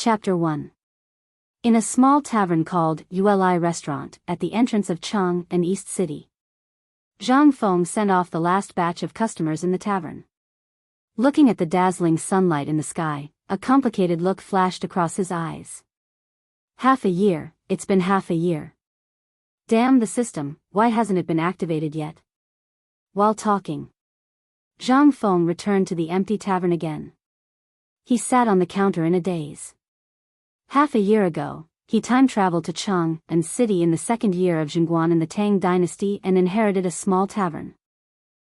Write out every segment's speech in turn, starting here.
Chapter 1. In a small tavern called Uli Restaurant, at the entrance of Chang and East City, Zhang Feng sent off the last batch of customers in the tavern. Looking at the dazzling sunlight in the sky, a complicated look flashed across his eyes. Half a year, it's been half a year. Damn the system, why hasn't it been activated yet? While talking, Zhang Feng returned to the empty tavern again. He sat on the counter in a daze. Half a year ago, he time-traveled to Chang and City in the second year of Zhenguan in the Tang dynasty and inherited a small tavern.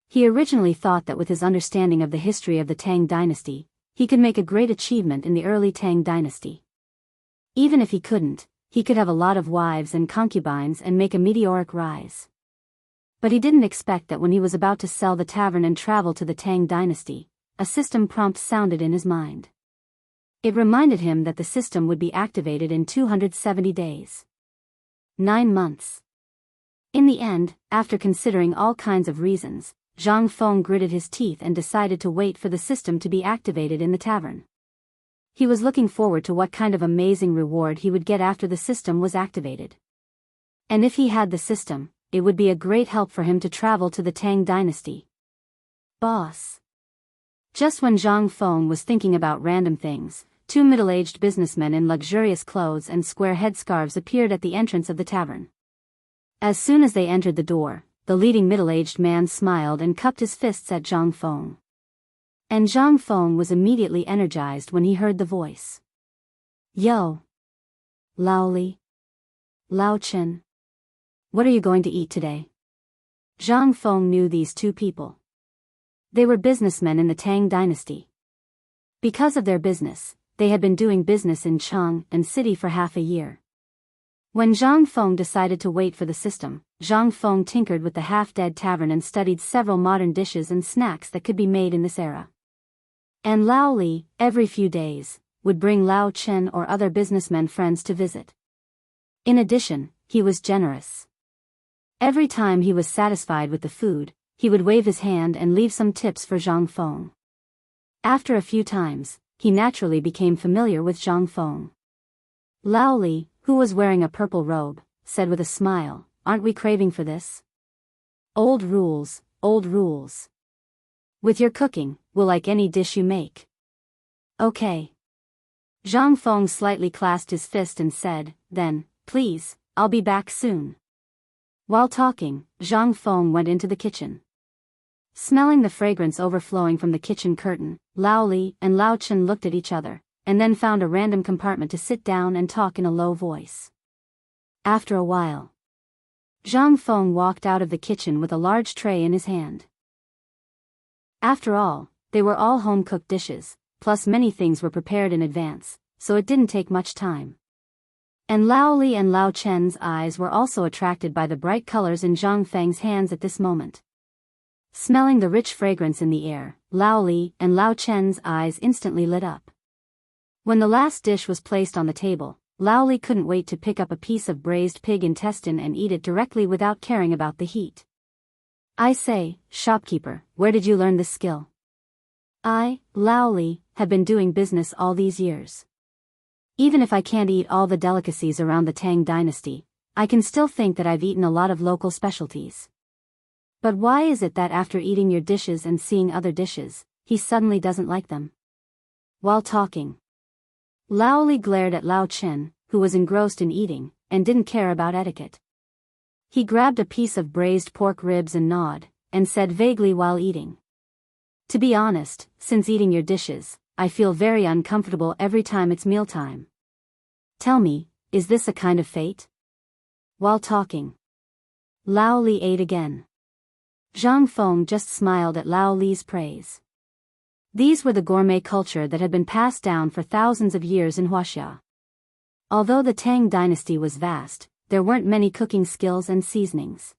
He originally thought that with his understanding of the history of the Tang dynasty, he could make a great achievement in the early Tang dynasty. Even if he couldn't, he could have a lot of wives and concubines and make a meteoric rise. But he didn't expect that when he was about to sell the tavern and travel to the Tang dynasty, a system prompt sounded in his mind. It reminded him that the system would be activated in 270 days. 9 months. In the end, after considering all kinds of reasons, Zhang Feng gritted his teeth and decided to wait for the system to be activated in the tavern. He was looking forward to what kind of amazing reward he would get after the system was activated. And if he had the system, it would be a great help for him to travel to the Tang dynasty. Boss. Just when Zhang Feng was thinking about random things, 2 middle-aged businessmen in luxurious clothes and square headscarves appeared at the entrance of the tavern. As soon as they entered the door, the leading middle-aged man smiled and cupped his fists at Zhang Feng. And Zhang Feng was immediately energized when he heard the voice. Yo! Lao Li. Lao Chen. What are you going to eat today? Zhang Feng knew these 2 people. They were businessmen in the Tang dynasty. Because of their business, they had been doing business in Chang and City for half a year. When Zhang Feng decided to wait for the system, Zhang Feng tinkered with the half-dead tavern and studied several modern dishes and snacks that could be made in this era. And Lao Li, every few days, would bring Lao Chen or other businessmen friends to visit. In addition, he was generous. Every time he was satisfied with the food, he would wave his hand and leave some tips for Zhang Feng. After a few times, he naturally became familiar with Zhang Feng. Lao Li, who was wearing a purple robe, said with a smile, "Aren't we craving for this? Old rules, old rules. With your cooking, we'll like any dish you make." Okay. Zhang Feng slightly clasped his fist and said, "Then, please, I'll be back soon." While talking, Zhang Feng went into the kitchen. Smelling the fragrance overflowing from the kitchen curtain, Lao Li and Lao Chen looked at each other, and then found a random compartment to sit down and talk in a low voice. After a while, Zhang Feng walked out of the kitchen with a large tray in his hand. After all, they were all home-cooked dishes, plus many things were prepared in advance, so it didn't take much time. And Lao Li and Lao Chen's eyes were also attracted by the bright colors in Zhang Feng's hands at this moment. Smelling the rich fragrance in the air, Lao Li and Lao Chen's eyes instantly lit up. When the last dish was placed on the table, Lao Li couldn't wait to pick up a piece of braised pig intestine and eat it directly without caring about the heat. "I say, shopkeeper, where did you learn this skill?" "I, Lao Li, have been doing business all these years. Even if I can't eat all the delicacies around the Tang dynasty, I can still think that I've eaten a lot of local specialties. But why is it that after eating your dishes and seeing other dishes, he suddenly doesn't like them?" While talking, Lao Li glared at Lao Chen, who was engrossed in eating, and didn't care about etiquette. He grabbed a piece of braised pork ribs and gnawed, and said vaguely while eating, "To be honest, since eating your dishes, I feel very uncomfortable every time it's mealtime. Tell me, is this a kind of fate?" While talking, Lao Li ate again. Zhang Feng just smiled at Lao Li's praise. These were the gourmet culture that had been passed down for thousands of years in Huaxia. Although the Tang dynasty was vast, there weren't many cooking skills and seasonings.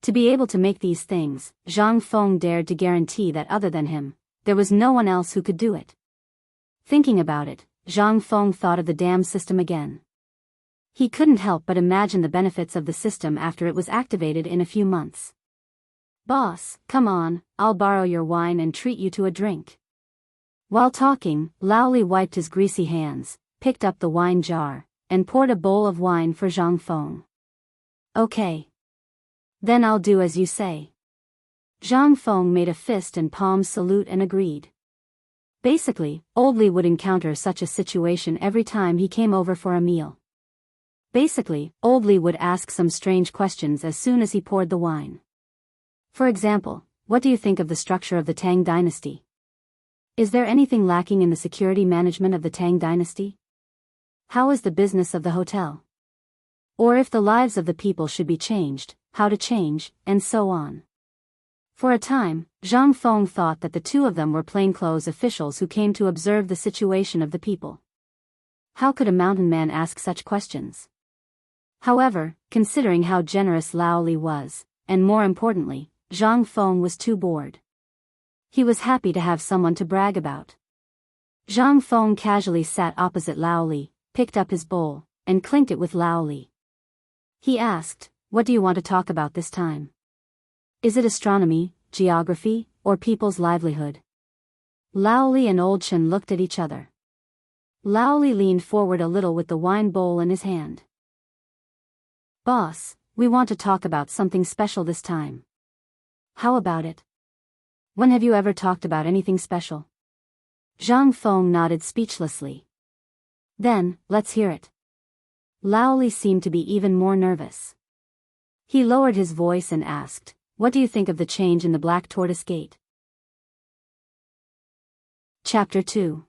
To be able to make these things, Zhang Feng dared to guarantee that other than him, there was no one else who could do it. Thinking about it, Zhang Feng thought of the dam system again. He couldn't help but imagine the benefits of the system after it was activated in a few months. "Boss, come on, I'll borrow your wine and treat you to a drink." While talking, Lao Li wiped his greasy hands, picked up the wine jar, and poured a bowl of wine for Zhang Feng. Okay. Then I'll do as you say. Zhang Feng made a fist and palm salute and agreed. Basically, Old Li would encounter such a situation every time he came over for a meal. Basically, Old Li would ask some strange questions as soon as he poured the wine. For example, what do you think of the structure of the Tang dynasty? Is there anything lacking in the security management of the Tang dynasty? How is the business of the hotel? Or if the lives of the people should be changed, how to change, and so on. For a time, Zhang Feng thought that the two of them were plainclothes officials who came to observe the situation of the people. How could a mountain man ask such questions? However, considering how generous Lao Li was, and more importantly, Zhang Feng was too bored. He was happy to have someone to brag about. Zhang Feng casually sat opposite Lao Li, picked up his bowl, and clinked it with Lao Li. He asked, "What do you want to talk about this time? Is it astronomy, geography, or people's livelihood?" Lao Li and Old Chen looked at each other. Lao Li leaned forward a little with the wine bowl in his hand. "Boss, we want to talk about something special this time." "How about it? When have you ever talked about anything special?" Zhang Feng nodded speechlessly. "Then, let's hear it." Lao Li seemed to be even more nervous. He lowered his voice and asked, "What do you think of the change in the Black Tortoise Gate?" Chapter 2.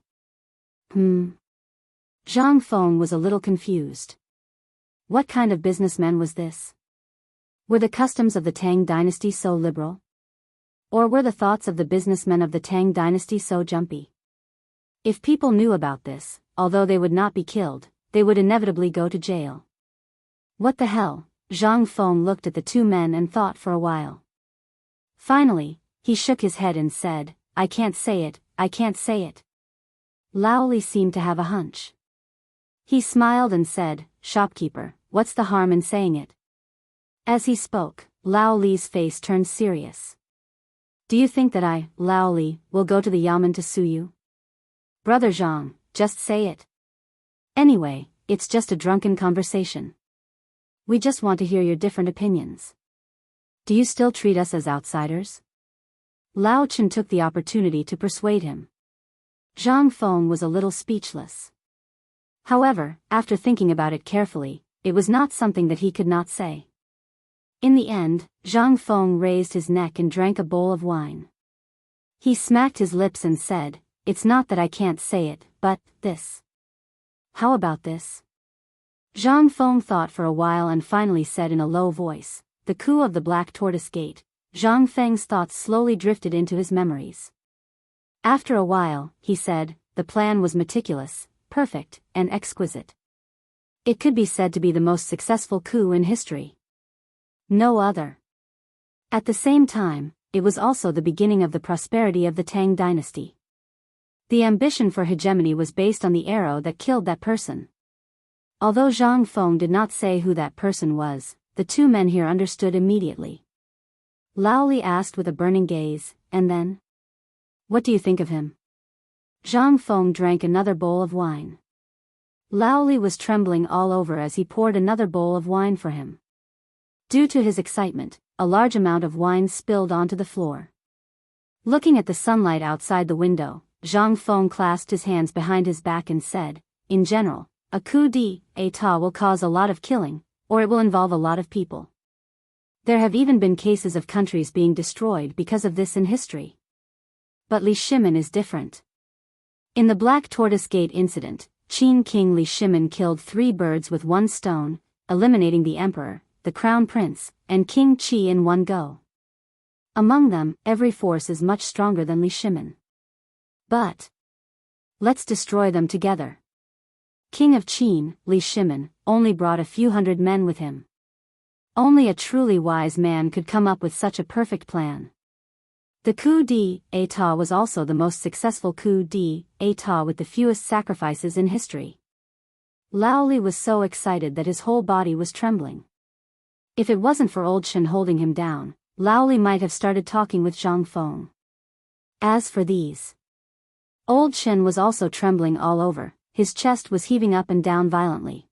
Zhang Feng was a little confused. What kind of businessman was this? Were the customs of the Tang dynasty so liberal? Or were the thoughts of the businessmen of the Tang dynasty so jumpy? If people knew about this, although they would not be killed, they would inevitably go to jail. What the hell? Zhang Feng looked at the two men and thought for a while. Finally, he shook his head and said, "I can't say it, I can't say it." Lao Li seemed to have a hunch. He smiled and said, "Shopkeeper, what's the harm in saying it?" As he spoke, Lao Li's face turned serious. "Do you think that I, Lao Li, will go to the Yamen to sue you? Brother Zhang, just say it. Anyway, it's just a drunken conversation. We just want to hear your different opinions. Do you still treat us as outsiders?" Lao Chen took the opportunity to persuade him. Zhang Feng was a little speechless. However, after thinking about it carefully, it was not something that he could not say. In the end, Zhang Feng raised his neck and drank a bowl of wine. He smacked his lips and said, "It's not that I can't say it, but this. How about this?" Zhang Feng thought for a while and finally said in a low voice, "The coup of the Black Tortoise Gate." Zhang Feng's thoughts slowly drifted into his memories. After a while, he said, "The plan was meticulous, perfect, and exquisite. It could be said to be the most successful coup in history. No other. At the same time, it was also the beginning of the prosperity of the Tang dynasty. The ambition for hegemony was based on the arrow that killed that person." Although Zhang Feng did not say who that person was, the two men here understood immediately. Lao Li asked with a burning gaze, "And then? What do you think of him?" Zhang Feng drank another bowl of wine. Lao Li was trembling all over as he poured another bowl of wine for him. Due to his excitement, a large amount of wine spilled onto the floor. Looking at the sunlight outside the window, Zhang Feng clasped his hands behind his back and said, "In general, a coup d'état will cause a lot of killing, or it will involve a lot of people. There have even been cases of countries being destroyed because of this in history. But Li Shimin is different. In the Black Tortoise Gate incident, Qin King Li Shimin killed 3 birds with 1 stone, eliminating the emperor, the crown prince, and King Qi in one go. Among them, every force is much stronger than Li Shimin. But let's destroy them together." King of Qin, Li Shimin, only brought a few hundred men with him. Only a truly wise man could come up with such a perfect plan. The coup d'état was also the most successful coup d'état with the fewest sacrifices in history. Lao Li was so excited that his whole body was trembling. If it wasn't for Old Chen holding him down, Lao Li might have started talking with Zhang Feng. As for these, Old Chen was also trembling all over, his chest was heaving up and down violently.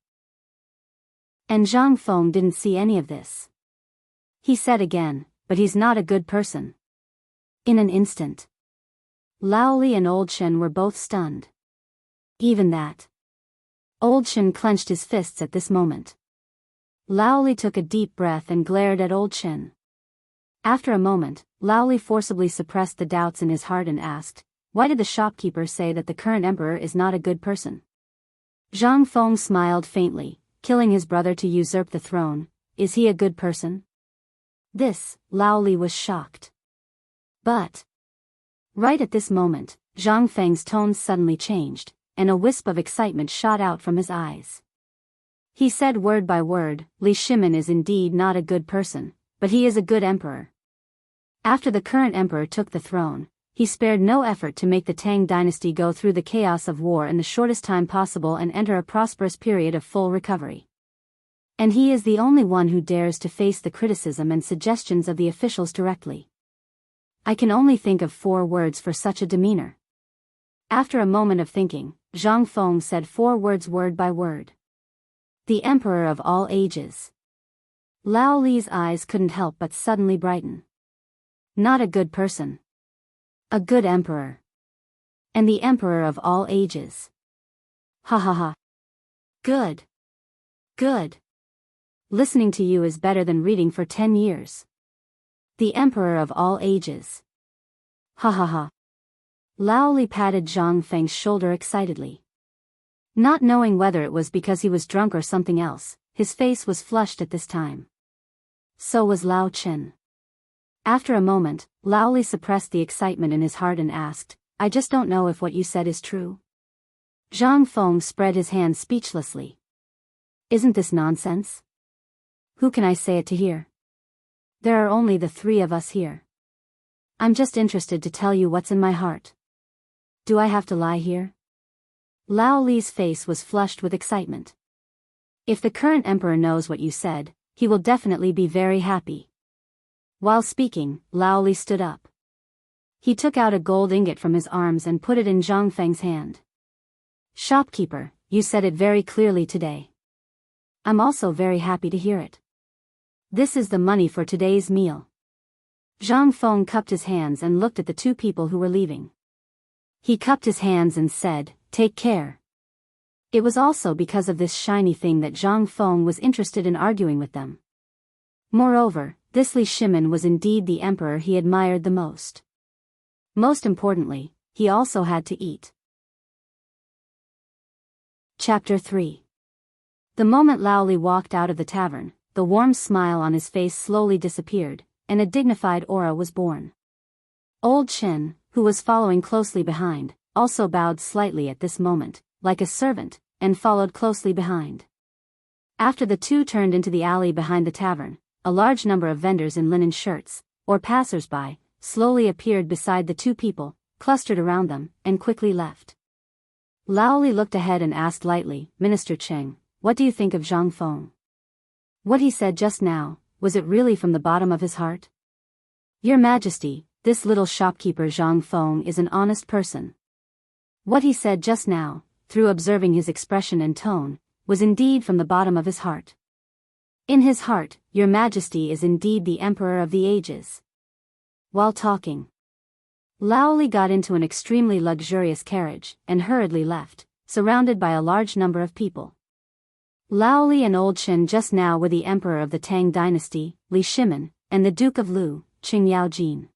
And Zhang Feng didn't see any of this. He said again, "But he's not a good person." In an instant, Lao Li and Old Shen were both stunned. Even that. Old Shen clenched his fists at this moment. Lao Li took a deep breath and glared at Old Shen. After a moment, Lao Li forcibly suppressed the doubts in his heart and asked, "Why did the shopkeeper say that the current emperor is not a good person?" Zhang Feng smiled faintly, "Killing his brother to usurp the throne, is he a good person?" This, Lao Li was shocked. But right at this moment, Zhang Feng's tones suddenly changed, and a wisp of excitement shot out from his eyes. He said word by word, "Li Shimin is indeed not a good person, but he is a good emperor." After the current emperor took the throne, he spared no effort to make the Tang dynasty go through the chaos of war in the shortest time possible and enter a prosperous period of full recovery. And he is the only one who dares to face the criticism and suggestions of the officials directly. I can only think of 4 words for such a demeanor. After a moment of thinking, Zhang Feng said 4 words word by word. The Emperor of all ages. Lao Li's eyes couldn't help but suddenly brighten. Not a good person. A good emperor. And the Emperor of all ages. Ha ha ha. Good. Good. Listening to you is better than reading for 10 years. The Emperor of all ages. Ha ha ha. Lao Li patted Zhang Feng's shoulder excitedly. Not knowing whether it was because he was drunk or something else, his face was flushed at this time. So was Lao Chen. After a moment, Lao Li suppressed the excitement in his heart and asked, "I just don't know if what you said is true." Zhang Feng spread his hands speechlessly. "Isn't this nonsense? Who can I say it to here? There are only the 3 of us here. I'm just interested to tell you what's in my heart. Do I have to lie here?" Lao Li's face was flushed with excitement. "If the current emperor knows what you said, he will definitely be very happy." While speaking, Lao Li stood up. He took out a gold ingot from his arms and put it in Zhang Feng's hand. "Shopkeeper, you said it very clearly today. I'm also very happy to hear it. This is the money for today's meal." Zhang Feng cupped his hands and looked at the 2 people who were leaving. He cupped his hands and said, "Take care." It was also because of this shiny thing that Zhang Feng was interested in arguing with them. Moreover, this Li Shimin was indeed the emperor he admired the most. Most importantly, he also had to eat. Chapter 3. The moment Lao Li walked out of the tavern, the warm smile on his face slowly disappeared, and a dignified aura was born. Old Shen, who was following closely behind, also bowed slightly at this moment, like a servant, and followed closely behind. After the 2 turned into the alley behind the tavern, a large number of vendors in linen shirts, or passers-by, slowly appeared beside the 2 people, clustered around them, and quickly left. Lao Li looked ahead and asked lightly, "Minister Cheng, what do you think of Zhang Feng? What he said just now, was it really from the bottom of his heart?" "Your Majesty, this little shopkeeper Zhang Feng is an honest person. What he said just now, through observing his expression and tone, was indeed from the bottom of his heart. In his heart, your Majesty is indeed the Emperor of the ages." While talking, Lao Li got into an extremely luxurious carriage, and hurriedly left, surrounded by a large number of people. Lao Li and Old Shen just now were the Emperor of the Tang dynasty, Li Shimin, and the Duke of Lu, Qing Yaojin.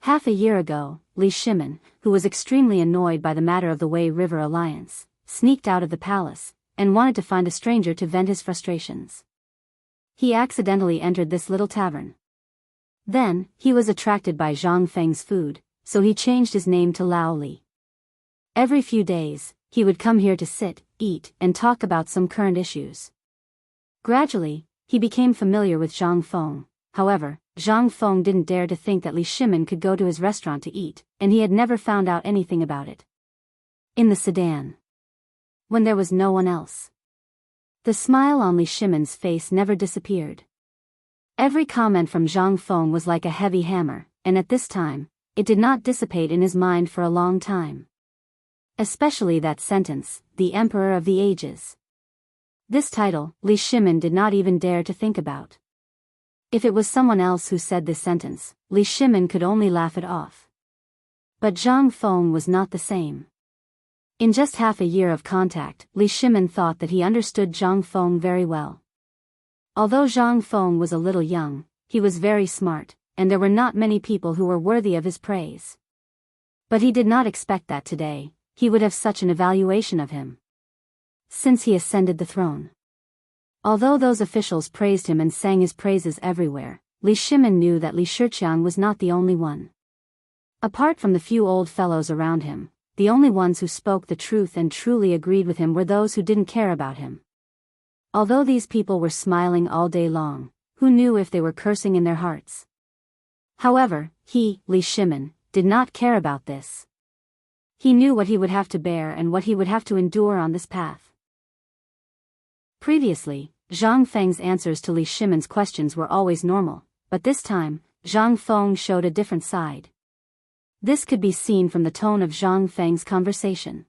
Half a year ago, Li Shimin, who was extremely annoyed by the matter of the Wei River alliance, sneaked out of the palace, and wanted to find a stranger to vent his frustrations. He accidentally entered this little tavern. Then, he was attracted by Zhang Feng's food, so he changed his name to Lao Li. Every few days, he would come here to sit, eat, and talk about some current issues. Gradually, he became familiar with Zhang Feng. However, Zhang Feng didn't dare to think that Li Shimin could go to his restaurant to eat, and he had never found out anything about it. In the sedan, when there was no one else, the smile on Li Shimin's face never disappeared. Every comment from Zhang Feng was like a heavy hammer, and at this time, it did not dissipate in his mind for a long time. Especially that sentence, the Emperor of the Ages. This title, Li Shimin did not even dare to think about. If it was someone else who said this sentence, Li Shimin could only laugh it off. But Zhang Feng was not the same. In just half a year of contact, Li Shimin thought that he understood Zhang Feng very well. Although Zhang Feng was a little young, he was very smart, and there were not many people who were worthy of his praise. But he did not expect that today, he would have such an evaluation of him. Since he ascended the throne. Although those officials praised him and sang his praises everywhere, Li Shimin knew that Li Shiqiang was not the only one. Apart from the few old fellows around him, the only ones who spoke the truth and truly agreed with him were those who didn't care about him. Although these people were smiling all day long, who knew if they were cursing in their hearts? However, he, Li Shimin, did not care about this. He knew what he would have to bear and what he would have to endure on this path. Previously, Zhang Feng's answers to Li Shimin's questions were always normal, but this time, Zhang Feng showed a different side. This could be seen from the tone of Zhang Feng's conversation.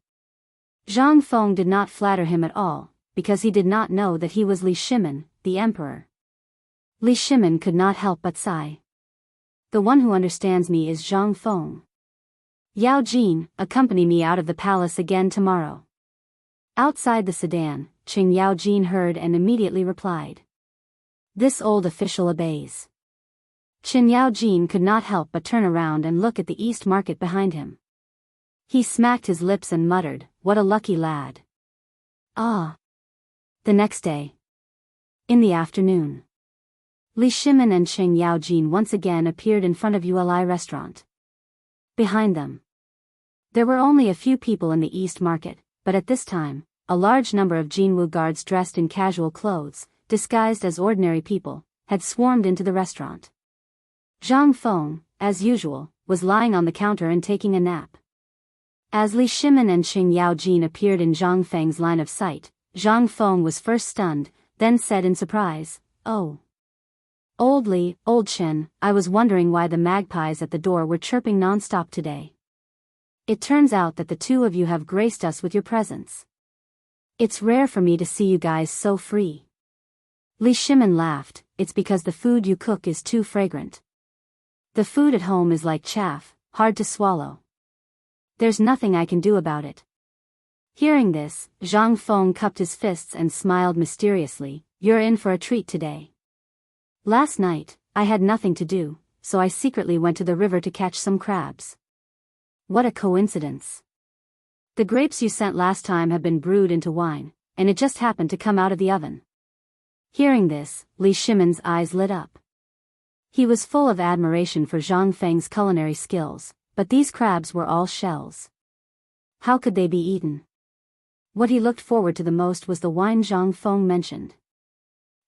Zhang Feng did not flatter him at all, because he did not know that he was Li Shimin, the emperor. Li Shimin could not help but sigh. The one who understands me is Zhang Feng. Yao Jin, accompany me out of the palace again tomorrow. Outside the sedan, Qing Yao Jin heard and immediately replied. This old official obeys. Qin Yao Jin could not help but turn around and look at the East Market behind him. He smacked his lips and muttered, "What a lucky lad." Ah. The next day. In the afternoon. Li Shimin and Qing Yao Jin once again appeared in front of Uli restaurant. Behind them. There were only a few people in the East Market, but at this time, a large number of Jinwu guards dressed in casual clothes, disguised as ordinary people, had swarmed into the restaurant. Zhang Feng, as usual, was lying on the counter and taking a nap. As Li Shimin and Qing Yao Jin appeared in Zhang Feng's line of sight, Zhang Feng was first stunned, then said in surprise, "Oh. Old Li, old Chen, I was wondering why the magpies at the door were chirping non-stop today. It turns out that the two of you have graced us with your presence. It's rare for me to see you guys so free." Li Shimin laughed, "It's because the food you cook is too fragrant. The food at home is like chaff, hard to swallow. There's nothing I can do about it." Hearing this, Zhang Feng cupped his fists and smiled mysteriously, "You're in for a treat today. Last night, I had nothing to do, so I secretly went to the river to catch some crabs. What a coincidence. The grapes you sent last time have been brewed into wine, and it just happened to come out of the oven." Hearing this, Li Shimin's eyes lit up. He was full of admiration for Zhang Feng's culinary skills, but these crabs were all shells. How could they be eaten? What he looked forward to the most was the wine Zhang Feng mentioned.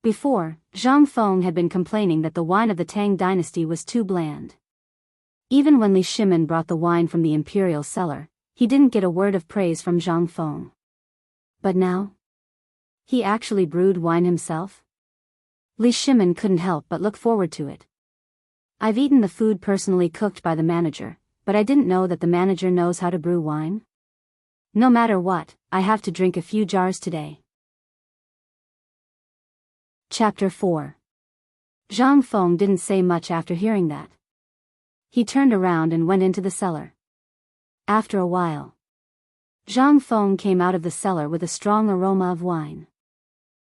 Before, Zhang Feng had been complaining that the wine of the Tang dynasty was too bland. Even when Li Shimin brought the wine from the imperial cellar, he didn't get a word of praise from Zhang Feng. But now? He actually brewed wine himself? Li Shimin couldn't help but look forward to it. "I've eaten the food personally cooked by the manager, but I didn't know that the manager knows how to brew wine. No matter what, I have to drink a few jars today." Chapter 4. Zhang Feng didn't say much after hearing that. He turned around and went into the cellar. After a while, Zhang Feng came out of the cellar with a strong aroma of wine.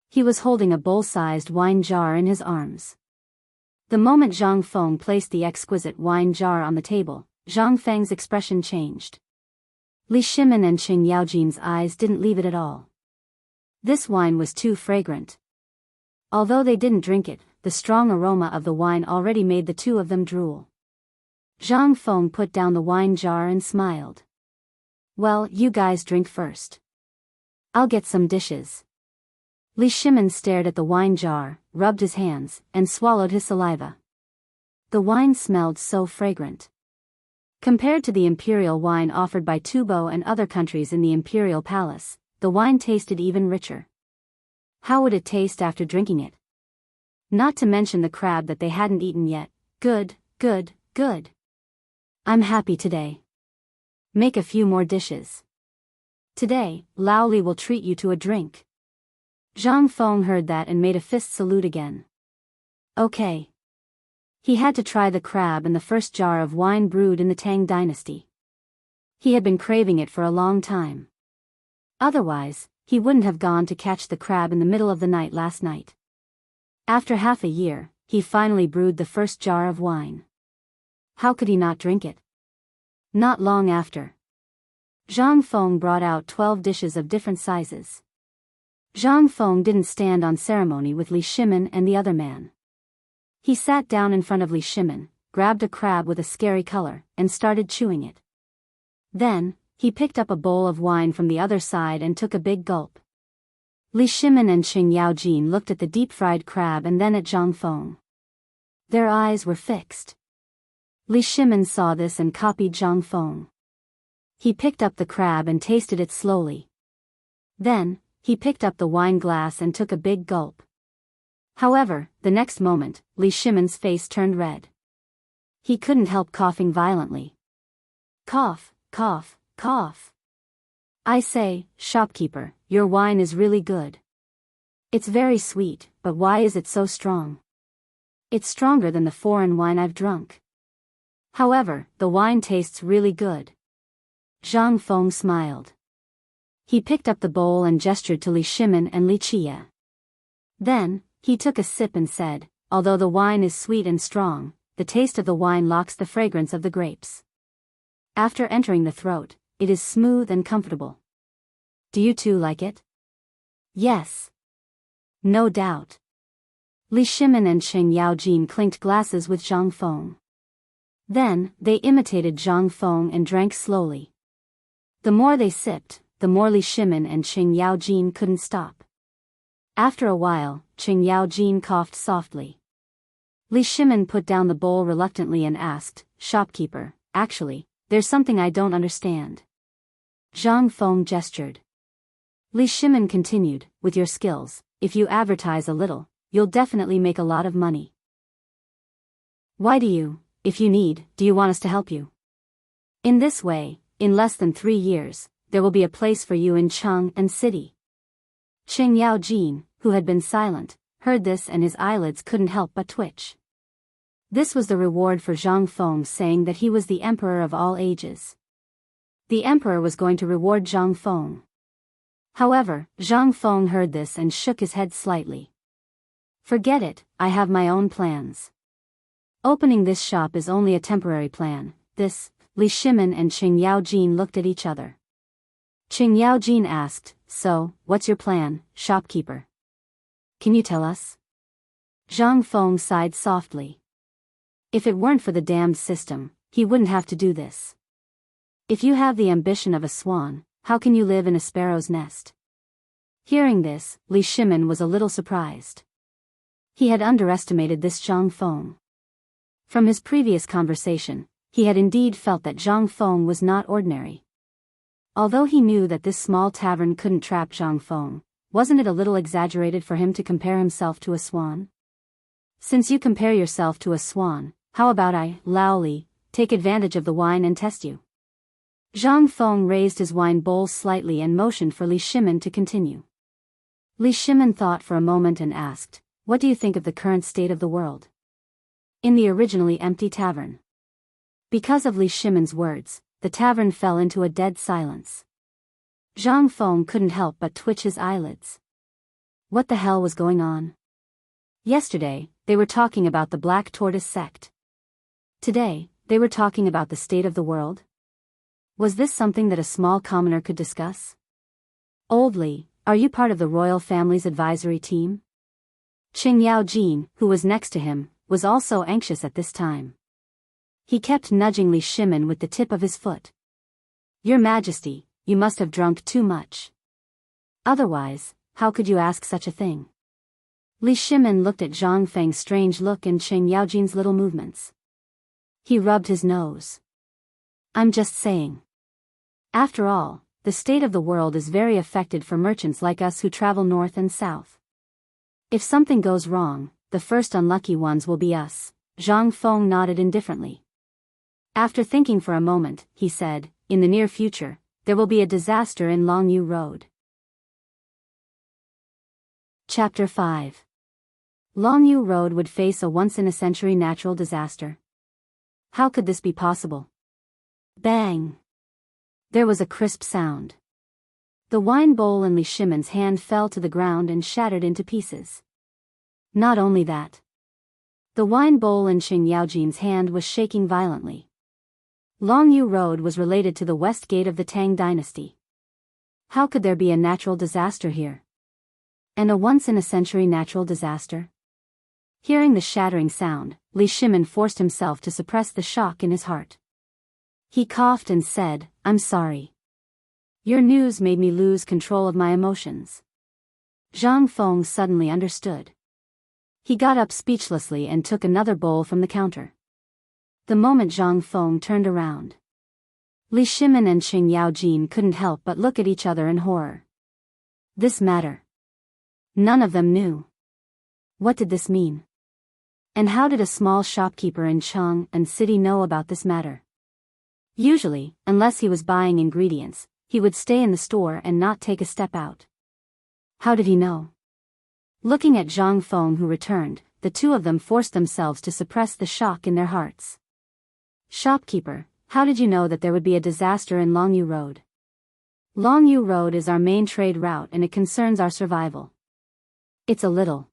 He was holding a bowl-sized wine jar in his arms. The moment Zhang Feng placed the exquisite wine jar on the table, Zhang Feng's expression changed. Li Shimin and Qing Yaojin's eyes didn't leave it at all. This wine was too fragrant. Although they didn't drink it, the strong aroma of the wine already made the two of them drool. Zhang Feng put down the wine jar and smiled. "Well, you guys drink first. I'll get some dishes." Li Shimin stared at the wine jar, rubbed his hands, and swallowed his saliva. The wine smelled so fragrant. Compared to the imperial wine offered by Tubo and other countries in the imperial palace, the wine tasted even richer. How would it taste after drinking it? Not to mention the crab that they hadn't eaten yet. Good, good, good. I'm happy today. Make a few more dishes. Today, Lao Li will treat you to a drink. Zhang Feng heard that and made a fist salute again. Okay. He had to try the crab and the first jar of wine brewed in the Tang dynasty. He had been craving it for a long time. Otherwise, he wouldn't have gone to catch the crab in the middle of the night last night. After half a year, he finally brewed the first jar of wine. How could he not drink it? Not long after, Zhang Feng brought out 12 dishes of different sizes. Zhang Feng didn't stand on ceremony with Li Shimin and the other man. He sat down in front of Li Shimin, grabbed a crab with a scary color, and started chewing it. Then, he picked up a bowl of wine from the other side and took a big gulp. Li Shimin and Qing Yaojin looked at the deep-fried crab and then at Zhang Feng. Their eyes were fixed. Li Shimin saw this and copied Zhang Feng. He picked up the crab and tasted it slowly. Then, he picked up the wine glass and took a big gulp. However, the next moment, Li Shimin's face turned red. He couldn't help coughing violently. Cough, cough, cough. I say, shopkeeper, your wine is really good. It's very sweet, but why is it so strong? It's stronger than the foreign wine I've drunk. However, the wine tastes really good. Zhang Feng smiled. He picked up the bowl and gestured to Li Shimin and Li Chia. Then, he took a sip and said, although the wine is sweet and strong, the taste of the wine locks the fragrance of the grapes. After entering the throat, it is smooth and comfortable. Do you too like it? Yes. No doubt. Li Shimin and Qing Yaojin clinked glasses with Zhang Feng. Then, they imitated Zhang Feng and drank slowly. The more they sipped, the more Li Shimin and Qing Yaojin couldn't stop. After a while, Qing Yaojin coughed softly. Li Shimin put down the bowl reluctantly and asked, shopkeeper, actually, there's something I don't understand. Zhang Feng gestured. Li Shimin continued, with your skills, if you advertise a little, you'll definitely make a lot of money. Why do you, if you need, do you want us to help you? In this way, in less than 3 years, there will be a place for you in Cheng and City. Qing Yaojin, who had been silent, heard this and his eyelids couldn't help but twitch. This was the reward for Zhang Feng saying that he was the emperor of all ages. The emperor was going to reward Zhang Feng. However, Zhang Feng heard this and shook his head slightly. Forget it, I have my own plans. Opening this shop is only a temporary plan. This, Li Shimin and Qing Yaojin looked at each other. Qing Yaojin asked, so, what's your plan, shopkeeper? Can you tell us? Zhang Feng sighed softly. If it weren't for the damned system, he wouldn't have to do this. If you have the ambition of a swan, how can you live in a sparrow's nest? Hearing this, Li Shimin was a little surprised. He had underestimated this Zhang Feng. From his previous conversation, he had indeed felt that Zhang Feng was not ordinary. Although he knew that this small tavern couldn't trap Zhang Feng, wasn't it a little exaggerated for him to compare himself to a swan? Since you compare yourself to a swan, how about I, Lao Li, take advantage of the wine and test you? Zhang Feng raised his wine bowl slightly and motioned for Li Shimin to continue. Li Shimin thought for a moment and asked, what do you think of the current state of the world? In the originally empty tavern. Because of Li Shimin's words, the tavern fell into a dead silence. Zhang Feng couldn't help but twitch his eyelids. What the hell was going on? Yesterday, they were talking about the Black Tortoise sect. Today, they were talking about the state of the world? Was this something that a small commoner could discuss? Old Li, are you part of the royal family's advisory team? Qing Yaojin, who was next to him, was also anxious at this time. He kept nudging Li Shimin with the tip of his foot. Your Majesty, you must have drunk too much. Otherwise, how could you ask such a thing? Li Shimin looked at Zhang Feng's strange look and Qing Yaojin's little movements. He rubbed his nose. I'm just saying. After all, the state of the world is very affected for merchants like us who travel north and south. If something goes wrong, the first unlucky ones will be us. Zhang Feng nodded indifferently. After thinking for a moment, he said, in the near future, there will be a disaster in Longyu Road. Chapter 5. Longyu Road would face a once-in-a-century natural disaster. How could this be possible? Bang! There was a crisp sound. The wine bowl in Li Shimon's hand fell to the ground and shattered into pieces. Not only that. The wine bowl in Qing Yaojin's hand was shaking violently. Longyu Road was related to the west gate of the Tang dynasty. How could there be a natural disaster here? And a once-in-a-century natural disaster? Hearing the shattering sound, Li Shimon forced himself to suppress the shock in his heart. He coughed and said, "I'm sorry. Your news made me lose control of my emotions." Zhang Feng suddenly understood. He got up speechlessly and took another bowl from the counter. The moment Zhang Feng turned around, Li Shimon and Qing Yaojin couldn't help but look at each other in horror. This matter. None of them knew. What did this mean? And how did a small shopkeeper in Chang'an City know about this matter? Usually, unless he was buying ingredients, he would stay in the store and not take a step out. How did he know? Looking at Zhang Feng, who returned, the two of them forced themselves to suppress the shock in their hearts. "Shopkeeper, how did you know that there would be a disaster in Longyu Road?" "Longyu Road is our main trade route and it concerns our survival." "It's a little."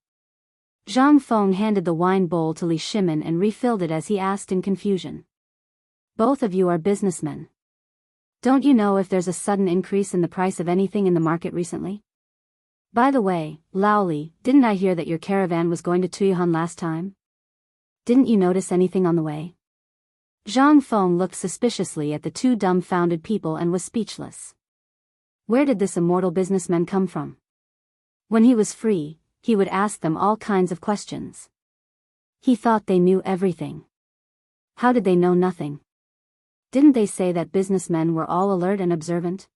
Zhang Feng handed the wine bowl to Li Shimon and refilled it as he asked in confusion. "Both of you are businessmen. Don't you know if there's a sudden increase in the price of anything in the market recently? By the way, Laoli, didn't I hear that your caravan was going to Tuyahan last time? Didn't you notice anything on the way?" Zhang Feng looked suspiciously at the two dumbfounded people and was speechless. Where did this immortal businessman come from? When he was free, he would ask them all kinds of questions. He thought they knew everything. How did they know nothing? Didn't they say that businessmen were all alert and observant?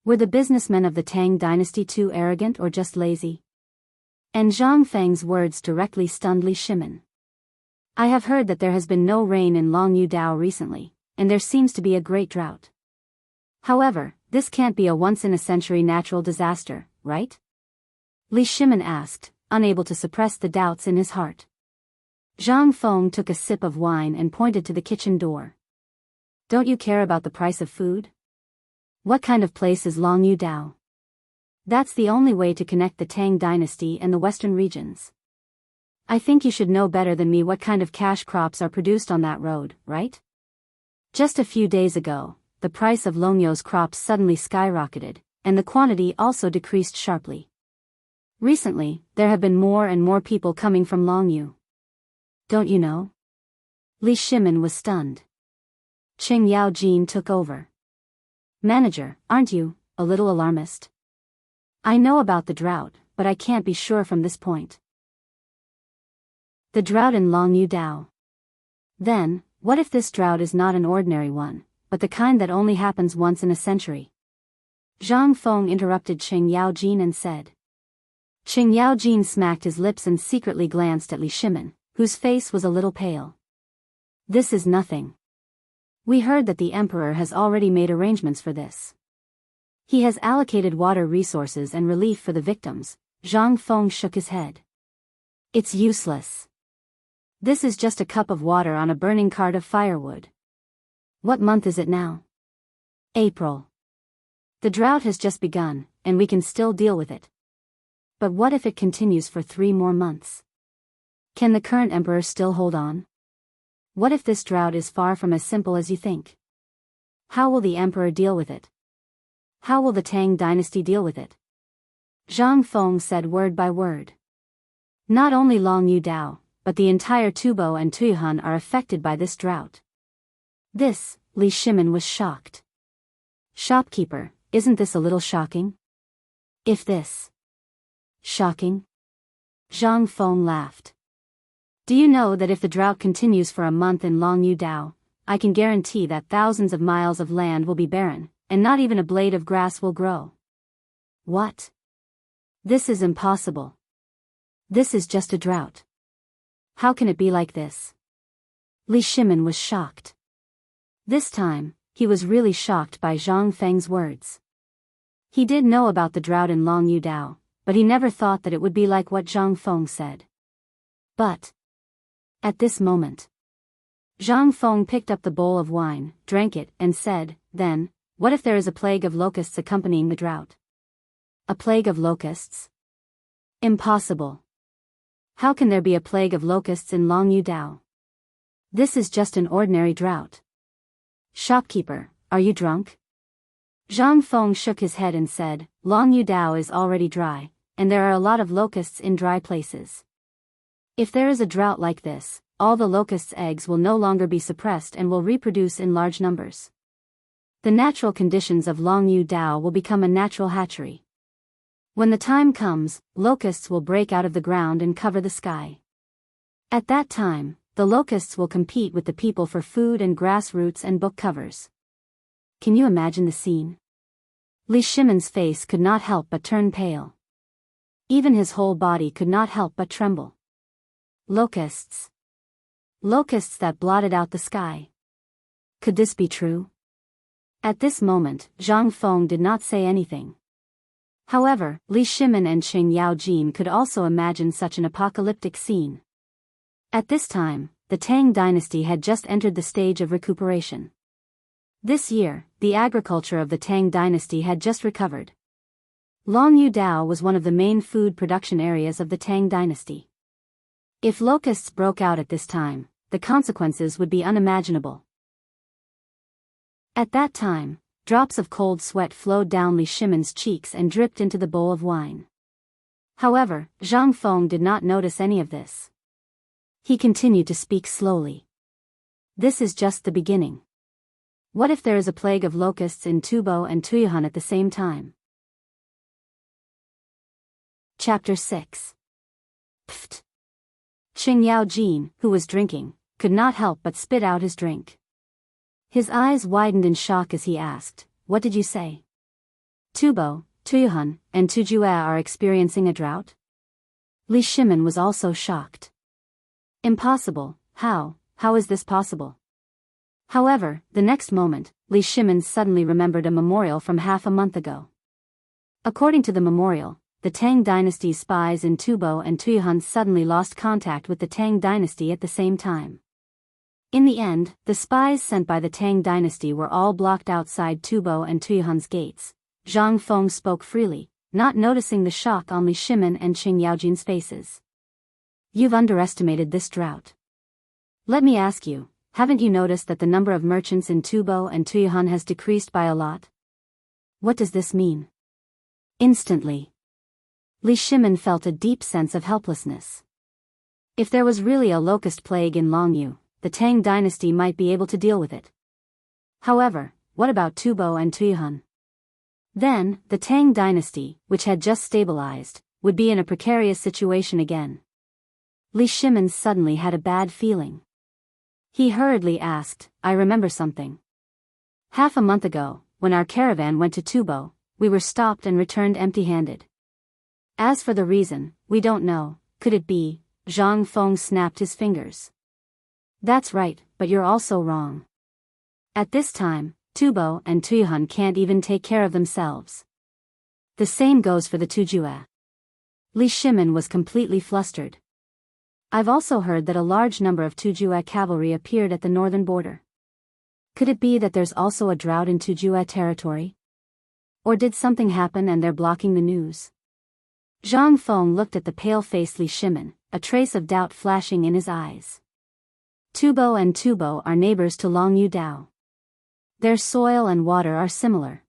Were the businessmen of the Tang dynasty too arrogant or just lazy? And Zhang Feng's words directly stunned Li Shimon. "I have heard that there has been no rain in Longyu Dao recently, and there seems to be a great drought. However, this can't be a once-in-a-century natural disaster, right?" Li Shimon asked, unable to suppress the doubts in his heart. Zhang Feng took a sip of wine and pointed to the kitchen door. "Don't you care about the price of food? What kind of place is Longyu Dao? That's the only way to connect the Tang dynasty and the western regions. I think you should know better than me what kind of cash crops are produced on that road, right? Just a few days ago, the price of Longyu's crops suddenly skyrocketed, and the quantity also decreased sharply. Recently, there have been more and more people coming from Longyu. Don't you know?" Li Shimon was stunned. Qing Yaojin took over. "Manager, aren't you a little alarmist? I know about the drought, but I can't be sure from this point." The drought in Longyu Dao. Then, what if this drought is not an ordinary one, but the kind that only happens once in a century? Zhang Feng interrupted Qing Yaojin and said. Qing Yaojin smacked his lips and secretly glanced at Li Shimon, whose face was a little pale. "This is nothing. We heard that the emperor has already made arrangements for this. He has allocated water resources and relief for the victims." Zhang Feng shook his head. "It's useless. This is just a cup of water on a burning cart of firewood. What month is it now?" "April. The drought has just begun, and we can still deal with it. But what if it continues for 3 more months? Can the current emperor still hold on? What if this drought is far from as simple as you think? How will the emperor deal with it? How will the Tang dynasty deal with it?" Zhang Feng said word by word. "Not only Longyu Dao, but the entire Tubo and Tuyahan are affected by this drought." This, Li Shimon was shocked. "Shopkeeper, isn't this a little shocking?" "If this shocking?" Zhang Feng laughed. "Do you know that if the drought continues for a month in Longyu Dao, I can guarantee that thousands of miles of land will be barren, and not even a blade of grass will grow?" "What? This is impossible. This is just a drought. How can it be like this?" Li Shimon was shocked. This time, he was really shocked by Zhang Feng's words. He did know about the drought in Long Yudao, but he never thought that it would be like what Zhang Feng said. But at this moment, Zhang Feng picked up the bowl of wine, drank it, and said, "Then, what if there is a plague of locusts accompanying the drought?" A plague of locusts? Impossible. How can there be a plague of locusts in Long Yudao? This is just an ordinary drought. Shopkeeper, are you drunk? Zhang Feng shook his head and said, Long Yudao is already dry, and there are a lot of locusts in dry places. If there is a drought like this, all the locusts' eggs will no longer be suppressed and will reproduce in large numbers. The natural conditions of Long Yudao will become a natural hatchery. When the time comes, locusts will break out of the ground and cover the sky. At that time, the locusts will compete with the people for food and grass roots and book covers. Can you imagine the scene? Li Shimon's face could not help but turn pale. Even his whole body could not help but tremble. Locusts. Locusts that blotted out the sky. Could this be true? At this moment, Zhang Feng did not say anything. However, Li Shimon and Qing Yaojin could also imagine such an apocalyptic scene. At this time, the Tang dynasty had just entered the stage of recuperation. This year, the agriculture of the Tang dynasty had just recovered. Long Yudao was one of the main food production areas of the Tang dynasty. If locusts broke out at this time, the consequences would be unimaginable. At that time, drops of cold sweat flowed down Li Shimon's cheeks and dripped into the bowl of wine. However, Zhang Feng did not notice any of this. He continued to speak slowly. This is just the beginning. What if there is a plague of locusts in Tubo and Tuyuhan at the same time? Chapter 6. Pfft. Qing Yaojin, who was drinking, could not help but spit out his drink. His eyes widened in shock as he asked, "What did you say? Tubo, Tuyuhan, and Tujue are experiencing a drought?" Li Shimon was also shocked. Impossible, how is this possible? However, the next moment, Li Shimon suddenly remembered a memorial from half a month ago. According to the memorial, the Tang dynasty's spies in Tubo and Tuyuhan suddenly lost contact with the Tang dynasty at the same time. In the end, the spies sent by the Tang dynasty were all blocked outside Tubo and Tuyuhan's gates. Zhang Feng spoke freely, not noticing the shock on Li Shimon and Qing Yaojin's faces. You've underestimated this drought. Let me ask you, haven't you noticed that the number of merchants in Tubo and Tuyuhan has decreased by a lot? What does this mean? Instantly, Li Shimon felt a deep sense of helplessness. If there was really a locust plague in Longyu, the Tang dynasty might be able to deal with it. However, what about Tubo and Tuyuhan? Then, the Tang dynasty, which had just stabilized, would be in a precarious situation again. Li Shimon suddenly had a bad feeling. He hurriedly asked, "I remember something. Half a month ago, when our caravan went to Tubo, we were stopped and returned empty-handed. As for the reason, we don't know. Could it be?" Zhang Feng snapped his fingers. "That's right, but you're also wrong. At this time, Tubo and Tuyuhan can't even take care of themselves. The same goes for the Tujue." Li Shimon was completely flustered. "I've also heard that a large number of Tujue cavalry appeared at the northern border. Could it be that there's also a drought in Tujue territory? Or did something happen and they're blocking the news?" Zhang Feng looked at the pale-faced Li Shimon, a trace of doubt flashing in his eyes. Tubo and Tubo are neighbors to Long Yudao. Their soil and water are similar.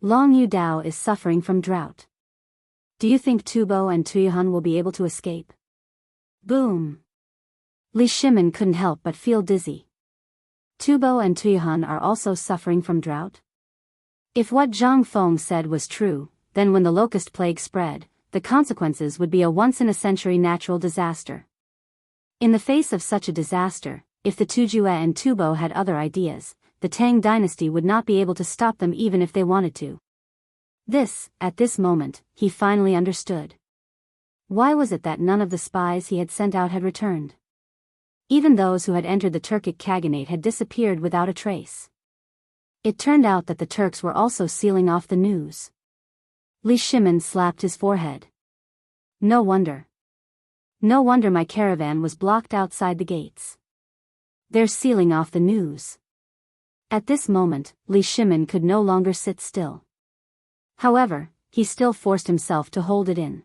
Long Yudao is suffering from drought. Do you think Tubo and Tuyuhan will be able to escape? Boom! Li Shimon couldn't help but feel dizzy. Tubo and Tuyuhan are also suffering from drought? If what Zhang Feng said was true, then when the locust plague spread, the consequences would be a once-in-a-century natural disaster. In the face of such a disaster, if the Tujue and Tubo had other ideas, the Tang dynasty would not be able to stop them even if they wanted to. At this moment, he finally understood. Why was it that none of the spies he had sent out had returned? Even those who had entered the Turkic Khaganate had disappeared without a trace. It turned out that the Turks were also sealing off the news. Li Shimin slapped his forehead. No wonder. No wonder my caravan was blocked outside the gates. They're sealing off the news. At this moment, Li Shimin could no longer sit still. However, he still forced himself to hold it in.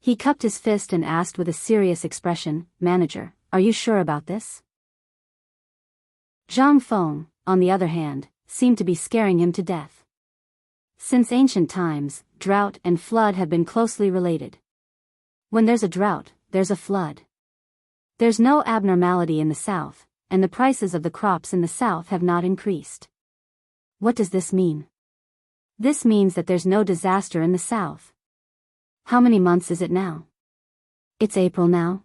He cupped his fist and asked with a serious expression, "Manager, are you sure about this?" Zhang Feng, on the other hand, seemed to be scaring him to death. Since ancient times, drought and flood have been closely related. When there's a drought, there's a flood. There's no abnormality in the south, and the prices of the crops in the south have not increased. What does this mean? This means that there's no disaster in the south. How many months is it now? It's April now.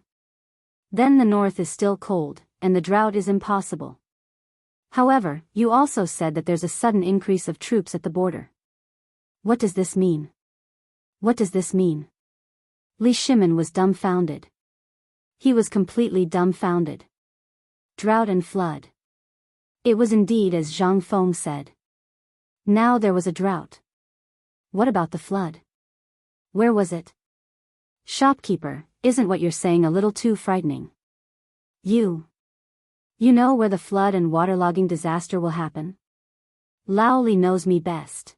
Then the north is still cold, and the drought is impossible. However, you also said that there's a sudden increase of troops at the border. What does this mean? What does this mean? Li Shimin was dumbfounded. He was completely dumbfounded. Drought and flood. It was indeed as Zhang Feng said. Now there was a drought. What about the flood? Where was it? Shopkeeper, isn't what you're saying a little too frightening? You know where the flood and waterlogging disaster will happen? Lao Li knows me best.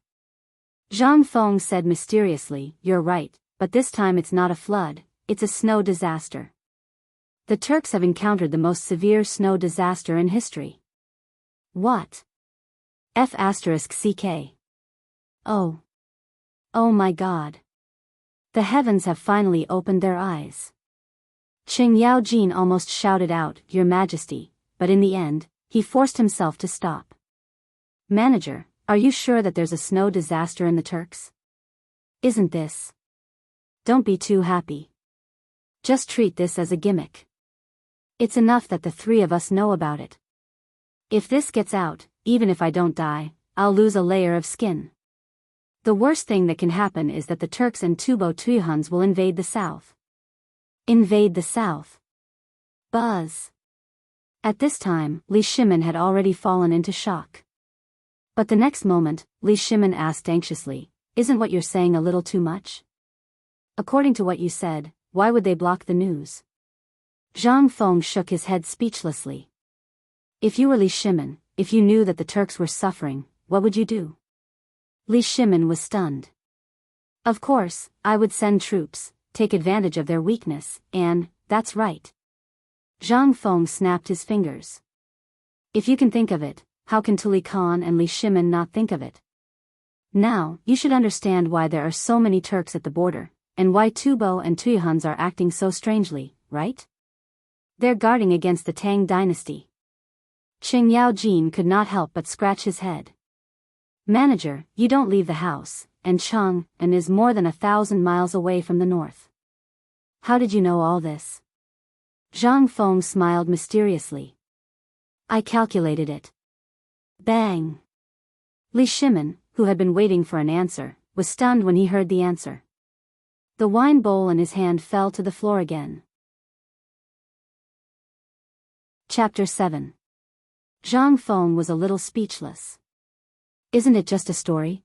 Zhang Feng said mysteriously, "You're right, but this time it's not a flood, it's a snow disaster. The Turks have encountered the most severe snow disaster in history." What? F***ck. Oh. Oh my God. The heavens have finally opened their eyes. Qing Yaojin almost shouted out, "Your Majesty," but in the end, he forced himself to stop. "Manager, are you sure that there's a snow disaster in the Turks? Isn't this? Don't be too happy. Just treat this as a gimmick. It's enough that the three of us know about it. If this gets out, even if I don't die, I'll lose a layer of skin. The worst thing that can happen is that the Turks and Tubo Tuyuhuns will invade the south." Invade the south. Buzz. At this time, Li Shimin had already fallen into shock. But the next moment, Li Shimin asked anxiously, "Isn't what you're saying a little too much? According to what you said, why would they block the news?" Zhang Feng shook his head speechlessly. "If you were Li Shimin, if you knew that the Turks were suffering, what would you do?" Li Shimin was stunned. "Of course, I would send troops, take advantage of their weakness, and, that's right." Zhang Feng snapped his fingers. "If you can think of it, how can Tuli Khan and Li Shimin not think of it? Now, you should understand why there are so many Turks at the border, and why Tubo and Tuyuhuns are acting so strangely, right? They're guarding against the Tang dynasty." Qing Yaojin could not help but scratch his head. "Manager, you don't leave the house, and Chang'an is more than 1,000 miles away from the north. How did you know all this?" Zhang Feng smiled mysteriously. "I calculated it." Bang! Li Shimin, who had been waiting for an answer, was stunned when he heard the answer. The wine bowl in his hand fell to the floor again. Chapter 7. Zhang Feng was a little speechless. "Isn't it just a story?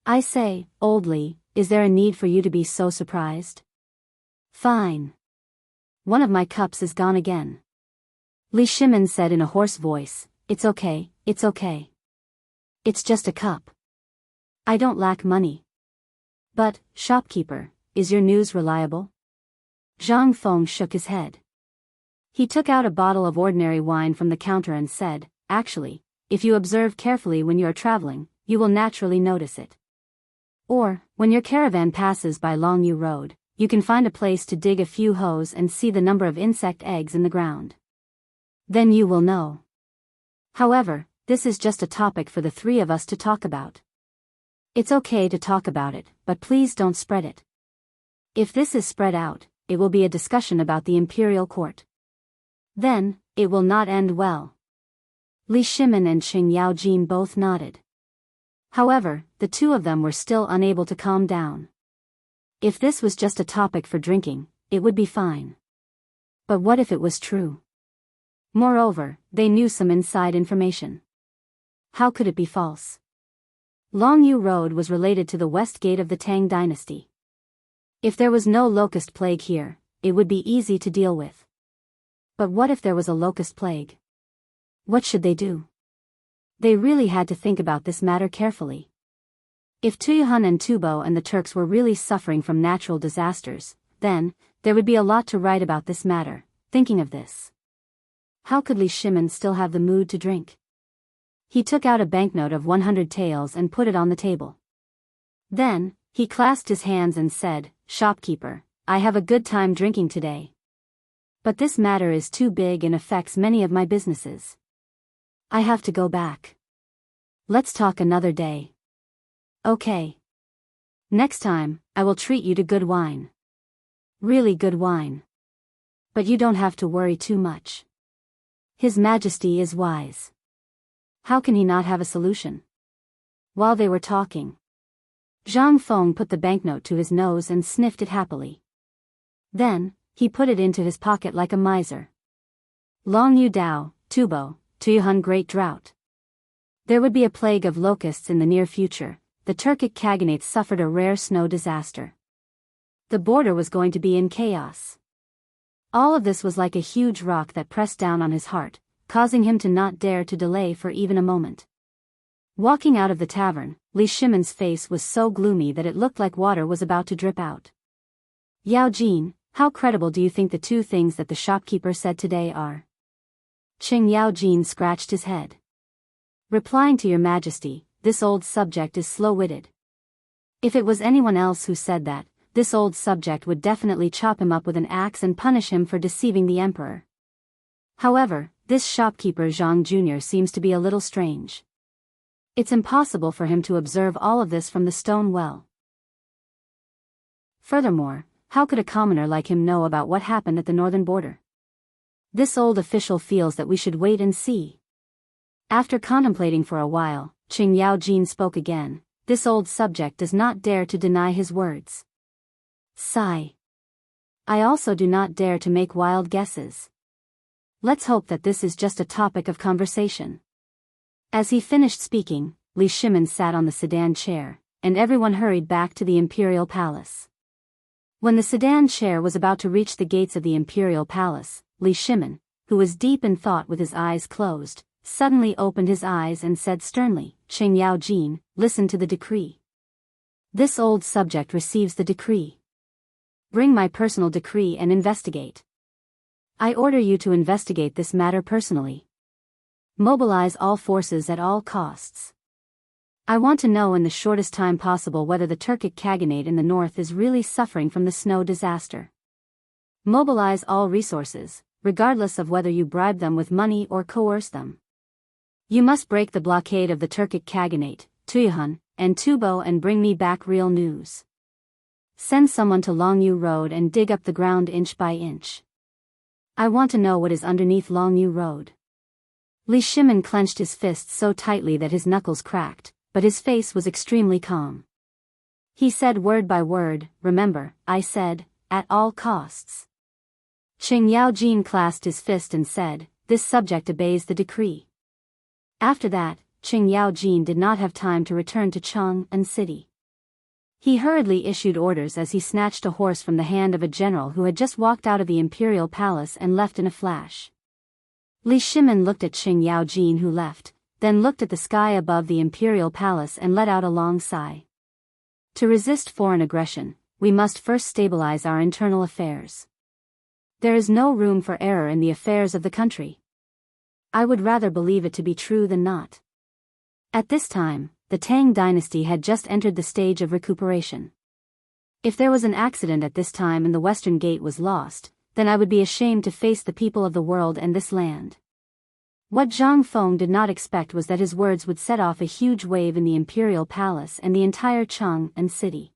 I say, old Li, is there a need for you to be so surprised?" "Fine. One of my cups is gone again." Li Shimin said in a hoarse voice, "It's okay, it's okay. It's just a cup. I don't lack money." "But, shopkeeper, is your news reliable?" Zhang Feng shook his head. He took out a bottle of ordinary wine from the counter and said, "Actually, if you observe carefully when you are traveling, you will naturally notice it. Or, when your caravan passes by Longyu Road, you can find a place to dig a few holes and see the number of insect eggs in the ground. Then you will know. However, this is just a topic for the three of us to talk about. It's okay to talk about it, but please don't spread it. If this is spread out, it will be a discussion about the imperial court. Then, it will not end well." Li Shimin and Qing Yaojin both nodded. However, the two of them were still unable to calm down. If this was just a topic for drinking, it would be fine. But what if it was true? Moreover, they knew some inside information. How could it be false? Longyu Road was related to the west gate of the Tang dynasty. If there was no locust plague here, it would be easy to deal with. But what if there was a locust plague? What should they do? They really had to think about this matter carefully. If Tuyuhan and Tubo and the Turks were really suffering from natural disasters, then, there would be a lot to write about this matter. Thinking of this, how could Li Shimin still have the mood to drink? He took out a banknote of 100 taels and put it on the table. Then, he clasped his hands and said, "Shopkeeper, I have a good time drinking today. But this matter is too big and affects many of my businesses. I have to go back. Let's talk another day." "Okay. Next time, I will treat you to good wine. Really good wine. But you don't have to worry too much. His Majesty is wise. How can he not have a solution?" While they were talking, Zhang Feng put the banknote to his nose and sniffed it happily. Then, he put it into his pocket like a miser. Long Yu Dao, Tubo, Tuyuhan Great Drought. There would be a plague of locusts in the near future. The Turkic Khaganate suffered a rare snow disaster. The border was going to be in chaos. All of this was like a huge rock that pressed down on his heart, causing him to not dare to delay for even a moment. Walking out of the tavern, Li Shimin's face was so gloomy that it looked like water was about to drip out. "Yao Jin, how credible do you think the two things that the shopkeeper said today are?" Qing Yao Jin scratched his head. "Replying to your Majesty, this old subject is slow-witted. If it was anyone else who said that, this old subject would definitely chop him up with an axe and punish him for deceiving the emperor. However, this shopkeeper Zhang Jr. seems to be a little strange. It's impossible for him to observe all of this from the stone well. Furthermore, how could a commoner like him know about what happened at the northern border? This old official feels that we should wait and see." After contemplating for a while, Qing Yao Jin spoke again. "This old subject does not dare to deny his words. Sigh. I also do not dare to make wild guesses. Let's hope that this is just a topic of conversation." As he finished speaking, Li Shimin sat on the sedan chair, and everyone hurried back to the imperial palace. When the sedan chair was about to reach the gates of the imperial palace, Li Shimin, who was deep in thought with his eyes closed, suddenly opened his eyes and said sternly, "Qing Yao Jin, listen to the decree. This old subject receives the decree. Bring my personal decree and investigate. I order you to investigate this matter personally. Mobilize all forces at all costs. I want to know in the shortest time possible whether the Turkic Khaganate in the north is really suffering from the snow disaster. Mobilize all resources, regardless of whether you bribe them with money or coerce them. You must break the blockade of the Turkic Khaganate, Tuyuhan, and Tubo and bring me back real news. Send someone to Longyu Road and dig up the ground inch by inch. I want to know what is underneath Longyu Road." Li Shimin clenched his fists so tightly that his knuckles cracked, but his face was extremely calm. He said word by word, "Remember, I said, at all costs." Qing Yao Jin clasped his fist and said, "This subject obeys the decree." After that, Qing Yao Jin did not have time to return to Chang'an City. He hurriedly issued orders as he snatched a horse from the hand of a general who had just walked out of the imperial palace and left in a flash. Li Shimin looked at Qing Yao Jin who left, then looked at the sky above the imperial palace and let out a long sigh. To resist foreign aggression, we must first stabilize our internal affairs. There is no room for error in the affairs of the country. I would rather believe it to be true than not. At this time, the Tang dynasty had just entered the stage of recuperation. If there was an accident at this time and the Western Gate was lost, then I would be ashamed to face the people of the world and this land. What Zhang Feng did not expect was that his words would set off a huge wave in the imperial palace and the entire Chang'an city.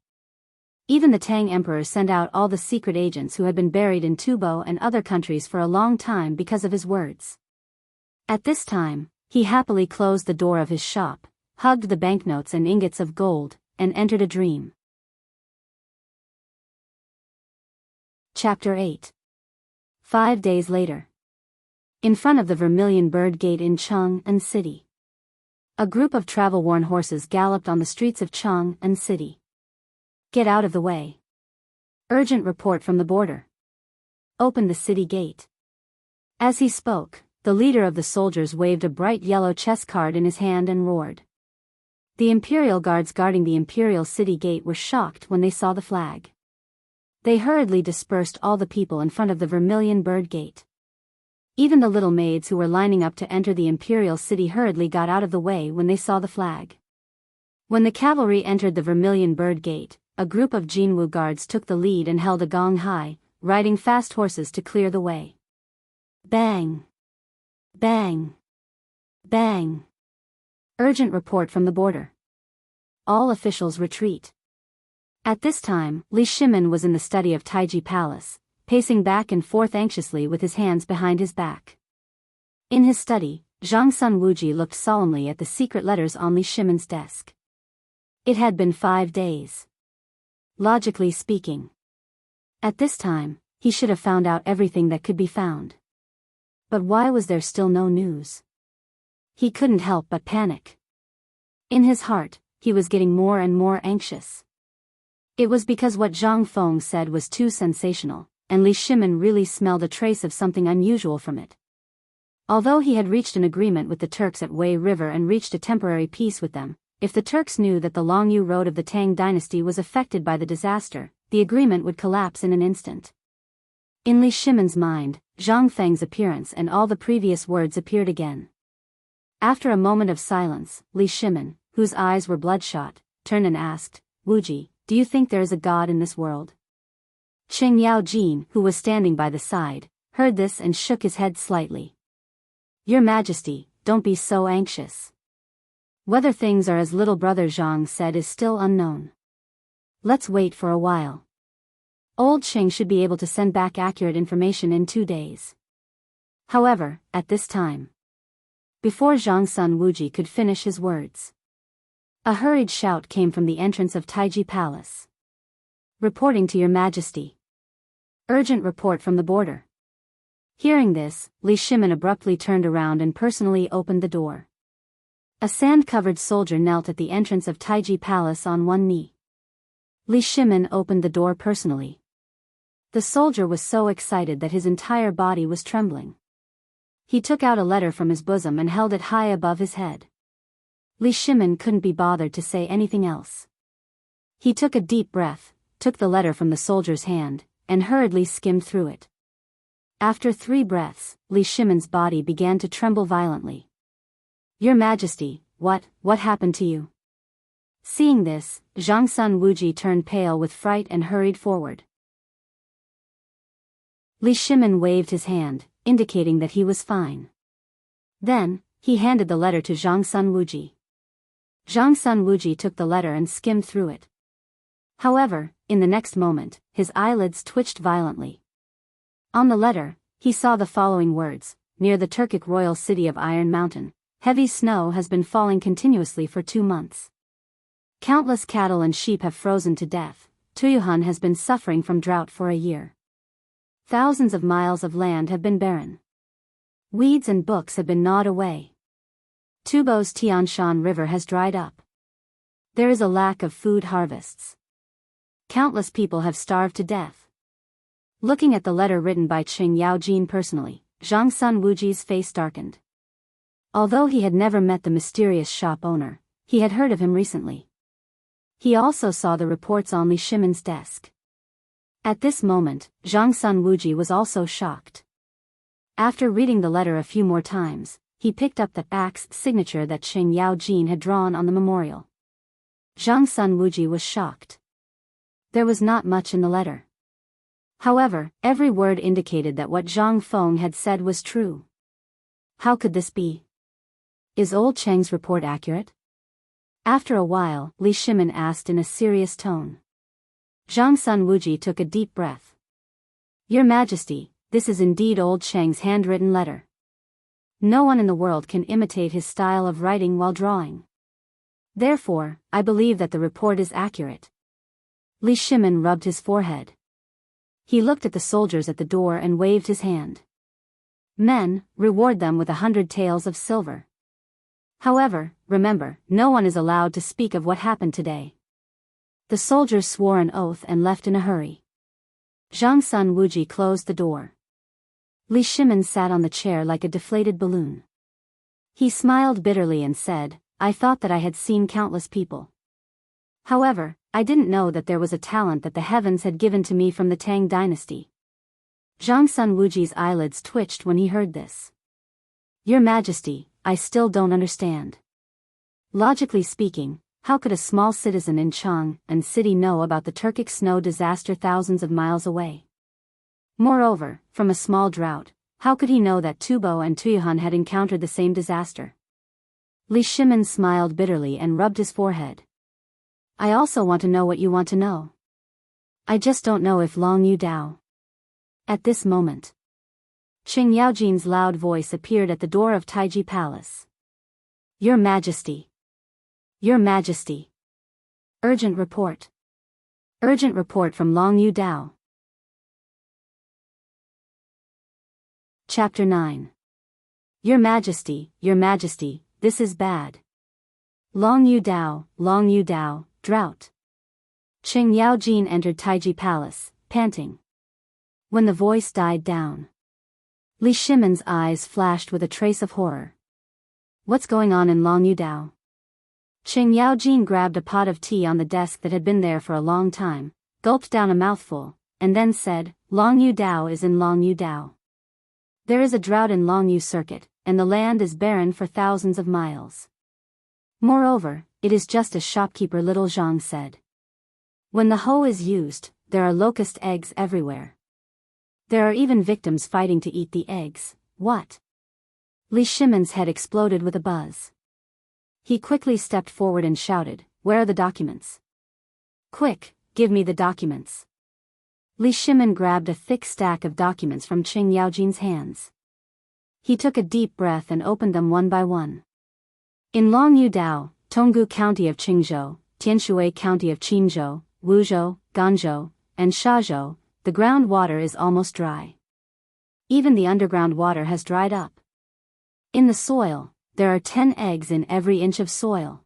Even the Tang emperor sent out all the secret agents who had been buried in Tubo and other countries for a long time because of his words. At this time, he happily closed the door of his shop, hugged the banknotes and ingots of gold, and entered a dream. Chapter 8. 5 days later. In front of the Vermilion Bird Gate in Chang'an City. A group of travel-worn horses galloped on the streets of Chang'an City. Get out of the way. Urgent report from the border. Open the city gate. As he spoke, the leader of the soldiers waved a bright yellow chess card in his hand and roared. The imperial guards guarding the imperial city gate were shocked when they saw the flag. They hurriedly dispersed all the people in front of the Vermilion Bird Gate. Even the little maids who were lining up to enter the imperial city hurriedly got out of the way when they saw the flag. When the cavalry entered the Vermilion Bird Gate, a group of Jinwu guards took the lead and held a gong high, riding fast horses to clear the way. Bang! Bang! Bang! Urgent report from the border. All officials retreat. At this time, Li Shimin was in the study of Taiji Palace, pacing back and forth anxiously with his hands behind his back. In his study, Zhang Sun Wuji looked solemnly at the secret letters on Li Shimin's desk. It had been 5 days. Logically speaking. At this time, he should have found out everything that could be found. But why was there still no news? He couldn't help but panic. In his heart, he was getting more and more anxious. It was because what Zhang Feng said was too sensational, and Li Shimin really smelled a trace of something unusual from it. Although he had reached an agreement with the Turks at Wei River and reached a temporary peace with them, if the Turks knew that the Longyu Road of the Tang dynasty was affected by the disaster, the agreement would collapse in an instant. In Li Shimin's mind, Zhang Feng's appearance and all the previous words appeared again. After a moment of silence, Li Shimin, whose eyes were bloodshot, turned and asked, Wuji, do you think there is a god in this world? Qing Yaojin, who was standing by the side, heard this and shook his head slightly. Your Majesty, don't be so anxious. Whether things are as little brother Zhang said is still unknown. Let's wait for a while. Old Qing should be able to send back accurate information in 2 days. However, at this time, before Zhang Sun Wuji could finish his words, a hurried shout came from the entrance of Taiji Palace. Reporting to Your Majesty. Urgent report from the border. Hearing this, Li Shimin abruptly turned around and personally opened the door. A sand-covered soldier knelt at the entrance of Taiji Palace on one knee. Li Shimin opened the door personally. The soldier was so excited that his entire body was trembling. He took out a letter from his bosom and held it high above his head. Li Shimin couldn't be bothered to say anything else. He took a deep breath, took the letter from the soldier's hand, and hurriedly skimmed through it. After 3 breaths, Li Shimin's body began to tremble violently. Your Majesty, what happened to you? Seeing this, Zhang Sun Wuji turned pale with fright and hurried forward. Li Shimin waved his hand, indicating that he was fine. Then, he handed the letter to Zhang Sun Wuji. Zhang Sun Wuji took the letter and skimmed through it. However, in the next moment, his eyelids twitched violently. On the letter, he saw the following words: near the Turkic royal city of Iron Mountain, heavy snow has been falling continuously for 2 months. Countless cattle and sheep have frozen to death. Tuyuhan has been suffering from drought for a year. Thousands of miles of land have been barren. Weeds and books have been gnawed away. Tubo's Tianshan River has dried up. There is a lack of food harvests. Countless people have starved to death. Looking at the letter written by Qing Yaojin personally, Zhang Sun Wuji's face darkened. Although he had never met the mysterious shop owner, he had heard of him recently. He also saw the reports on Li Shimin's desk. At this moment, Zhang Sun Wuji was also shocked. After reading the letter a few more times, he picked up the axe signature that Qing Yaojin had drawn on the memorial. Zhang Sun Wuji was shocked. There was not much in the letter. However, every word indicated that what Zhang Feng had said was true. How could this be? Is old Cheng's report accurate? After a while, Li Shimin asked in a serious tone. Zhang Sun Wuji took a deep breath. Your Majesty, this is indeed old Cheng's handwritten letter. No one in the world can imitate his style of writing while drawing. Therefore, I believe that the report is accurate. Li Shimin rubbed his forehead. He looked at the soldiers at the door and waved his hand. Men, reward them with 100 taels of silver. However, remember, no one is allowed to speak of what happened today." The soldiers swore an oath and left in a hurry. Zhang Sun Wuji closed the door. Li Shimin sat on the chair like a deflated balloon. He smiled bitterly and said, "I thought that I had seen countless people. However, I didn't know that there was a talent that the heavens had given to me from the Tang dynasty." Zhang Sun Wuji's eyelids twitched when he heard this. "Your Majesty, I still don't understand. Logically speaking, how could a small citizen in Chang'an City know about the Turkic snow disaster thousands of miles away? Moreover, from a small drought, how could he know that Tubo and Tuyuhan had encountered the same disaster?" Li Shimin smiled bitterly and rubbed his forehead. "I also want to know what you want to know. I just don't know if Long Yu Dao." At this moment, Qing Yaojin's loud voice appeared at the door of Taiji Palace. "Your Majesty! Your Majesty! Urgent report! Urgent report from Long Yu Dao." Chapter 9. Your Majesty, this is bad. Long Yu Dao, drought. Qing Yaojin entered Taiji Palace, panting. When the voice died down, Li Shimin's eyes flashed with a trace of horror. "What's going on in Long Yu Dao?" Qing Yaojin grabbed a pot of tea on the desk that had been there for a long time, gulped down a mouthful, and then said, "Long Yu Dao is in Long Yu Dao. There is a drought in Long Yu Circuit, and the land is barren for thousands of miles. Moreover, it is just as shopkeeper Little Zhang said. When the hoe is used, there are locust eggs everywhere. There are even victims fighting to eat the eggs." "What?" Li Shimin's head exploded with a buzz. He quickly stepped forward and shouted, "Where are the documents? Quick, give me the documents." Li Shimin grabbed a thick stack of documents from Qing Yaojin's hands. He took a deep breath and opened them one by one. In Long Yu Dao, Tonggu County of Qingzhou, Tianshui County of Qinzhou, Wuzhou, Ganzhou, and Shazhou, the groundwater is almost dry. Even the underground water has dried up. In the soil, there are 10 eggs in every inch of soil.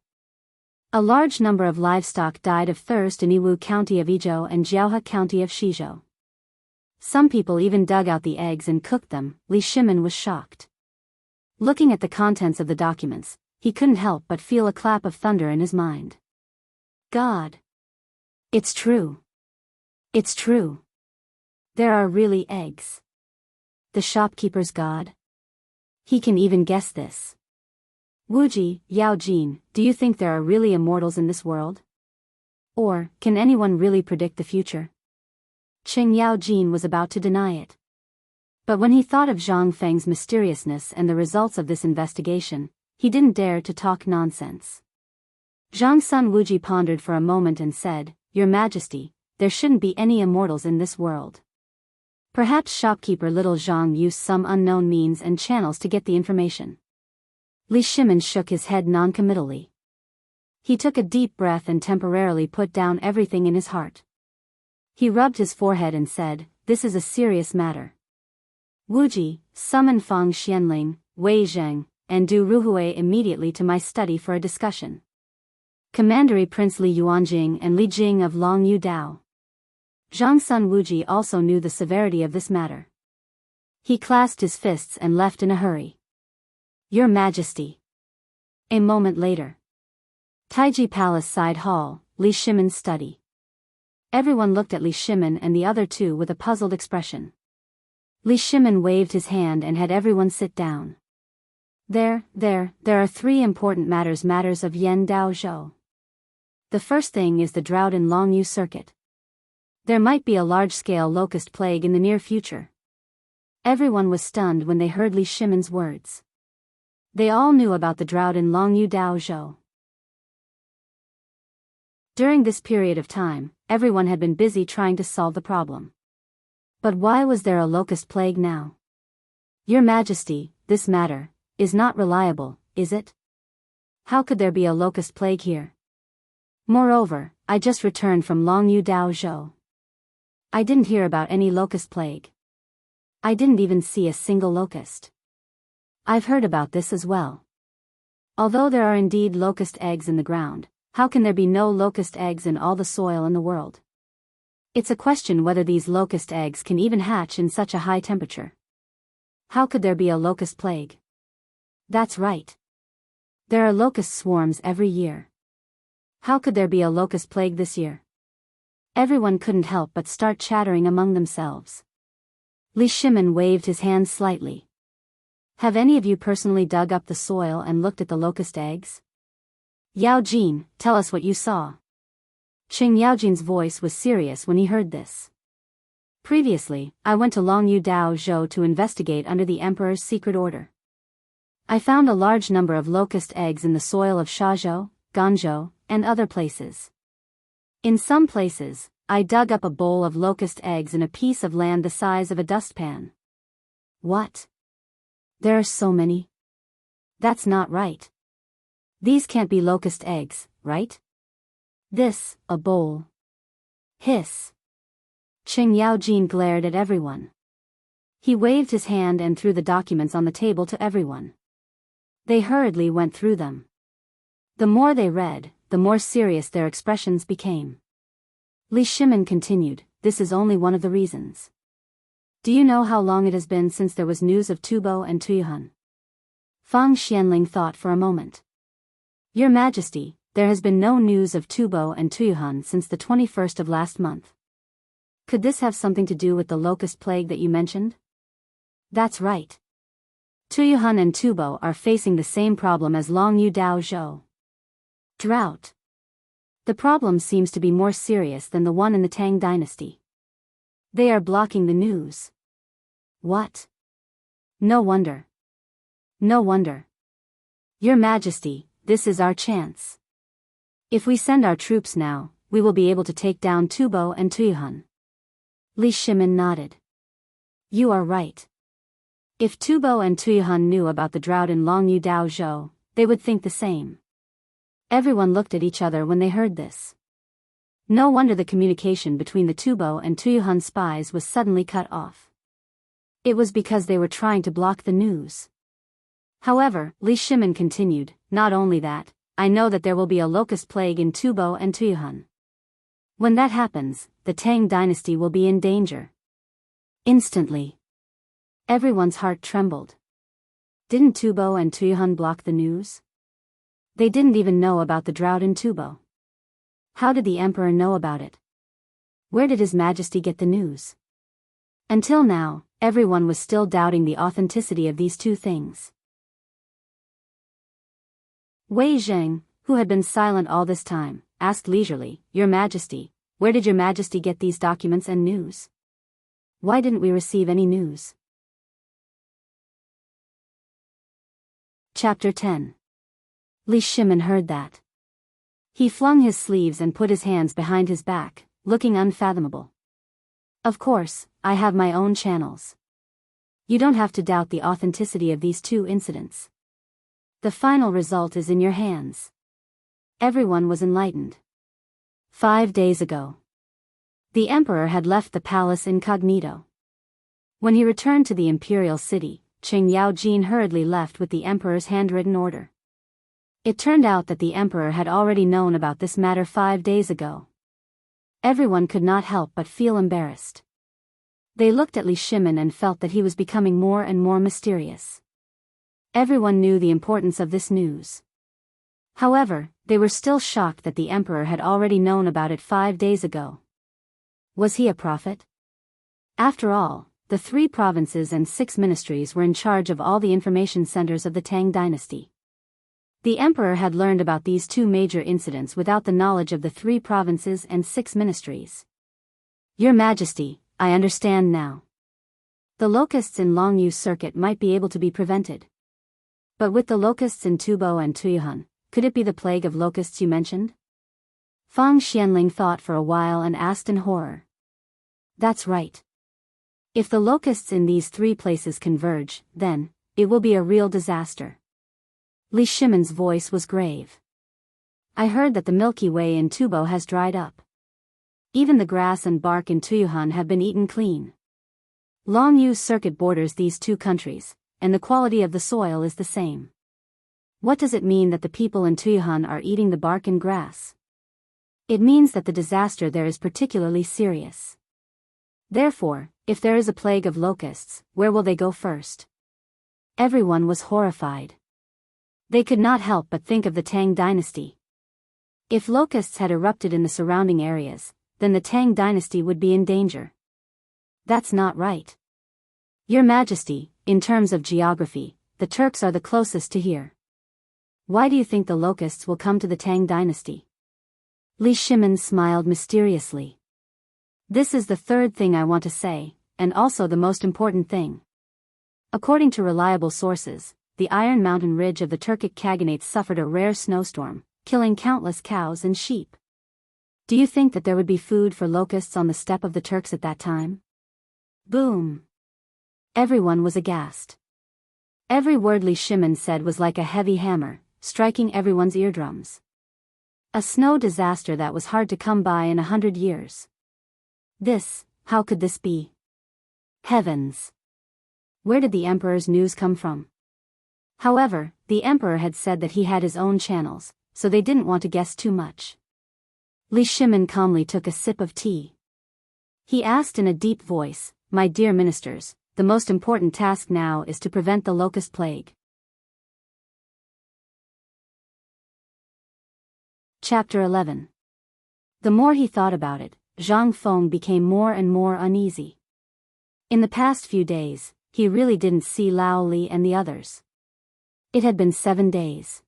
A large number of livestock died of thirst in Yiwu County of Izhou and Jiaohe County of Shizhou. Some people even dug out the eggs and cooked them. Li Shimin was shocked. Looking at the contents of the documents, he couldn't help but feel a clap of thunder in his mind. God! It's true! It's true! There are really eggs. The shopkeeper's god? He can even guess this. Wuji, Yaojin, do you think there are really immortals in this world? Or, can anyone really predict the future? Qing Yaojin was about to deny it. But when he thought of Zhang Feng's mysteriousness and the results of this investigation, he didn't dare to talk nonsense. Zhang Sun Wuji pondered for a moment and said, "Your Majesty, there shouldn't be any immortals in this world. Perhaps shopkeeper Little Zhang used some unknown means and channels to get the information." Li Shimin shook his head noncommittally. He took a deep breath and temporarily put down everything in his heart. He rubbed his forehead and said, "This is a serious matter. Wuji, summon Fang Xianling, Wei Zheng, and Du Ruhui immediately to my study for a discussion. Commandery Prince Li Yuanjing and Li Jing of Long Yu Dao." Zhang Sun Wuji also knew the severity of this matter. He clasped his fists and left in a hurry. "Your Majesty." A moment later. Taiji Palace Side Hall, Li Shimin's study. Everyone looked at Li Shimin and the other two with a puzzled expression. Li Shimin waved his hand and had everyone sit down. There are 3 important matters of Yen Dao Zhou. The first thing is the drought in Long Yu Circuit. There might be a large-scale locust plague in the near future. Everyone was stunned when they heard Li Shimin's words. They all knew about the drought in Long Yu Dao Zhou. During this period of time, everyone had been busy trying to solve the problem. But why was there a locust plague now? Your Majesty, this matter is not reliable, is it? How could there be a locust plague here? Moreover, I just returned from Long Yu Dao Zhou. I didn't hear about any locust plague. I didn't even see a single locust. I've heard about this as well. Although there are indeed locust eggs in the ground, how can there be no locust eggs in all the soil in the world? It's a question whether these locust eggs can even hatch in such a high temperature. How could there be a locust plague? That's right. There are locust swarms every year. How could there be a locust plague this year? Everyone couldn't help but start chattering among themselves. Li Shimin waved his hand slightly. Have any of you personally dug up the soil and looked at the locust eggs? Yao Jin, tell us what you saw. Qing Yaojin's voice was serious when he heard this. Previously, I went to Longyu Dao Zhou to investigate under the Emperor's secret order. I found a large number of locust eggs in the soil of Shazhou, Ganzhou, and other places. In some places, I dug up a bowl of locust eggs in a piece of land the size of a dustpan. What? There are so many? That's not right. These can't be locust eggs, right? This, a bowl. Hiss. Qing Yaojin glared at everyone. He waved his hand and threw the documents on the table to everyone. They hurriedly went through them. The more they read, the more serious their expressions became. Li Shimin continued, this is only one of the reasons. Do you know how long it has been since there was news of Tubo and Tuyuhan? Fang Xianling thought for a moment. Your Majesty, there has been no news of Tubo and Tuyuhan since the 21st of last month. Could this have something to do with the locust plague that you mentioned? That's right. Tuyuhan and Tubo are facing the same problem as Longyu Dao Zhou. Drought. The problem seems to be more serious than the one in the Tang dynasty. They are blocking the news. What? No wonder. No wonder. Your Majesty, this is our chance. If we send our troops now, we will be able to take down Tubo and Tuyuhan. Li Shimin nodded. You are right. If Tubo and Tuyuhan knew about the drought in Longyu Dao Zhou, they would think the same. Everyone looked at each other when they heard this. No wonder the communication between the Tubo and Tuyuhan spies was suddenly cut off. It was because they were trying to block the news. However, Li Shimin continued, not only that, I know that there will be a locust plague in Tubo and Tuyuhan. When that happens, the Tang dynasty will be in danger. Instantly. Everyone's heart trembled. Didn't Tubo and Tuyuhan block the news? They didn't even know about the drought in Tubo. How did the emperor know about it? Where did His Majesty get the news? Until now, everyone was still doubting the authenticity of these two things. Wei Zheng, who had been silent all this time, asked leisurely, Your Majesty, where did Your Majesty get these documents and news? Why didn't we receive any news? Chapter 10. Li Shimin heard that. He flung his sleeves and put his hands behind his back, looking unfathomable. Of course, I have my own channels. You don't have to doubt the authenticity of these two incidents. The final result is in your hands. Everyone was enlightened. 5 days ago. The emperor had left the palace incognito. When he returned to the imperial city, Qing Yaojin hurriedly left with the emperor's handwritten order. It turned out that the emperor had already known about this matter 5 days ago. Everyone could not help but feel embarrassed. They looked at Li Shimin and felt that he was becoming more and more mysterious. Everyone knew the importance of this news. However, they were still shocked that the emperor had already known about it 5 days ago. Was he a prophet? After all, the 3 provinces and 6 ministries were in charge of all the information centers of the Tang dynasty. The emperor had learned about these 2 major incidents without the knowledge of the 3 provinces and 6 ministries. Your Majesty, I understand now. The locusts in Longyu circuit might be able to be prevented. But with the locusts in Tubo and Tuyuhan, could it be the plague of locusts you mentioned? Fang Xianling thought for a while and asked in horror. That's right. If the locusts in these 3 places converge, then, it will be a real disaster. Li Shimin's voice was grave. I heard that the Milky Way in Tubo has dried up. Even the grass and bark in Tuyuhan have been eaten clean. Longyu circuit borders these 2 countries, and the quality of the soil is the same. What does it mean that the people in Tuyuhan are eating the bark and grass? It means that the disaster there is particularly serious. Therefore, if there is a plague of locusts, where will they go first? Everyone was horrified. They could not help but think of the Tang dynasty. If locusts had erupted in the surrounding areas, then the Tang dynasty would be in danger. That's not right. Your Majesty, in terms of geography, the Turks are the closest to here. Why do you think the locusts will come to the Tang dynasty? Li Shimin smiled mysteriously. This is the third thing I want to say, and also the most important thing. According to reliable sources, the Iron Mountain ridge of the Turkic Kaganates suffered a rare snowstorm, killing countless cows and sheep. Do you think that there would be food for locusts on the steppe of the Turks at that time? Boom! Everyone was aghast. Every word Li Shimin said was like a heavy hammer, striking everyone's eardrums. A snow disaster that was hard to come by in 100 years. How could this be? Heavens! Where did the emperor's news come from? However, the emperor had said that he had his own channels, so they didn't want to guess too much. Li Shimin calmly took a sip of tea. He asked in a deep voice, "My dear ministers, the most important task now is to prevent the locust plague." Chapter 11. The more he thought about it, Zhang Feng became more and more uneasy. In the past few days, he really didn't see Lao Li and the others. It had been 7 days.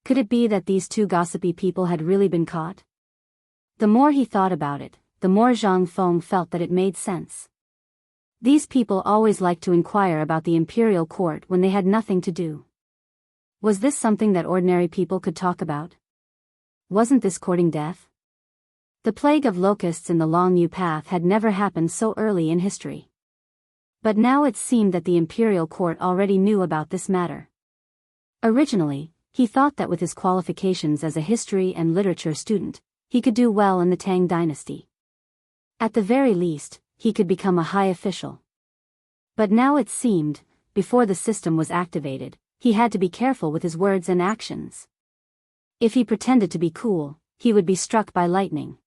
Could it be that these two gossipy people had really been caught? The more he thought about it, the more Zhang Feng felt that it made sense. These people always liked to inquire about the imperial court when they had nothing to do. Was this something that ordinary people could talk about? Wasn't this courting death? The plague of locusts in the Longyu Path had never happened so early in history. But now it seemed that the imperial court already knew about this matter. Originally, he thought that with his qualifications as a history and literature student, he could do well in the Tang dynasty. At the very least, he could become a high official. But now it seemed, before the system was activated, he had to be careful with his words and actions. If he pretended to be cool, he would be struck by lightning.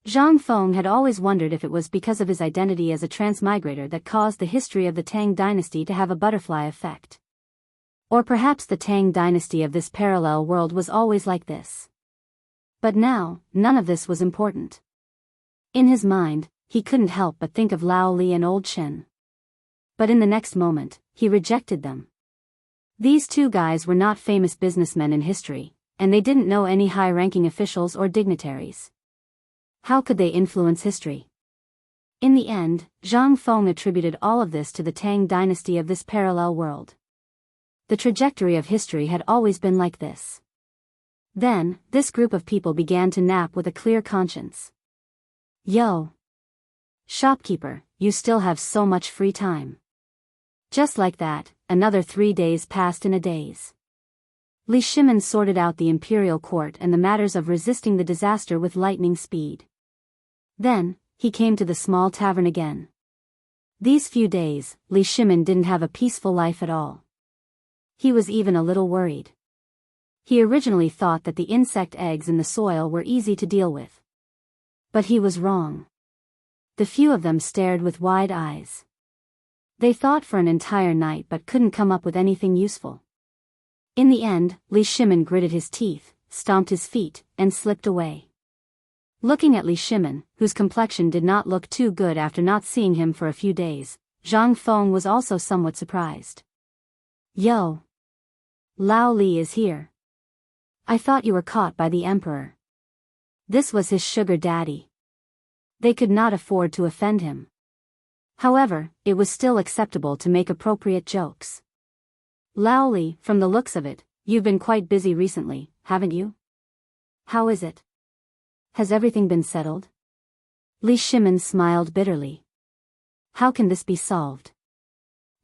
Zhang Feng had always wondered if it was because of his identity as a transmigrator that caused the history of the Tang dynasty to have a butterfly effect. Or perhaps the Tang dynasty of this parallel world was always like this. But now, none of this was important. In his mind, he couldn't help but think of Lao Li and Old Chen. But in the next moment, he rejected them. These two guys were not famous businessmen in history, and they didn't know any high-ranking officials or dignitaries. How could they influence history? In the end, Zhang Feng attributed all of this to the Tang dynasty of this parallel world. The trajectory of history had always been like this. Then, this group of people began to nap with a clear conscience. Yo! Shopkeeper, you still have so much free time. Just like that, another 3 days passed in a daze. Li Shimin sorted out the imperial court and the matters of resisting the disaster with lightning speed. Then, he came to the small tavern again. These few days, Li Shimin didn't have a peaceful life at all. He was even a little worried. He originally thought that the insect eggs in the soil were easy to deal with. But he was wrong. The few of them stared with wide eyes. They thought for an entire night but couldn't come up with anything useful. In the end, Li Shimin gritted his teeth, stomped his feet, and slipped away. Looking at Li Shimin, whose complexion did not look too good after not seeing him for a few days, Zhang Feng was also somewhat surprised. Yo! Lao Li is here. I thought you were caught by the emperor. This was his sugar daddy. They could not afford to offend him. However, it was still acceptable to make appropriate jokes. Lao Li, from the looks of it, you've been quite busy recently, haven't you? How is it? Has everything been settled? Li Shimin smiled bitterly. How can this be solved?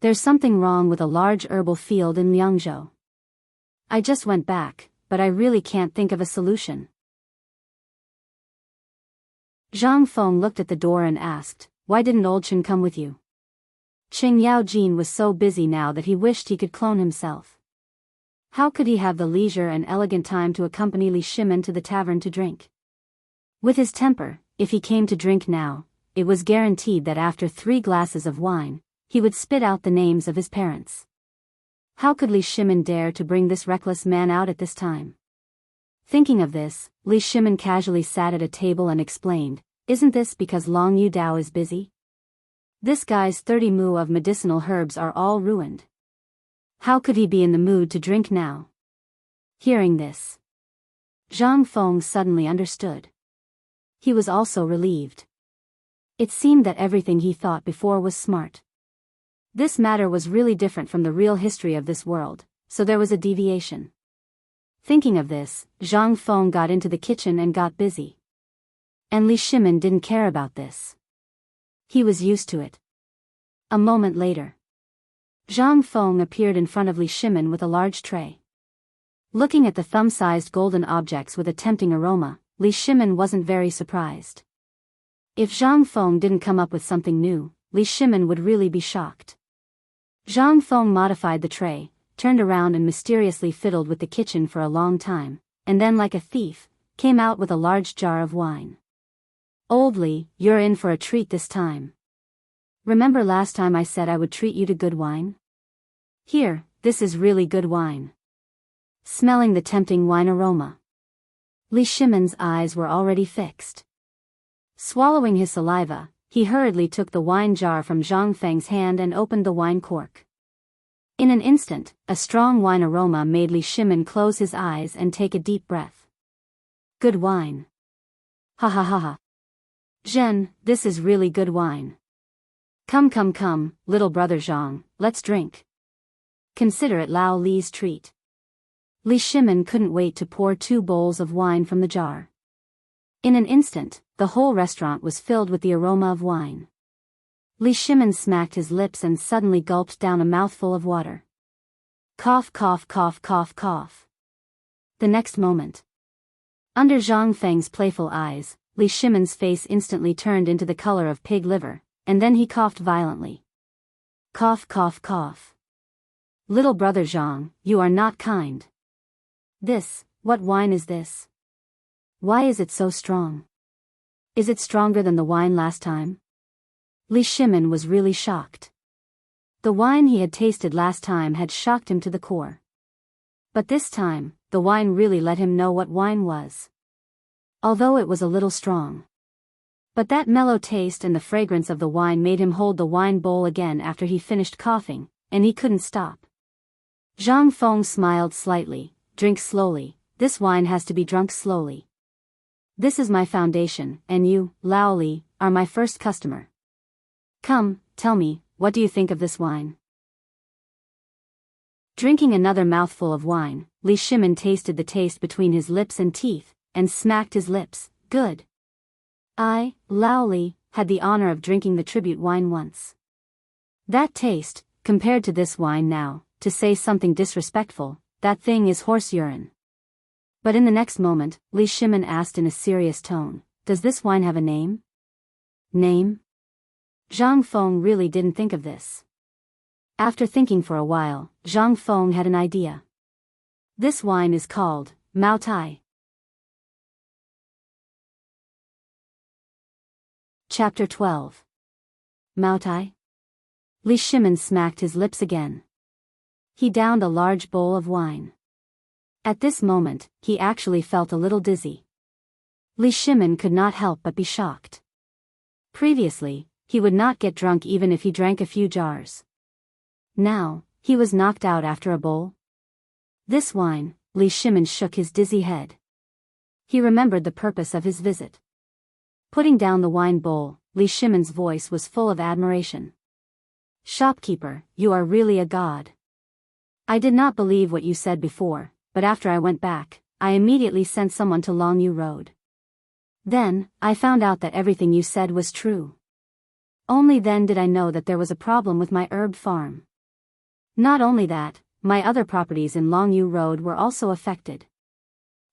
There's something wrong with a large herbal field in Liangzhou. I just went back, but I really can't think of a solution. Zhang Feng looked at the door and asked, why didn't Old Chen come with you? Qing Yaojin was so busy now that he wished he could clone himself. How could he have the leisure and elegant time to accompany Li Shimin to the tavern to drink? With his temper, if he came to drink now, it was guaranteed that after 3 glasses of wine, he would spit out the names of his parents. How could Li Shimin dare to bring this reckless man out at this time? Thinking of this, Li Shimin casually sat at a table and explained, "Isn't this because Long Yu Dao is busy? This guy's 30 mu of medicinal herbs are all ruined. How could he be in the mood to drink now?" Hearing this, Zhang Feng suddenly understood. He was also relieved. It seemed that everything he thought before was smart. This matter was really different from the real history of this world, so there was a deviation. Thinking of this, Zhang Feng got into the kitchen and got busy. And Li Shimin didn't care about this. He was used to it. A moment later, Zhang Feng appeared in front of Li Shimin with a large tray. Looking at the thumb-sized golden objects with a tempting aroma, Li Shimin wasn't very surprised. If Zhang Feng didn't come up with something new, Li Shimin would really be shocked. Zhang Feng modified the tray, turned around and mysteriously fiddled with the kitchen for a long time, and then like a thief, came out with a large jar of wine. "Old Li, you're in for a treat this time. Remember last time I said I would treat you to good wine? Here, this is really good wine." Smelling the tempting wine aroma, Li Shimin's eyes were already fixed. Swallowing his saliva, he hurriedly took the wine jar from Zhang Feng's hand and opened the wine cork. In an instant, a strong wine aroma made Li Shimin close his eyes and take a deep breath. "Good wine. Ha ha ha ha. Zhen, this is really good wine. Come, little brother Zhang, let's drink. Consider it Lao Li's treat." Li Shimin couldn't wait to pour 2 bowls of wine from the jar. In an instant, the whole restaurant was filled with the aroma of wine. Li Shimin smacked his lips and suddenly gulped down a mouthful of water. Cough, cough, cough, cough, cough. The next moment, under Zhang Feng's playful eyes, Li Shimin's face instantly turned into the color of pig liver, and then he coughed violently. Cough, cough, cough. "Little brother Zhang, you are not kind. What wine is this? Why is it so strong? Is it stronger than the wine last time?" Li Shimin was really shocked. The wine he had tasted last time had shocked him to the core. But this time, the wine really let him know what wine was. Although it was a little strong. But that mellow taste and the fragrance of the wine made him hold the wine bowl again after he finished coughing, and he couldn't stop. Zhang Feng smiled slightly. "Drink slowly, this wine has to be drunk slowly. This is my foundation, and you, Lao Li, are my first customer. Come, tell me, what do you think of this wine?" Drinking another mouthful of wine, Li Shimin tasted the taste between his lips and teeth, and smacked his lips. "Good. I, Lao Li, had the honor of drinking the tribute wine once. That taste, compared to this wine now, to say something disrespectful, that thing is horse urine." But in the next moment, Li Shimin asked in a serious tone, "Does this wine have a name?" Name? Zhang Feng really didn't think of this. After thinking for a while, Zhang Feng had an idea. "This wine is called Mao Tai." Chapter 12. Mao Tai? Li Shimin smacked his lips again. He downed a large bowl of wine. At this moment, he actually felt a little dizzy. Li Shimin could not help but be shocked. Previously, he would not get drunk even if he drank a few jars. Now, he was knocked out after a bowl. This wine, Li Shimin shook his dizzy head. He remembered the purpose of his visit. Putting down the wine bowl, Li Shimin's voice was full of admiration. "Shopkeeper, you are really a god. I did not believe what you said before, but after I went back, I immediately sent someone to Longyu Road. Then, I found out that everything you said was true. Only then did I know that there was a problem with my herb farm. Not only that, my other properties in Longyu Road were also affected.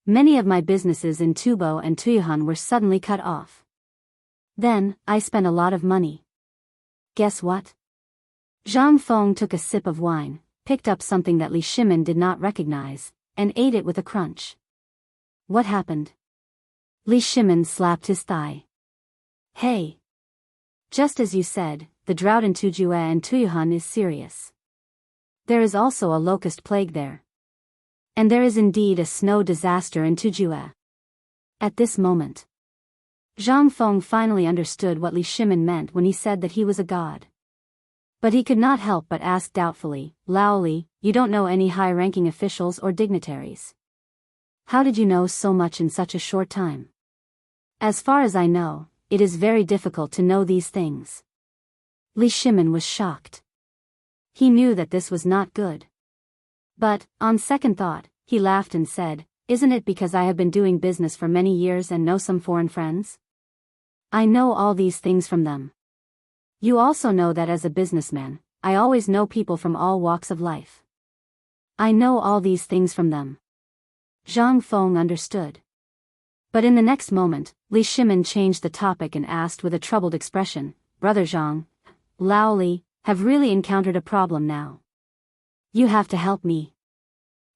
Many of my businesses in Tubo and Tuyuhan were suddenly cut off. Then, I spent a lot of money. Guess what?" Zhang Feng took a sip of wine, picked up something that Li Shimin did not recognize, and ate it with a crunch. What happened? Li Shimin slapped his thigh. Hey! Just as you said, the drought in Tujue and Tuyuhan is serious. There is also a locust plague there. And there is indeed a snow disaster in Tujue. At this moment, Zhang Feng finally understood what Li Shimin meant when he said that he was a god. But he could not help but ask doubtfully, Lao Li, you don't know any high-ranking officials or dignitaries. How did you know so much in such a short time? As far as I know, it is very difficult to know these things. Li Shimin was shocked. He knew that this was not good. But, on second thought, he laughed and said, isn't it because I have been doing business for many years and know some foreign friends? I know all these things from them. You also know that as a businessman, I always know people from all walks of life. I know all these things from them. Zhang Feng understood. But in the next moment, Li Shimin changed the topic and asked with a troubled expression, Brother Zhang, Lao Li, have really encountered a problem now. You have to help me.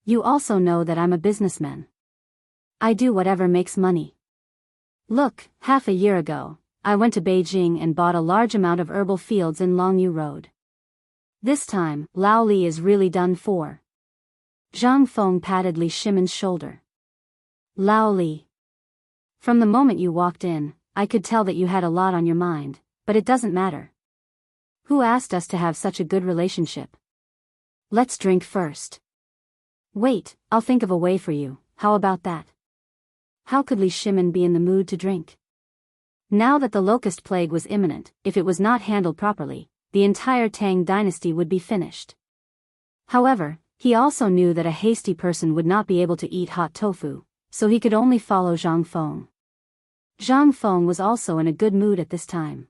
You also know that I'm a businessman. I do whatever makes money. Look, half a year ago, I went to Beijing and bought a large amount of herbal fields in Longyu Road. This time, Lao Li is really done for. Zhang Feng patted Li Shimin's shoulder. Lao Li. From the moment you walked in, I could tell that you had a lot on your mind, but it doesn't matter. Who asked us to have such a good relationship? Let's drink first. Wait, I'll think of a way for you, how about that? How could Li Shimin be in the mood to drink? Now that the locust plague was imminent, if it was not handled properly, the entire Tang dynasty would be finished. However, he also knew that a hasty person would not be able to eat hot tofu, so he could only follow Zhang Feng. Zhang Feng was also in a good mood at this time.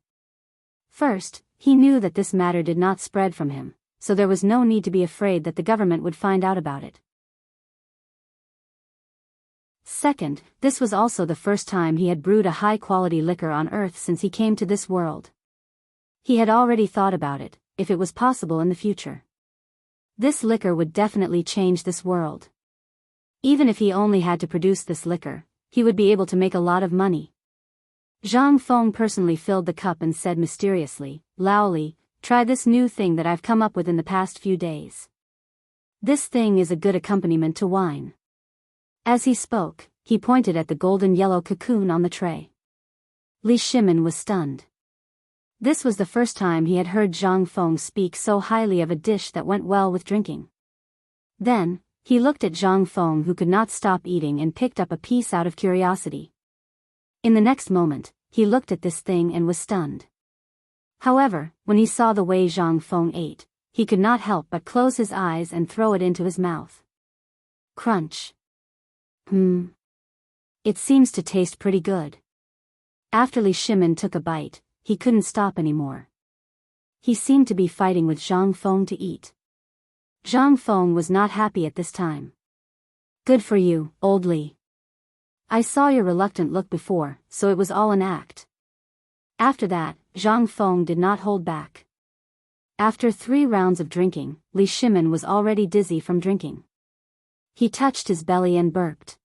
First, he knew that this matter did not spread from him, so there was no need to be afraid that the government would find out about it. Second, this was also the first time he had brewed a high-quality liquor on Earth since he came to this world. He had already thought about it, if it was possible in the future. This liquor would definitely change this world. Even if he only had to produce this liquor, he would be able to make a lot of money. Zhang Feng personally filled the cup and said mysteriously, Lao Li, try this new thing that I've come up with in the past few days. This thing is a good accompaniment to wine. As he spoke, he pointed at the golden yellow cocoon on the tray. Li Shimin was stunned. This was the first time he had heard Zhang Feng speak so highly of a dish that went well with drinking. Then, he looked at Zhang Feng, who could not stop eating, and picked up a piece out of curiosity. In the next moment, he looked at this thing and was stunned. However, when he saw the way Zhang Feng ate, he could not help but close his eyes and throw it into his mouth. Crunch. It seems to taste pretty good. After Li Shimin took a bite, he couldn't stop anymore. He seemed to be fighting with Zhang Feng to eat. Zhang Feng was not happy at this time. Good for you, old Li. I saw your reluctant look before, so it was all an act. After that, Zhang Feng did not hold back. After 3 rounds of drinking, Li Shimin was already dizzy from drinking. He touched his belly and burped.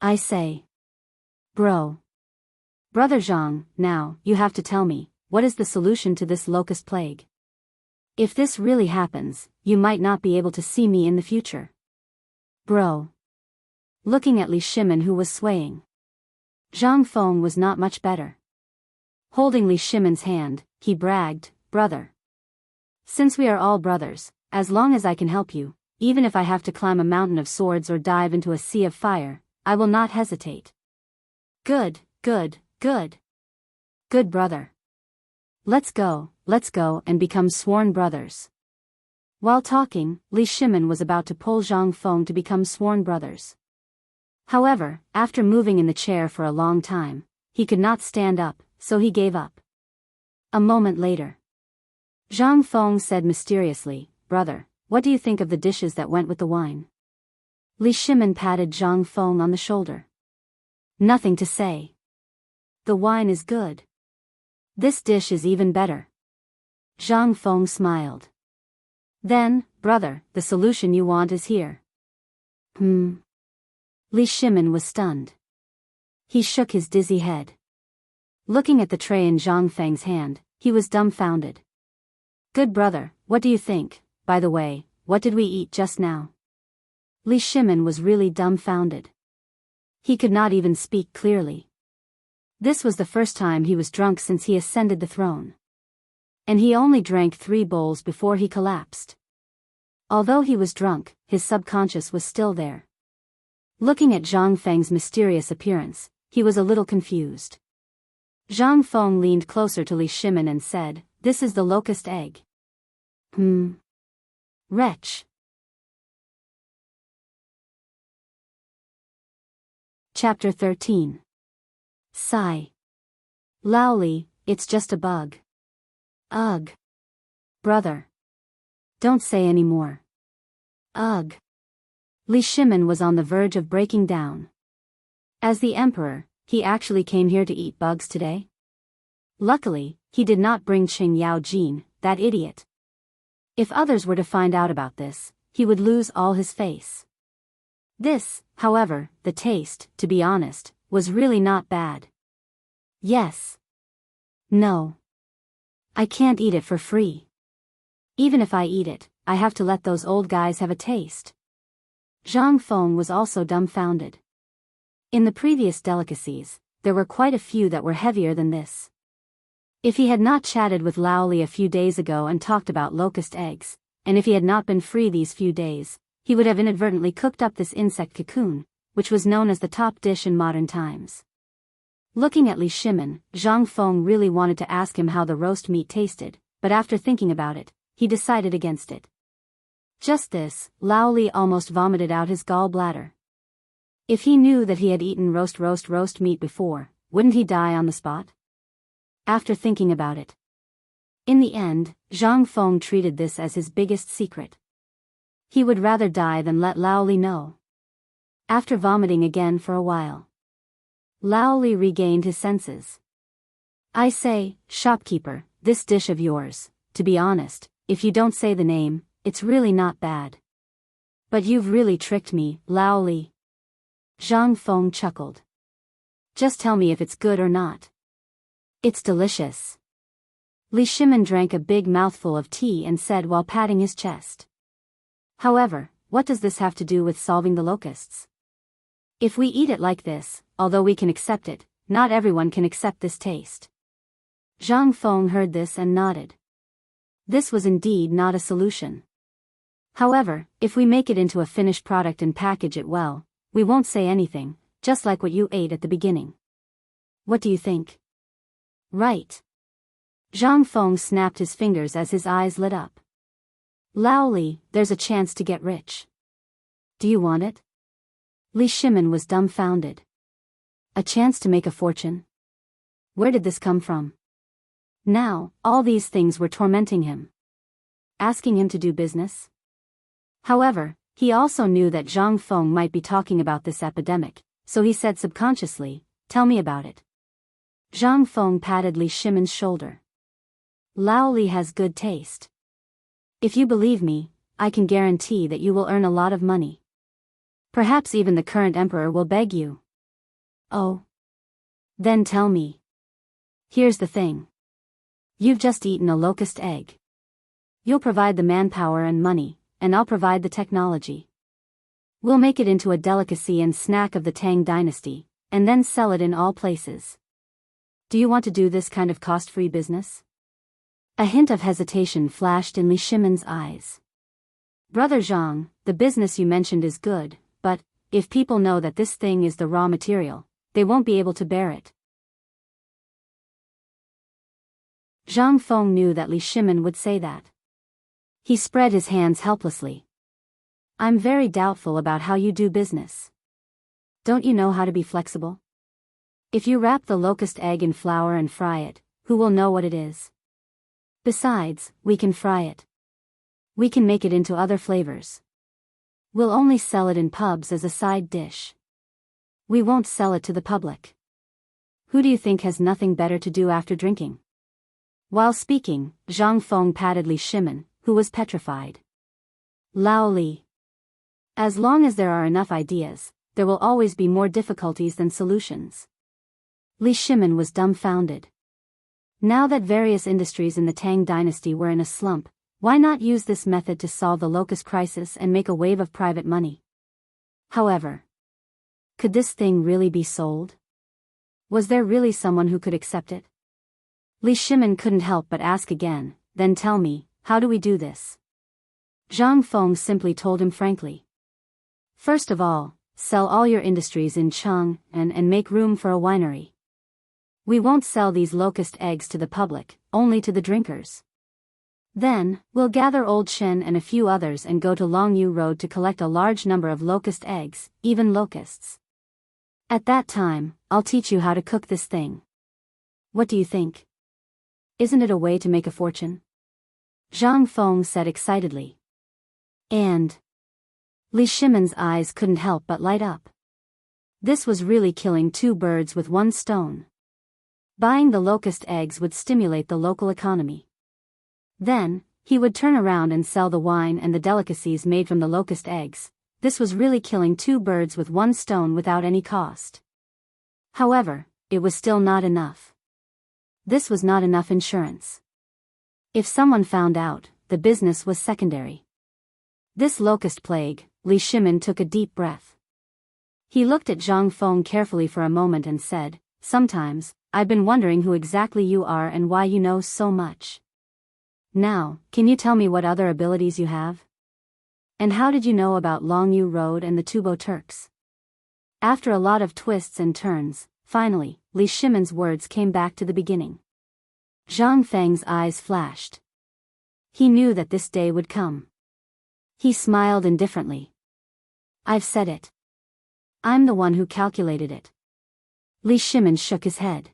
I say. Brother Zhang, now, you have to tell me, what is the solution to this locust plague? If this really happens, you might not be able to see me in the future. Bro. Looking at Li Shimin, who was swaying. Zhang Feng was not much better. Holding Li Shimin's hand, he bragged, Brother. Since we are all brothers, as long as I can help you, even if I have to climb a mountain of swords or dive into a sea of fire, I will not hesitate. Good. Good brother. Let's go and become sworn brothers. While talking, Li Shimin was about to pull Zhang Feng to become sworn brothers. However, after moving in the chair for a long time, he could not stand up, so he gave up. A moment later, Zhang Feng said mysteriously, Brother, what do you think of the dishes that went with the wine? Li Shimin patted Zhang Feng on the shoulder. Nothing to say. The wine is good. This dish is even better. Zhang Feng smiled. Then, brother, the solution you want is here. Li Shimin was stunned. He shook his dizzy head. Looking at the tray in Zhang Feng's hand, he was dumbfounded. Good brother, what do you think? By the way, what did we eat just now? Li Shimin was really dumbfounded. He could not even speak clearly. This was the first time he was drunk since he ascended the throne. And he only drank 3 bowls before he collapsed. Although he was drunk, his subconscious was still there. Looking at Zhang Feng's mysterious appearance, he was a little confused. Zhang Feng leaned closer to Li Shimin and said, "This is the locust egg." Wretch. Chapter 13. Sigh. Laoli, it's just a bug. Ugh. Brother. Don't say any more. Ugh. Li Shimin was on the verge of breaking down. As the emperor, he actually came here to eat bugs today? Luckily, he did not bring Qing Yao Jin, that idiot. If others were to find out about this, he would lose all his face. This, however, the taste, to be honest, was really not bad. Yes. No. I can't eat it for free. Even if I eat it, I have to let those old guys have a taste. Zhang Feng was also dumbfounded. In the previous delicacies, there were quite a few that were heavier than this. If he had not chatted with Laoli a few days ago and talked about locust eggs, and if he had not been free these few days, he would have inadvertently cooked up this insect cocoon, which was known as the top dish in modern times. Looking at Li Shimin, Zhang Feng really wanted to ask him how the roast meat tasted, but after thinking about it, he decided against it. Just this, Laoli almost vomited out his gallbladder. If he knew that he had eaten roast meat before, wouldn't he die on the spot? After thinking about it. In the end, Zhang Feng treated this as his biggest secret. He would rather die than let Laoli know. After vomiting again for a while, Laoli regained his senses. I say, shopkeeper, this dish of yours, to be honest, if you don't say the name, it's really not bad. But you've really tricked me, Laoli. Zhang Feng chuckled. Just tell me if it's good or not. It's delicious. Li Shimin drank a big mouthful of tea and said while patting his chest. However, what does this have to do with solving the locusts? If we eat it like this, although we can accept it, not everyone can accept this taste. Zhang Feng heard this and nodded. This was indeed not a solution. However, if we make it into a finished product and package it well, we won't say anything, just like what you ate at the beginning. What do you think? Right. Zhang Feng snapped his fingers as his eyes lit up. Laoli, there's a chance to get rich. Do you want it? Li Shimin was dumbfounded. A chance to make a fortune? Where did this come from? Now, all these things were tormenting him. Asking him to do business? However, he also knew that Zhang Feng might be talking about this epidemic, so he said subconsciously, tell me about it. Zhang Feng patted Li Shimin's shoulder. Laoli has good taste. If you believe me, I can guarantee that you will earn a lot of money. Perhaps even the current emperor will beg you. Oh. Then tell me. Here's the thing. You've just eaten a locust egg. You'll provide the manpower and money, and I'll provide the technology. We'll make it into a delicacy and snack of the Tang dynasty, and then sell it in all places. Do you want to do this kind of cost-free business? A hint of hesitation flashed in Li Shimin's eyes. Brother Zhang, the business you mentioned is good, but, if people know that this thing is the raw material, they won't be able to bear it. Zhang Feng knew that Li Shimin would say that. He spread his hands helplessly. I'm very doubtful about how you do business. Don't you know how to be flexible? If you wrap the locust egg in flour and fry it, who will know what it is? Besides, we can fry it. We can make it into other flavors. We'll only sell it in pubs as a side dish. We won't sell it to the public. Who do you think has nothing better to do after drinking? While speaking, Zhang Feng patted Li Shimin, who was petrified. Lao Li. As long as there are enough ideas, there will always be more difficulties than solutions. Li Shimin was dumbfounded. Now that various industries in the Tang dynasty were in a slump, why not use this method to solve the locust crisis and make a wave of private money? However, could this thing really be sold? Was there really someone who could accept it? Li Shimin couldn't help but ask again, then tell me, how do we do this? Zhang Feng simply told him frankly. First of all, sell all your industries in Cheng and make room for a winery. We won't sell these locust eggs to the public, only to the drinkers. Then, we'll gather Old Shen and a few others and go to Longyu Road to collect a large number of locust eggs, even locusts. At that time, I'll teach you how to cook this thing. What do you think? Isn't it a way to make a fortune? Zhang Feng said excitedly. And Li Shimin's eyes couldn't help but light up. This was really killing two birds with one stone. Buying the locust eggs would stimulate the local economy. Then, he would turn around and sell the wine and the delicacies made from the locust eggs. This was really killing two birds with one stone without any cost. However, it was still not enough. This was not enough insurance. If someone found out, the business was secondary. This locust plague, Li Shimin took a deep breath. He looked at Zhang Feng carefully for a moment and said, "Sometimes, I've been wondering who exactly you are and why you know so much. Now, can you tell me what other abilities you have? And how did you know about Longyu Road and the Tubo Turks?" After a lot of twists and turns, finally, Li Shimin's words came back to the beginning. Zhang Feng's eyes flashed. He knew that this day would come. He smiled indifferently. "I've said it. I'm the one who calculated it." Li Shimin shook his head.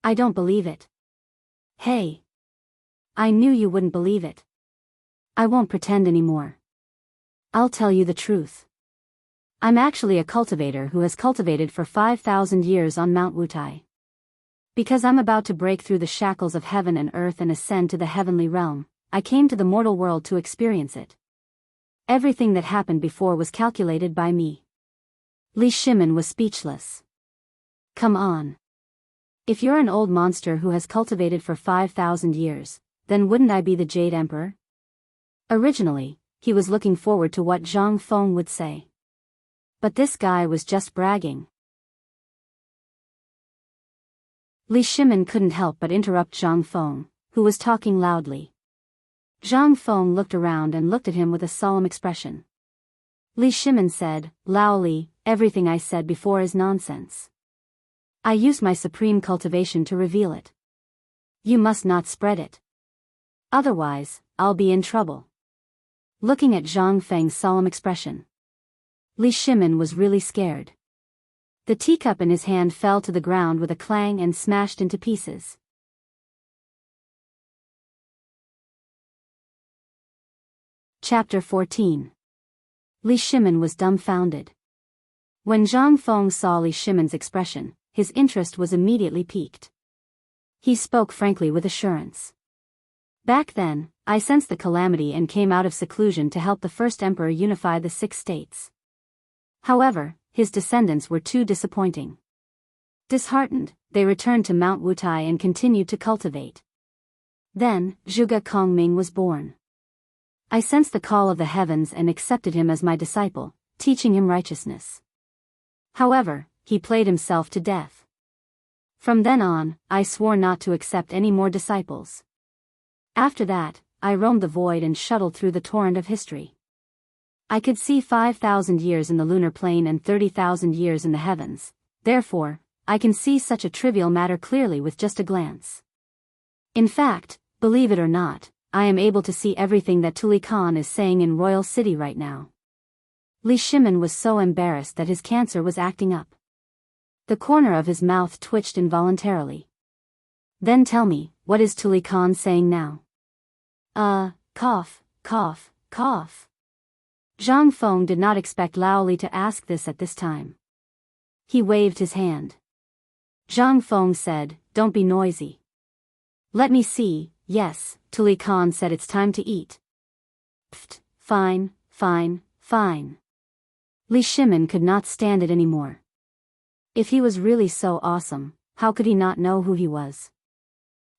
"I don't believe it." "Hey. I knew you wouldn't believe it. I won't pretend anymore. I'll tell you the truth. I'm actually a cultivator who has cultivated for 5,000 years on Mount Wutai. Because I'm about to break through the shackles of heaven and earth and ascend to the heavenly realm, I came to the mortal world to experience it. Everything that happened before was calculated by me." Li Shimin was speechless. "Come on. If you're an old monster who has cultivated for 5,000 years, then wouldn't I be the Jade Emperor?" Originally, he was looking forward to what Zhang Feng would say. But this guy was just bragging. Li Shimin couldn't help but interrupt Zhang Feng, who was talking loudly. Zhang Feng looked around and looked at him with a solemn expression. Li Shimin said, "Lao Li, everything I said before is nonsense. I used my supreme cultivation to reveal it. You must not spread it. Otherwise, I'll be in trouble." Looking at Zhang Feng's solemn expression, Li Shimin was really scared. The teacup in his hand fell to the ground with a clang and smashed into pieces. Chapter 14. Li Shimin was dumbfounded. When Zhang Feng saw Li Shimin's expression, his interest was immediately piqued. He spoke frankly with assurance. "Back then, I sensed the calamity and came out of seclusion to help the first emperor unify the 6 states. However, his descendants were too disappointing. Disheartened, they returned to Mount Wutai and continued to cultivate. Then, Zhuge Kongming was born. I sensed the call of the heavens and accepted him as my disciple, teaching him righteousness. However, he played himself to death. From then on, I swore not to accept any more disciples. After that, I roamed the void and shuttled through the torrent of history. I could see 5,000 years in the lunar plane and 30,000 years in the heavens, therefore, I can see such a trivial matter clearly with just a glance. In fact, believe it or not, I am able to see everything that Tuli Khan is saying in Royal City right now." Li Shimin was so embarrassed that his cancer was acting up. The corner of his mouth twitched involuntarily. "Then tell me, what is Tuli Khan saying now?" Cough, cough, cough." Zhang Feng did not expect Lao Li to ask this at this time. He waved his hand. Zhang Feng said, "Don't be noisy. Let me see, yes," Tuli Khan said, "it's time to eat." Pft, fine, fine, fine. Li Shimin could not stand it anymore. If he was really so awesome, how could he not know who he was?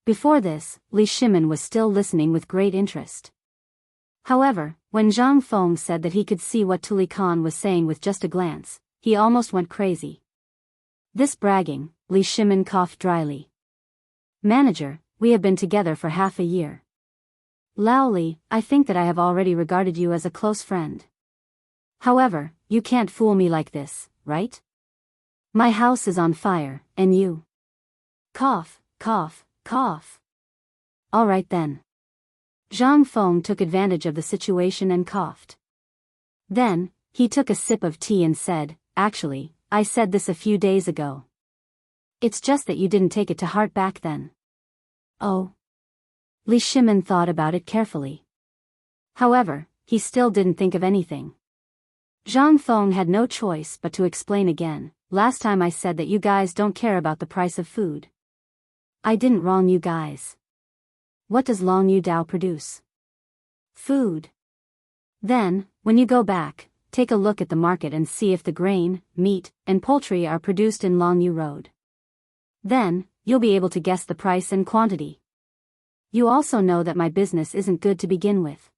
Before this, Li Shimin was still listening with great interest. However, when Zhang Feng said that he could see what Tuli Khan was saying with just a glance, he almost went crazy. This bragging, Li Shimin coughed dryly. Manager, we have been together for half a year. Lao Li, I think that I have already regarded you as a close friend. However, you can't fool me like this, right? My house is on fire, and you... Cough, cough, cough. All right then. Zhang Feng took advantage of the situation and coughed. Then, he took a sip of tea and said, actually, I said this a few days ago. It's just that you didn't take it to heart back then. Oh. Li Shimin thought about it carefully. However, he still didn't think of anything. Zhang Feng had no choice but to explain again. Last time I said that you guys don't care about the price of food. I didn't wrong you guys. What does Long Yu Dao produce? Food. Then, when you go back, take a look at the market and see if the grain, meat, and poultry are produced in Long Yu Road. Then, you'll be able to guess the price and quantity. You also know that my business isn't good to begin with.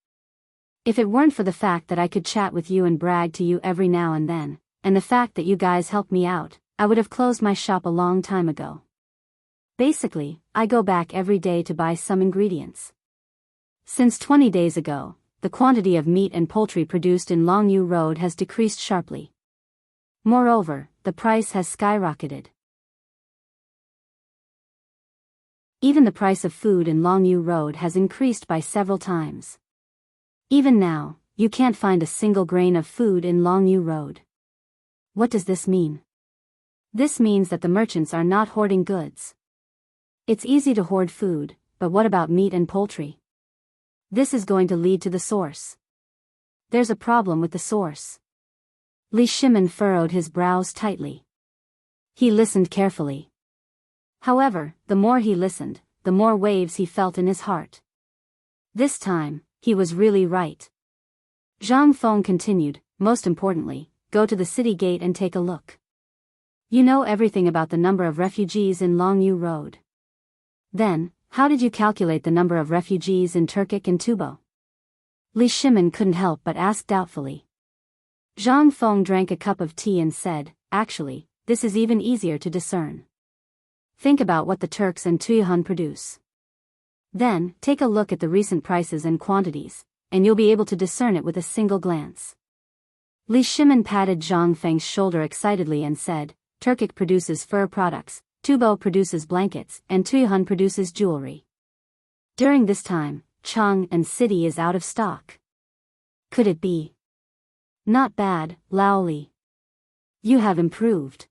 If it weren't for the fact that I could chat with you and brag to you every now and then, and the fact that you guys helped me out, I would have closed my shop a long time ago. Basically, I go back every day to buy some ingredients. Since 20 days ago, the quantity of meat and poultry produced in Long Yu Road has decreased sharply. Moreover, the price has skyrocketed. Even the price of food in Long Yu Road has increased by several times. Even now, you can't find a single grain of food in Long Yu Road. What does this mean? This means that the merchants are not hoarding goods. It's easy to hoard food, but what about meat and poultry? This is going to lead to the source. There's a problem with the source. Li Shimin furrowed his brows tightly. He listened carefully. However, the more he listened, the more waves he felt in his heart. This time, he was really right. Zhang Feng continued, most importantly, go to the city gate and take a look. You know everything about the number of refugees in Long Yu Road. Then, how did you calculate the number of refugees in Turkic and Tubo? Li Shimin couldn't help but ask doubtfully. Zhang Feng drank a cup of tea and said, actually, this is even easier to discern. Think about what the Turks and Tuyuhun produce. Then, take a look at the recent prices and quantities, and you'll be able to discern it with a single glance. Li Shimin patted Zhang Feng's shoulder excitedly and said, Turkic produces fur products, Tubo produces blankets, and Tuyuhun produces jewelry. During this time, Chang and City is out of stock. Could it be? Not bad, Lao Li. You have improved.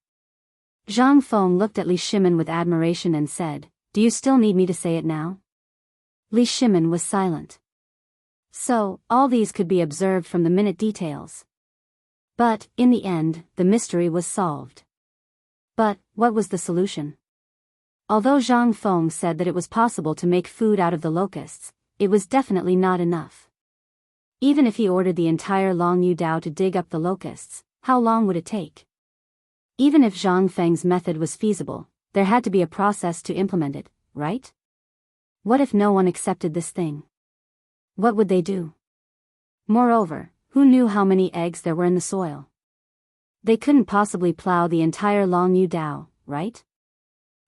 Zhang Feng looked at Li Shimin with admiration and said, do you still need me to say it now? Li Shimin was silent. So, all these could be observed from the minute details. But, in the end, the mystery was solved. But, what was the solution? Although Zhang Feng said that it was possible to make food out of the locusts, it was definitely not enough. Even if he ordered the entire Long Yu Dao to dig up the locusts, how long would it take? Even if Zhang Feng's method was feasible, there had to be a process to implement it, right? What if no one accepted this thing? What would they do? Moreover, who knew how many eggs there were in the soil? They couldn't possibly plow the entire Long Yu Dao, right?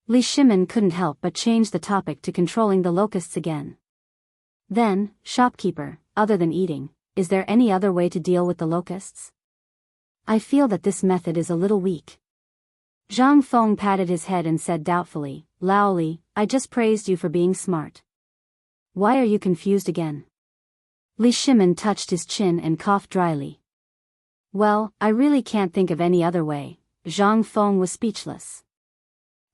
Li Shimin couldn't help but change the topic to controlling the locusts again. Then, shopkeeper, other than eating, is there any other way to deal with the locusts? I feel that this method is a little weak. Zhang Feng patted his head and said doubtfully, Lao Li, I just praised you for being smart. Why are you confused again? Li Shimin touched his chin and coughed dryly. Well, I really can't think of any other way. Zhang Feng was speechless.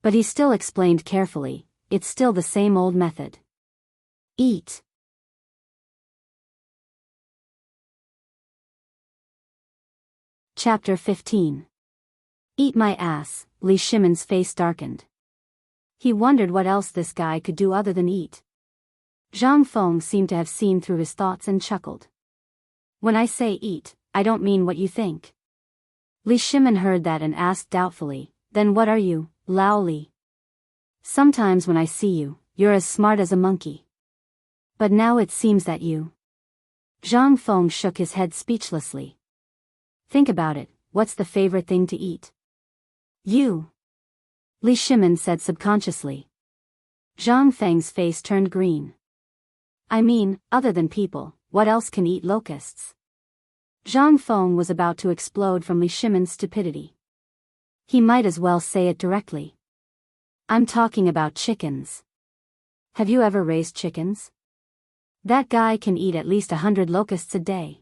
But he still explained carefully, it's still the same old method. Eat. Chapter 15. Eat my ass. Li Shimin's face darkened. He wondered what else this guy could do other than eat. Zhang Feng seemed to have seen through his thoughts and chuckled. When I say eat, I don't mean what you think. Li Shimin heard that and asked doubtfully, then what are you, Lao Li? Sometimes when I see you, you're as smart as a monkey. But now it seems that you. Zhang Feng shook his head speechlessly. Think about it, what's the favorite thing to eat? You. Li Shimin said subconsciously. Zhang Feng's face turned green. I mean, other than people, what else can eat locusts? Zhang Feng was about to explode from Li Shimin's stupidity. He might as well say it directly. I'm talking about chickens. Have you ever raised chickens? That guy can eat at least 100 locusts a day.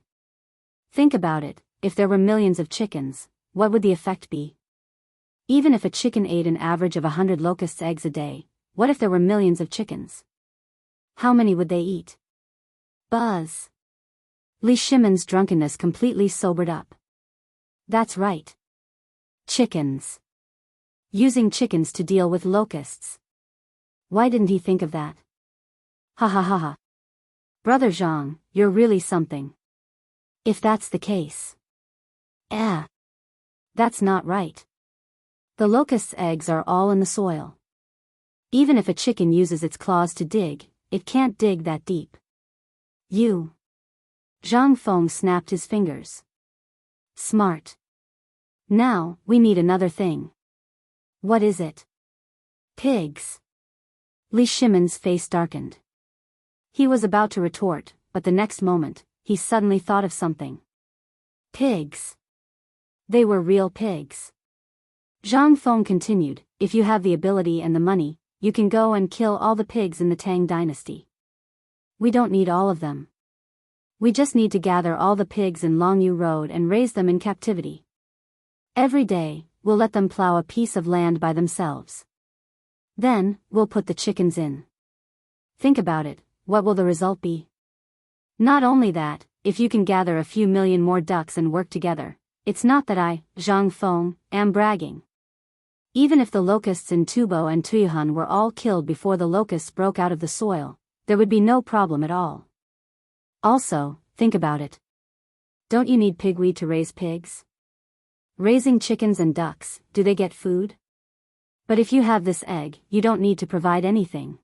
Think about it, if there were millions of chickens, what would the effect be? Even if a chicken ate an average of 100 locusts' eggs a day, what if there were millions of chickens? How many would they eat? Buzz. Li Shimin's drunkenness completely sobered up. That's right. Chickens. Using chickens to deal with locusts. Why didn't he think of that? Ha ha ha ha. Brother Zhang, you're really something. If that's the case. That's not right. The locust's eggs are all in the soil. Even if a chicken uses its claws to dig, it can't dig that deep. You. Zhang Feng snapped his fingers. Smart. Now, we need another thing. What is it? Pigs. Li Shimin's face darkened. He was about to retort, but the next moment, he suddenly thought of something. Pigs. They were real pigs. Zhang Feng continued, if you have the ability and the money, you can go and kill all the pigs in the Tang dynasty. We don't need all of them. We just need to gather all the pigs in Longyu Road and raise them in captivity. Every day, we'll let them plow a piece of land by themselves. Then, we'll put the chickens in. Think about it, what will the result be? Not only that, if you can gather a few million more ducks and work together, it's not that I, Zhang Feng, am bragging. Even if the locusts in Tubo and Tuyuhan were all killed before the locusts broke out of the soil, there would be no problem at all. Also, think about it. Don't you need pigweed to raise pigs? Raising chickens and ducks, do they get food? But if you have this egg, you don't need to provide anything.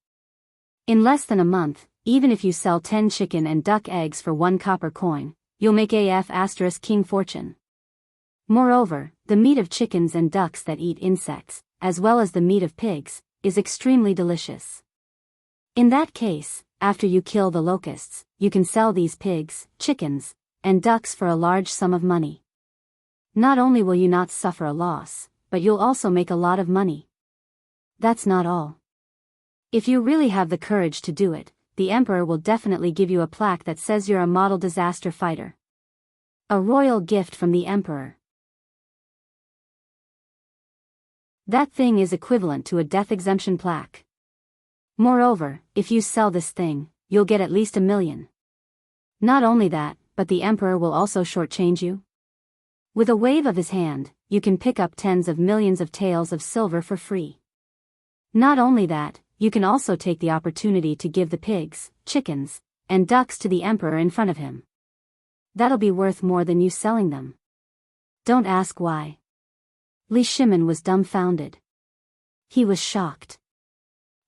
In less than a month, even if you sell 10 chicken and duck eggs for 1 copper coin, you'll make king fortune. Moreover, the meat of chickens and ducks that eat insects, as well as the meat of pigs, is extremely delicious. In that case, after you kill the locusts, you can sell these pigs, chickens, and ducks for a large sum of money. Not only will you not suffer a loss, but you'll also make a lot of money. That's not all. If you really have the courage to do it, the emperor will definitely give you a plaque that says you're a model disaster fighter. A royal gift from the emperor. That thing is equivalent to a death exemption plaque. Moreover, if you sell this thing, you'll get at least 1 million. Not only that, but the emperor will also shortchange you. With a wave of his hand, you can pick up tens of millions of taels of silver for free. Not only that, you can also take the opportunity to give the pigs, chickens, and ducks to the emperor in front of him. That'll be worth more than you selling them. Don't ask why. Li Shimin was dumbfounded. He was shocked.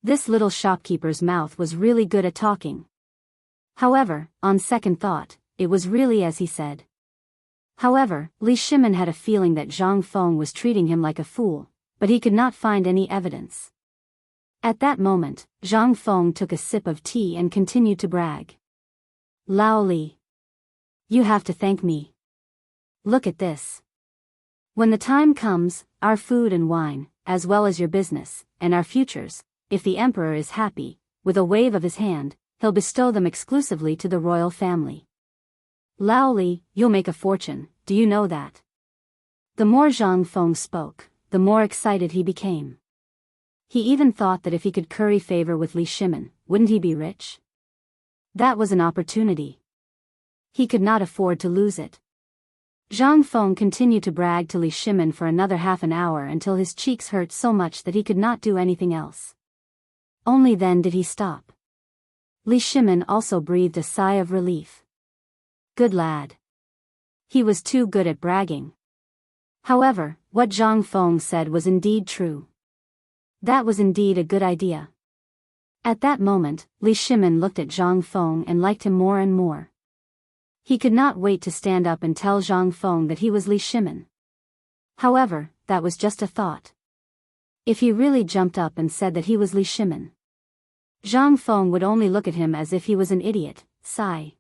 This little shopkeeper's mouth was really good at talking. However, on second thought, it was really as he said. However, Li Shimin had a feeling that Zhang Feng was treating him like a fool, but he could not find any evidence. At that moment, Zhang Feng took a sip of tea and continued to brag. Lao Li. You have to thank me. Look at this. When the time comes, our food and wine, as well as your business, and our futures, if the emperor is happy, with a wave of his hand, he'll bestow them exclusively to the royal family. Lao Li, you'll make a fortune, do you know that? The more Zhang Feng spoke, the more excited he became. He even thought that if he could curry favor with Li Shimin, wouldn't he be rich? That was an opportunity. He could not afford to lose it. Zhang Feng continued to brag to Li Shimin for another half an hour until his cheeks hurt so much that he could not do anything else. Only then did he stop. Li Shimin also breathed a sigh of relief. Good lad. He was too good at bragging. However, what Zhang Feng said was indeed true. That was indeed a good idea. At that moment, Li Shimin looked at Zhang Feng and liked him more and more. He could not wait to stand up and tell Zhang Feng that he was Li Shimin. However, that was just a thought. If he really jumped up and said that he was Li Shimin, Zhang Feng would only look at him as if he was an idiot. Sigh.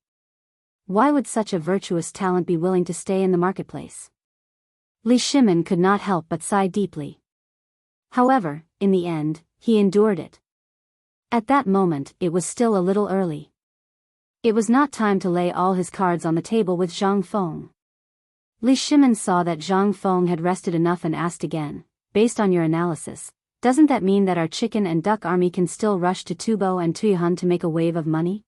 Why would such a virtuous talent be willing to stay in the marketplace? Li Shimin could not help but sigh deeply. However, in the end, he endured it. At that moment, it was still a little early. It was not time to lay all his cards on the table with Zhang Feng. Li Shimin saw that Zhang Feng had rested enough and asked again, based on your analysis, doesn't that mean that our chicken and duck army can still rush to Tubo and Tuyuhan to make a wave of money?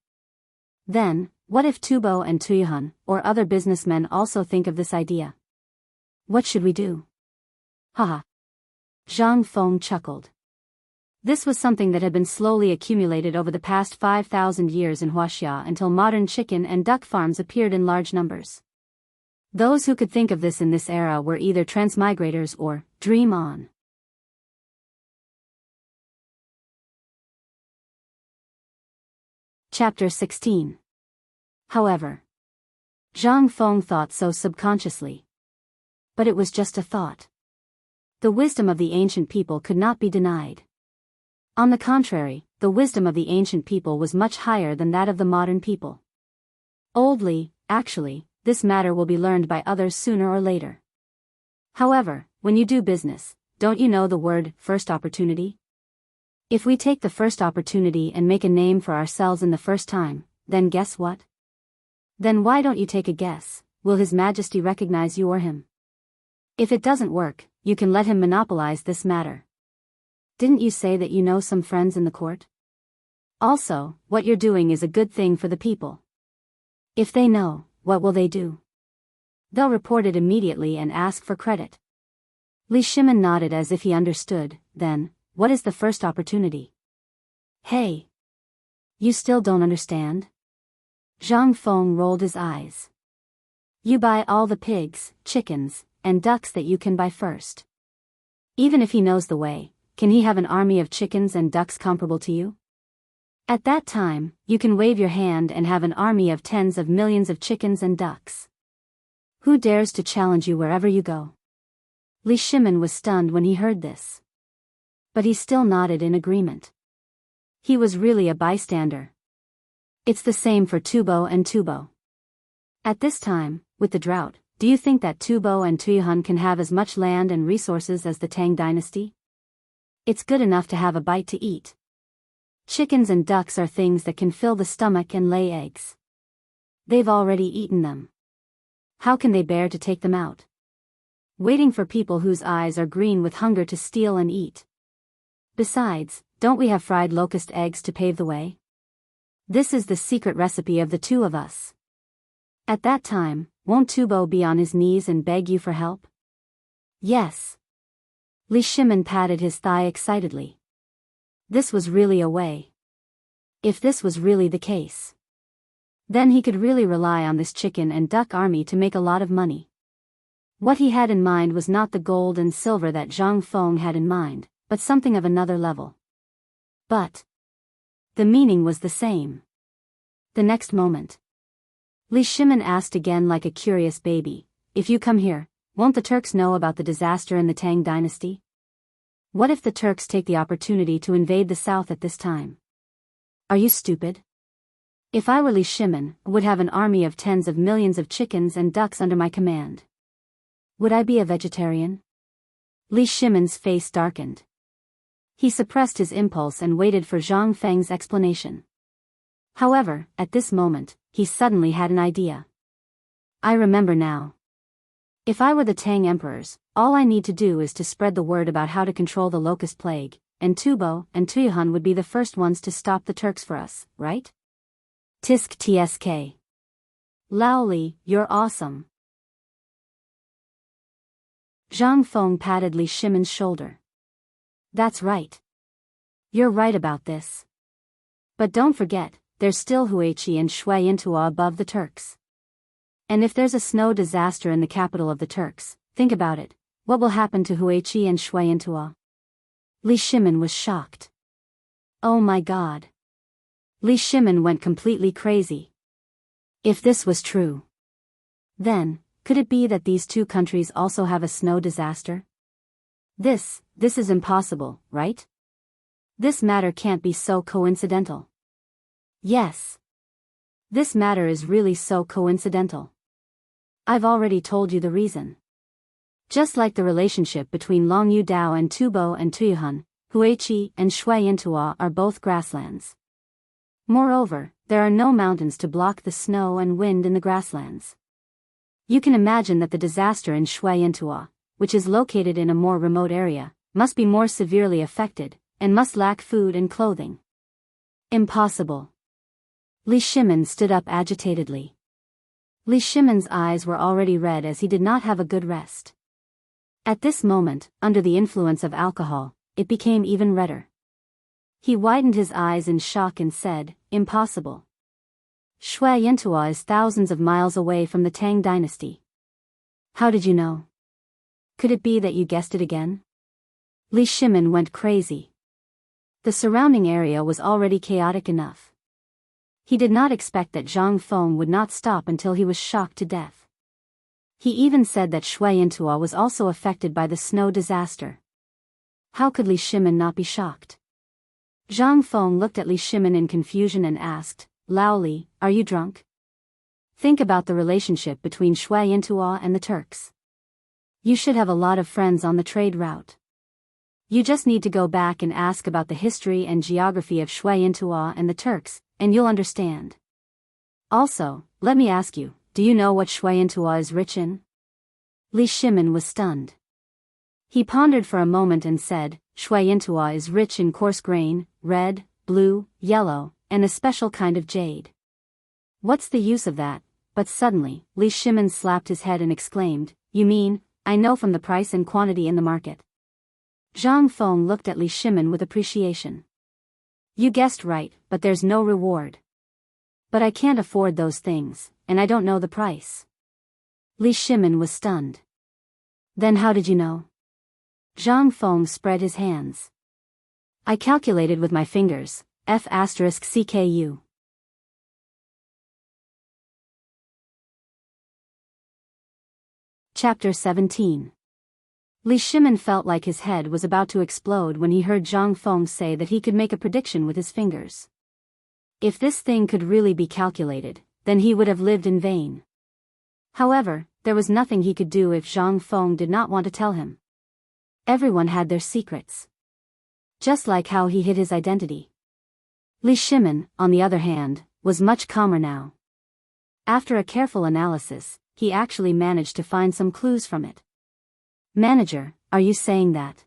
Then, what if Tubo and Tuyuhan, or other businessmen also think of this idea? What should we do? Haha. Zhang Feng chuckled. This was something that had been slowly accumulated over the past 5,000 years in Huaxia until modern chicken and duck farms appeared in large numbers. Those who could think of this in this era were either transmigrators or dream on. Chapter 16. However, Zhang Feng thought so subconsciously. But it was just a thought. The wisdom of the ancient people could not be denied. On the contrary, the wisdom of the ancient people was much higher than that of the modern people. Oldly, actually, this matter will be learned by others sooner or later. However, when you do business, don't you know the word, first opportunity? If we take the first opportunity and make a name for ourselves in the first time, then guess what? Then why don't you take a guess, will His Majesty recognize you or him? If it doesn't work, you can let him monopolize this matter. Didn't you say that you know some friends in the court? Also, what you're doing is a good thing for the people. If they know, what will they do? They'll report it immediately and ask for credit. Li Shimin nodded as if he understood. Then, what is the first opportunity? Hey! You still don't understand? Zhang Feng rolled his eyes. You buy all the pigs, chickens, and ducks that you can buy first. Even if he knows the way, can he have an army of chickens and ducks comparable to you? At that time, you can wave your hand and have an army of tens of millions of chickens and ducks. Who dares to challenge you wherever you go? Li Shimin was stunned when he heard this. But he still nodded in agreement. He was really a bystander. It's the same for Tubo and Tubo. At this time, with the drought, do you think that Tubo and Tuyuhan can have as much land and resources as the Tang dynasty? It's good enough to have a bite to eat. Chickens and ducks are things that can fill the stomach and lay eggs. They've already eaten them. How can they bear to take them out? Waiting for people whose eyes are green with hunger to steal and eat. Besides, don't we have fried locust eggs to pave the way? This is the secret recipe of the two of us. At that time, won't Tubo be on his knees and beg you for help? Yes. Li Shimin patted his thigh excitedly. This was really a way. If this was really the case, then he could really rely on this chicken and duck army to make a lot of money. What he had in mind was not the gold and silver that Zhang Feng had in mind, but something of another level. But the meaning was the same. The next moment, Li Shimin asked again like a curious baby, if you come here, won't the Turks know about the disaster in the Tang dynasty? What if the Turks take the opportunity to invade the south at this time? Are you stupid? If I were Li Shimin, I would have an army of tens of millions of chickens and ducks under my command. Would I be a vegetarian? Li Shimin's face darkened. He suppressed his impulse and waited for Zhang Feng's explanation. However, at this moment, he suddenly had an idea. I remember now. If I were the Tang emperors, all I need to do is to spread the word about how to control the locust plague, and Tubo and Tuyuhan would be the first ones to stop the Turks for us, right? Tisk tsk. Laoli, you're awesome. Zhang Feng patted Li Shimin's shoulder. That's right. You're right about this. But don't forget, there's still Huichi and Shui Intua above the Turks. And if there's a snow disaster in the capital of the Turks, think about it, what will happen to Huichi and Shuiyantua? Li Shimin was shocked. Oh my god. Li Shimin went completely crazy. If this was true, then, could it be that these two countries also have a snow disaster? This is impossible, right? This matter can't be so coincidental. Yes. This matter is really so coincidental. I've already told you the reason. Just like the relationship between Longyu Dao and Tubo and Tuyuhun, Huichi and Shuiyantua are both grasslands. Moreover, there are no mountains to block the snow and wind in the grasslands. You can imagine that the disaster in Shuiyantua, which is located in a more remote area, must be more severely affected, and must lack food and clothing. Impossible. Li Shimin stood up agitatedly. Li Shimin's eyes were already red as he did not have a good rest. At this moment, under the influence of alcohol, it became even redder. He widened his eyes in shock and said, "Impossible. Shuiyantua is thousands of miles away from the Tang dynasty." How did you know? Could it be that you guessed it again? Li Shimin went crazy. The surrounding area was already chaotic enough. He did not expect that Zhang Feng would not stop until he was shocked to death. He even said that Shuiyantua was also affected by the snow disaster. How could Li Shimin not be shocked? Zhang Feng looked at Li Shimin in confusion and asked, "Lao Li, are you drunk? Think about the relationship between Shuiyantua and the Turks. You should have a lot of friends on the trade route. You just need to go back and ask about the history and geography of Shuiyantua and the Turks, and you'll understand. Also, let me ask you, do you know what Shuiyantua is rich in?" Li Shimin was stunned. He pondered for a moment and said, "Shuiyantua is rich in coarse grain, red, blue, yellow, and a special kind of jade." What's the use of that? But suddenly, Li Shimin slapped his head and exclaimed, "You mean, I know from the price and quantity in the market." Zhang Feng looked at Li Shimin with appreciation. "You guessed right, but there's no reward." "But I can't afford those things, and I don't know the price." Li Shimin was stunned. "Then how did you know?" Zhang Feng spread his hands. "I calculated with my fingers, F***CKU. Chapter 17. Li Shimin felt like his head was about to explode when he heard Zhang Feng say that he could make a prediction with his fingers. If this thing could really be calculated, then he would have lived in vain. However, there was nothing he could do if Zhang Feng did not want to tell him. Everyone had their secrets. Just like how he hid his identity. Li Shimin, on the other hand, was much calmer now. After a careful analysis, he actually managed to find some clues from it. "Manager, are you saying that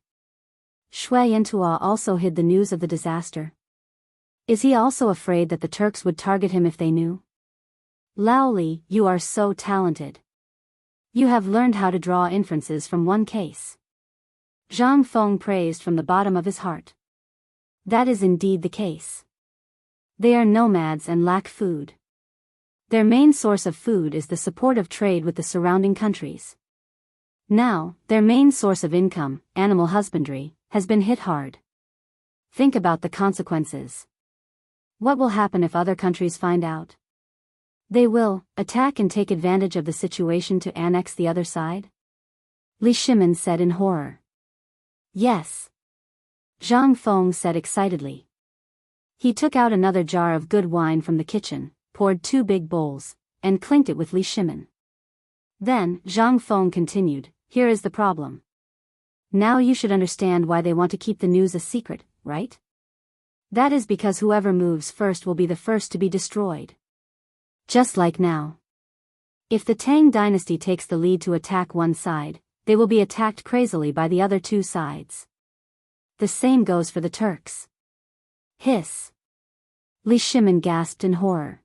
Shuiyantua also hid the news of the disaster? Is he also afraid that the Turks would target him if they knew?" "Lao Li, you are so talented. You have learned how to draw inferences from one case." Zhang Feng praised from the bottom of his heart. That is indeed the case. They are nomads and lack food. Their main source of food is the support of trade with the surrounding countries. Now, their main source of income, animal husbandry, has been hit hard. Think about the consequences. What will happen if other countries find out? They will attack and take advantage of the situation to annex the other side? Li Shimin said in horror. "Yes." Zhang Feng said excitedly. He took out another jar of good wine from the kitchen, poured 2 big bowls, and clinked it with Li Shimin. Then, Zhang Feng continued, "Here is the problem. Now you should understand why they want to keep the news a secret, right? That is because whoever moves first will be the first to be destroyed. Just like now. If the Tang dynasty takes the lead to attack one side, they will be attacked crazily by the other 2 sides. The same goes for the Turks." Hiss. Li Shimin gasped in horror.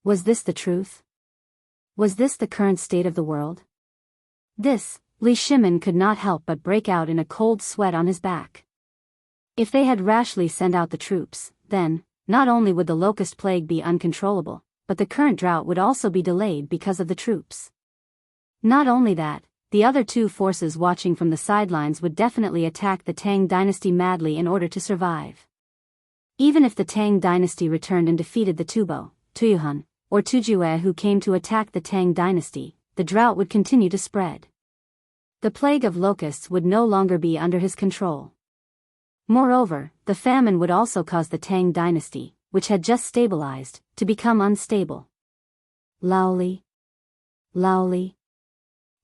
Was this the truth? Was this the current state of the world? This, Li Shimin could not help but break out in a cold sweat on his back. If they had rashly sent out the troops, then, not only would the locust plague be uncontrollable, but the current drought would also be delayed because of the troops. Not only that, the other two forces watching from the sidelines would definitely attack the Tang dynasty madly in order to survive. Even if the Tang dynasty returned and defeated the Tubo, Tuyuhun, or Tujue who came to attack the Tang dynasty, the drought would continue to spread. The plague of locusts would no longer be under his control. Moreover, the famine would also cause the Tang dynasty, which had just stabilized, to become unstable. Laoli. Laoli.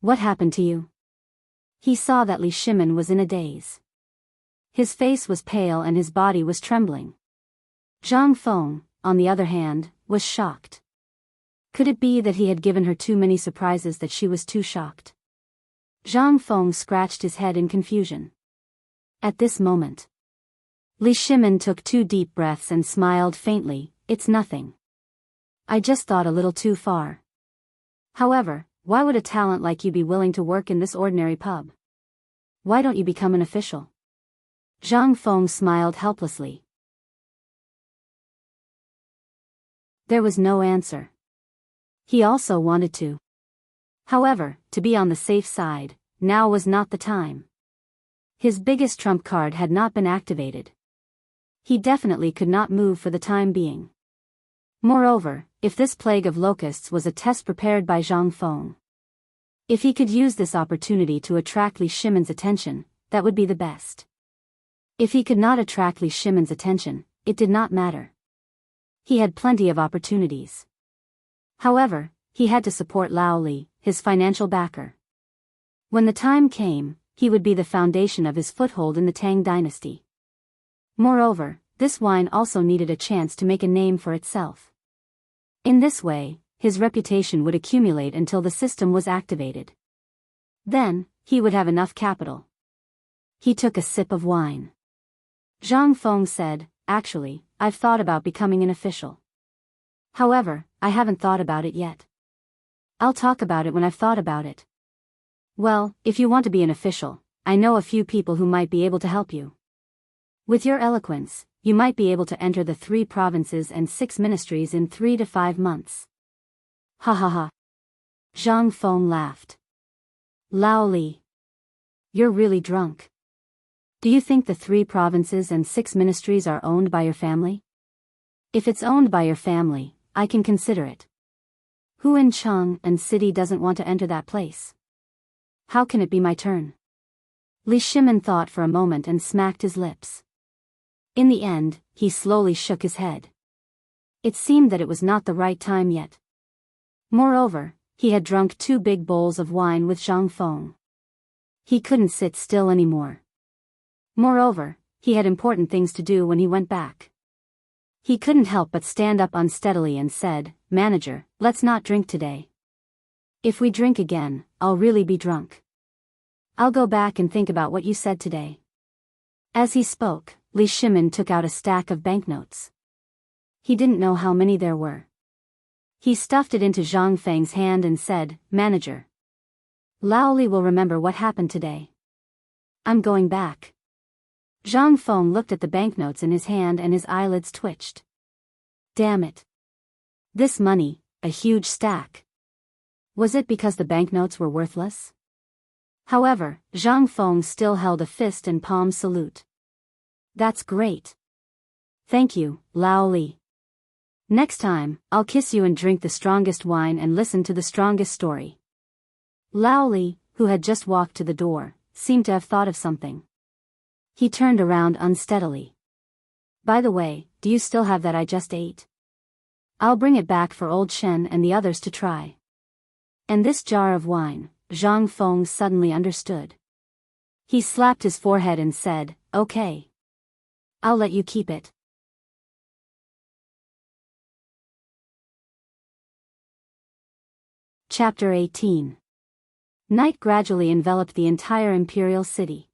What happened to you? He saw that Li Shimin was in a daze. His face was pale and his body was trembling. Zhang Feng, on the other hand, was shocked. Could it be that he had given her too many surprises that she was too shocked? Zhang Feng scratched his head in confusion. At this moment, Li Shimin took 2 deep breaths and smiled faintly. It's nothing. I just thought a little too far. However, why would a talent like you be willing to work in this ordinary pub? Why don't you become an official? Zhang Feng smiled helplessly. There was no answer. He also wanted to. However, to be on the safe side, now was not the time. His biggest trump card had not been activated. He definitely could not move for the time being. Moreover, if this plague of locusts was a test prepared by Zhang Feng, if he could use this opportunity to attract Li Shimin's attention, that would be the best. If he could not attract Li Shimin's attention, it did not matter. He had plenty of opportunities. However, he had to support Lao Li, his financial backer. When the time came, he would be the foundation of his foothold in the Tang dynasty. Moreover, this wine also needed a chance to make a name for itself. In this way, his reputation would accumulate until the system was activated. Then, he would have enough capital. He took a sip of wine. Zhang Feng said, actually, I've thought about becoming an official. However, I haven't thought about it yet. I'll talk about it when I've thought about it. Well, if you want to be an official, I know a few people who might be able to help you. With your eloquence, you might be able to enter the 3 provinces and 6 ministries in 3 to 5 months. Ha ha ha. Zhang Feng laughed. Lao Li. You're really drunk. Do you think the 3 provinces and 6 ministries are owned by your family? If it's owned by your family, I can consider it. Who in Cheng and City doesn't want to enter that place? How can it be my turn? Li Shimin thought for a moment and smacked his lips. In the end, he slowly shook his head. It seemed that it was not the right time yet. Moreover, he had drunk 2 big bowls of wine with Zhang Feng. He couldn't sit still anymore. Moreover, he had important things to do when he went back. He couldn't help but stand up unsteadily and said, "Manager, let's not drink today. If we drink again, I'll really be drunk. I'll go back and think about what you said today." As he spoke, Li Shimin took out a stack of banknotes. He didn't know how many there were. He stuffed it into Zhang Feng's hand and said, "Manager, Lao Li will remember what happened today. I'm going back." Zhang Feng looked at the banknotes in his hand and his eyelids twitched. Damn it. This money, a huge stack. Was it because the banknotes were worthless? However, Zhang Feng still held a fist and palm salute. That's great. Thank you, Lao Li. Next time, I'll kiss you and drink the strongest wine and listen to the strongest story. Lao Li, who had just walked to the door, seemed to have thought of something. He turned around unsteadily. By the way, do you still have that I just ate? I'll bring it back for old Shen and the others to try. And this jar of wine, Zhang Feng suddenly understood. He slapped his forehead and said, "Okay. I'll let you keep it." Chapter 18. Night gradually enveloped the entire imperial city.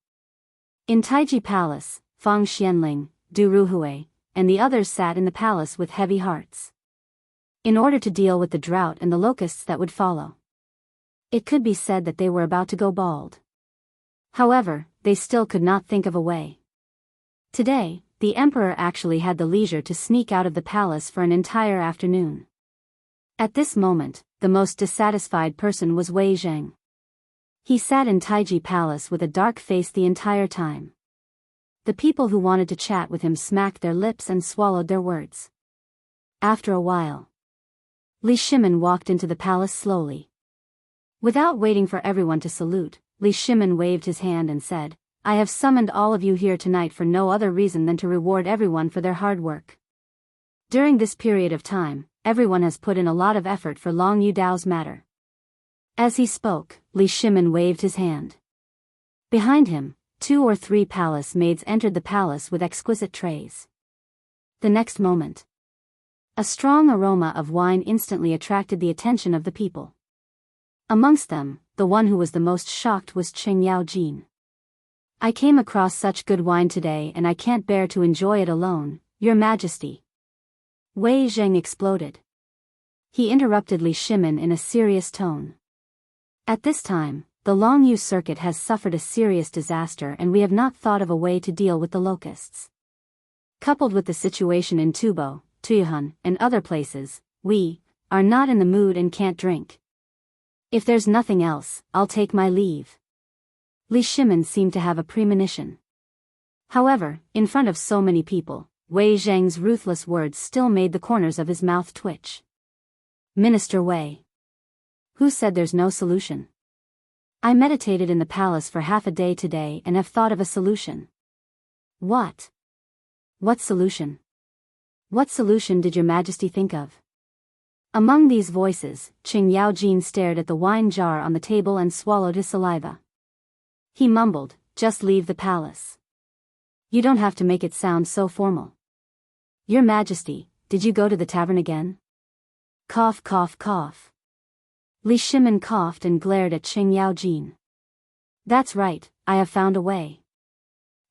In Taiji Palace, Fang Xianling, Du Ruhui, and the others sat in the palace with heavy hearts. In order to deal with the drought and the locusts that would follow, it could be said that they were about to go bald. However, they still could not think of a way. Today, the emperor actually had the leisure to sneak out of the palace for an entire afternoon. At this moment, the most dissatisfied person was Wei Zheng. He sat in Taiji Palace with a dark face the entire time. The people who wanted to chat with him smacked their lips and swallowed their words. After a while, Li Shimin walked into the palace slowly. Without waiting for everyone to salute, Li Shimin waved his hand and said, "I have summoned all of you here tonight for no other reason than to reward everyone for their hard work. During this period of time, everyone has put in a lot of effort for Long Yudao's matter." As he spoke, Li Shimin waved his hand. Behind him, 2 or 3 palace maids entered the palace with exquisite trays. The next moment, a strong aroma of wine instantly attracted the attention of the people. Amongst them, the one who was the most shocked was Qing Yaojin. "I came across such good wine today and I can't bear to enjoy it alone, Your Majesty." Wei Zheng exploded. He interrupted Li Shimin in a serious tone. "At this time, the Longyu circuit has suffered a serious disaster and we have not thought of a way to deal with the locusts. Coupled with the situation in Tubo, Tuyuhan, and other places, we are not in the mood and can't drink. If there's nothing else, I'll take my leave." Li Shimin seemed to have a premonition. However, in front of so many people, Wei Zheng's ruthless words still made the corners of his mouth twitch. "Minister Wei. Who said there's no solution? I meditated in the palace for half a day today and have thought of a solution." "What? What solution? What solution did Your Majesty think of?" Among these voices, Qing Yaojin stared at the wine jar on the table and swallowed his saliva. He mumbled, "Just leave the palace. You don't have to make it sound so formal. Your Majesty, did you go to the tavern again?" Cough, cough, cough. Li Shimin coughed and glared at Qing Yaojin. "That's right, I have found a way.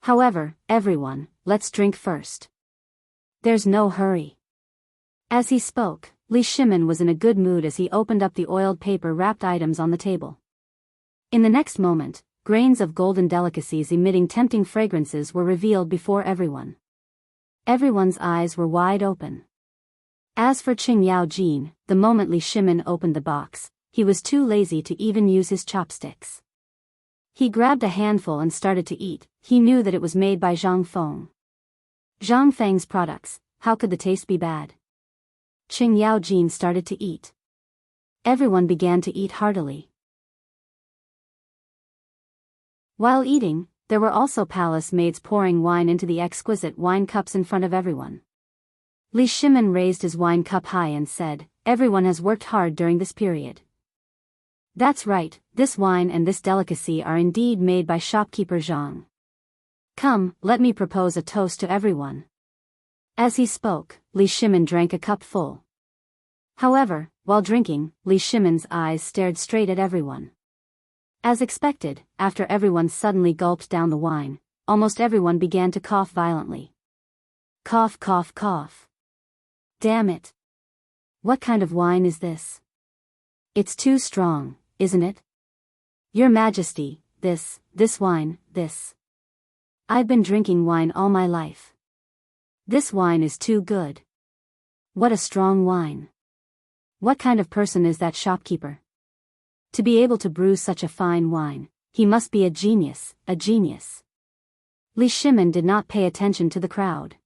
However, everyone, let's drink first. There's no hurry." As he spoke, Li Shimin was in a good mood as he opened up the oiled paper-wrapped items on the table. In the next moment, grains of golden delicacies emitting tempting fragrances were revealed before everyone. Everyone's eyes were wide open. As for Qing Yaojin, the moment Li Shimin opened the box, he was too lazy to even use his chopsticks. He grabbed a handful and started to eat. He knew that it was made by Zhang Feng. Zhang Feng's products, how could the taste be bad? Qing Yaojin started to eat. Everyone began to eat heartily. While eating, there were also palace maids pouring wine into the exquisite wine cups in front of everyone. Li Shimin raised his wine cup high and said, "Everyone has worked hard during this period. That's right, this wine and this delicacy are indeed made by shopkeeper Zhang. Come, let me propose a toast to everyone." As he spoke, Li Shimin drank a cup full. However, while drinking, Li Shimin's eyes stared straight at everyone. As expected, after everyone suddenly gulped down the wine, almost everyone began to cough violently. Cough, cough, cough. Damn it. What kind of wine is this? It's too strong, isn't it? Your Majesty, this wine, this. I've been drinking wine all my life. This wine is too good. What a strong wine. What kind of person is that shopkeeper? To be able to brew such a fine wine, he must be a genius, a genius. Li Shimin did not pay attention to the crowd.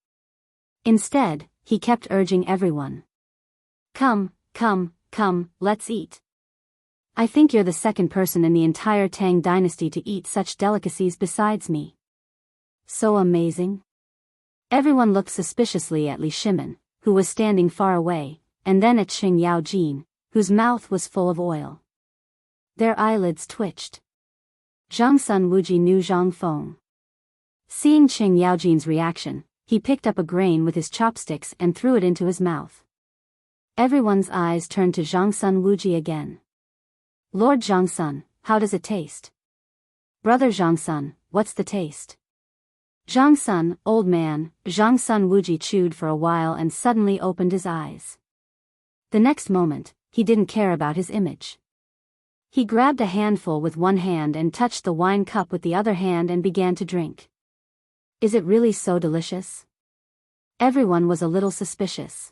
Instead, he kept urging everyone. Come, come, come, let's eat. I think you're the second person in the entire Tang dynasty to eat such delicacies besides me. So amazing. Everyone looked suspiciously at Li Shimin, who was standing far away, and then at Qing Yaojin, whose mouth was full of oil. Their eyelids twitched. Zhang Sun Wuji knew Zhang Feng. Seeing Qing Yaojin's reaction, he picked up a grain with his chopsticks and threw it into his mouth. Everyone's eyes turned to Zhang Sun Wuji again. Lord Zhang Sun, how does it taste? Brother Zhang Sun, what's the taste? Zhang Sun, old man, Zhang Sun Wuji chewed for a while and suddenly opened his eyes. The next moment, he didn't care about his image. He grabbed a handful with one hand and touched the wine cup with the other hand and began to drink. Is it really so delicious? Everyone was a little suspicious.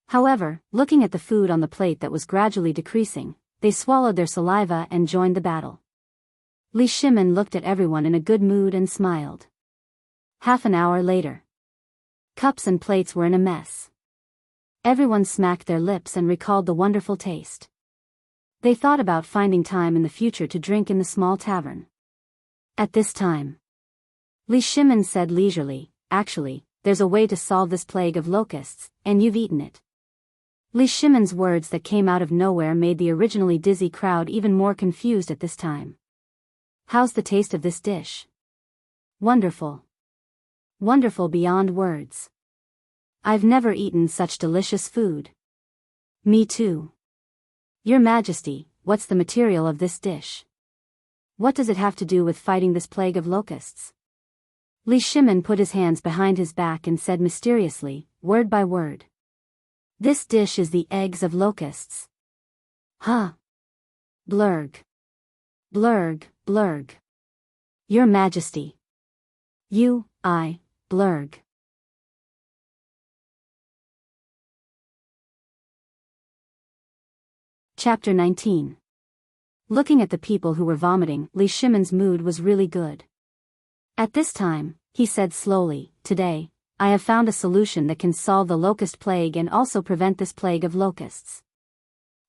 However, looking at the food on the plate that was gradually decreasing, they swallowed their saliva and joined the battle. Li Shimin looked at everyone in a good mood and smiled. Half an hour later. Cups and plates were in a mess. Everyone smacked their lips and recalled the wonderful taste. They thought about finding time in the future to drink in the small tavern. At this time, Li Shimin said leisurely, "Actually, there's a way to solve this plague of locusts, and you've eaten it." Li Shimin's words that came out of nowhere made the originally dizzy crowd even more confused at this time. "How's the taste of this dish?" "Wonderful. Wonderful beyond words. I've never eaten such delicious food." "Me too." "Your Majesty, what's the material of this dish? What does it have to do with fighting this plague of locusts?" Li Shimin put his hands behind his back and said mysteriously, word by word. "This dish is the eggs of locusts." "Huh? Blurg. Blurg, blurg. Your Majesty. Blurg." Chapter 19. Looking at the people who were vomiting, Li Shimin's mood was really good. At this time, he said slowly, "Today, I have found a solution that can solve the locust plague and also prevent this plague of locusts.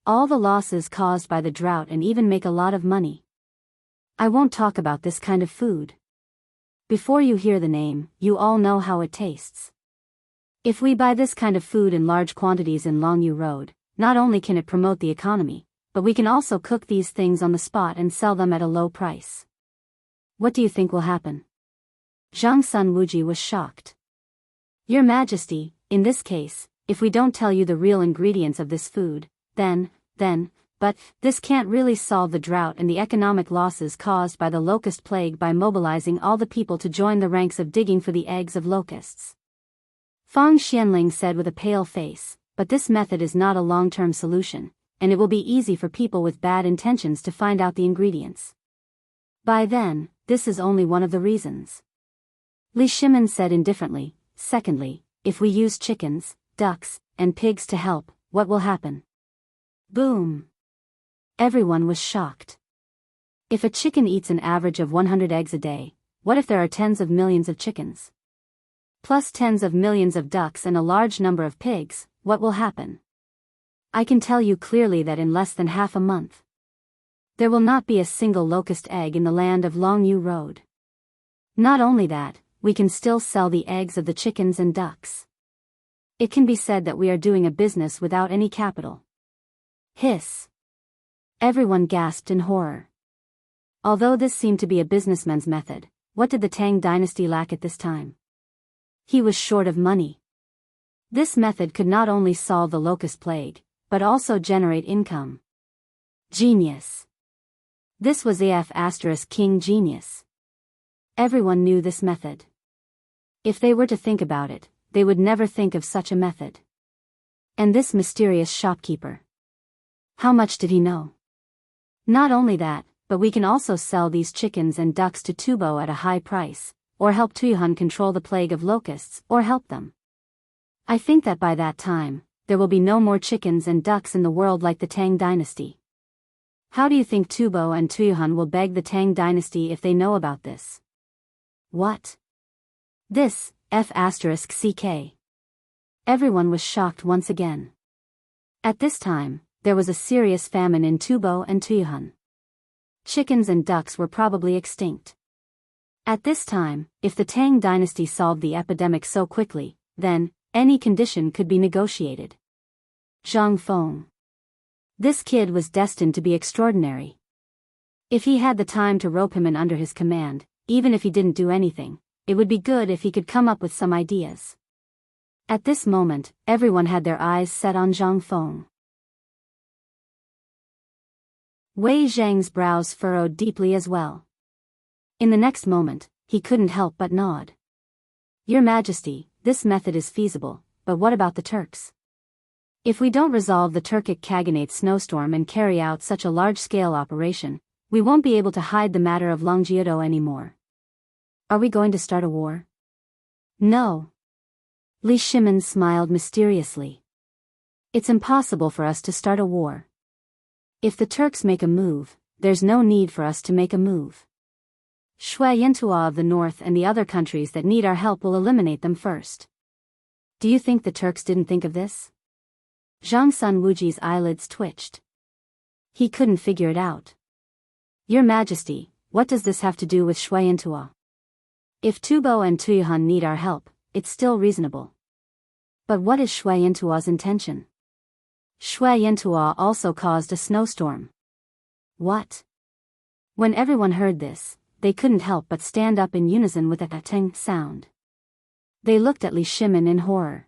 All the losses caused by the drought and even make a lot of money. I won't talk about this kind of food. Before you hear the name, you all know how it tastes. If we buy this kind of food in large quantities in Longyu Road, not only can it promote the economy, but we can also cook these things on the spot and sell them at a low price. What do you think will happen?" Zhang Sun Wuji was shocked. "Your Majesty, in this case, if we don't tell you the real ingredients of this food, but this can't really solve the drought and the economic losses caused by the locust plague by mobilizing all the people to join the ranks of digging for the eggs of locusts." Fang Xianling said with a pale face, "But this method is not a long-term solution, and it will be easy for people with bad intentions to find out the ingredients. By then, this is only one of the reasons." Li Shimin said indifferently, "Secondly, if we use chickens, ducks, and pigs to help, what will happen?" Boom! Everyone was shocked. If a chicken eats an average of 100 eggs a day, what if there are tens of millions of chickens? Plus tens of millions of ducks and a large number of pigs, what will happen? I can tell you clearly that in less than half a month, there will not be a single locust egg in the land of Longyu Road. Not only that, we can still sell the eggs of the chickens and ducks. It can be said that we are doing a business without any capital. Hiss. Everyone gasped in horror. Although this seemed to be a businessman's method, what did the Tang dynasty lack at this time? He was short of money. This method could not only solve the locust plague, but also generate income. Genius. This was King genius. Everyone knew this method. If they were to think about it, they would never think of such a method. And this mysterious shopkeeper. How much did he know? Not only that, but we can also sell these chickens and ducks to Tubo at a high price, or help Tuyuhun control the plague of locusts, or help them. I think that by that time, there will be no more chickens and ducks in the world like the Tang dynasty. How do you think Tubo and Tuyuhun will beg the Tang dynasty if they know about this? What? This, F***CK. Everyone was shocked once again. At this time, there was a serious famine in Tubo and Tuyuhun. Chickens and ducks were probably extinct. At this time, if the Tang dynasty solved the epidemic so quickly, then, any condition could be negotiated. Zhang Feng. This kid was destined to be extraordinary. If he had the time to rope him in under his command, even if he didn't do anything, it would be good if he could come up with some ideas. At this moment, everyone had their eyes set on Zhang Feng. Wei Zhang's brows furrowed deeply as well. In the next moment, he couldn't help but nod. Your Majesty, this method is feasible, but what about the Turks? If we don't resolve the Turkic Khaganate snowstorm and carry out such a large-scale operation, we won't be able to hide the matter of Longjiudo anymore. Are we going to start a war? No. Li Shimin smiled mysteriously. It's impossible for us to start a war. If the Turks make a move, there's no need for us to make a move. Shui Yintua of the north and the other countries that need our help will eliminate them first. Do you think the Turks didn't think of this? Zhang Sun Wuji's eyelids twitched. He couldn't figure it out. Your Majesty, what does this have to do with Shui Yintua? If Tubo and Tuyuhan need our help, it's still reasonable. But what is Shui Yintua's intention? Shui Yintua also caused a snowstorm. What? When everyone heard this, they couldn't help but stand up in unison with a tang sound. They looked at Li Shimin in horror.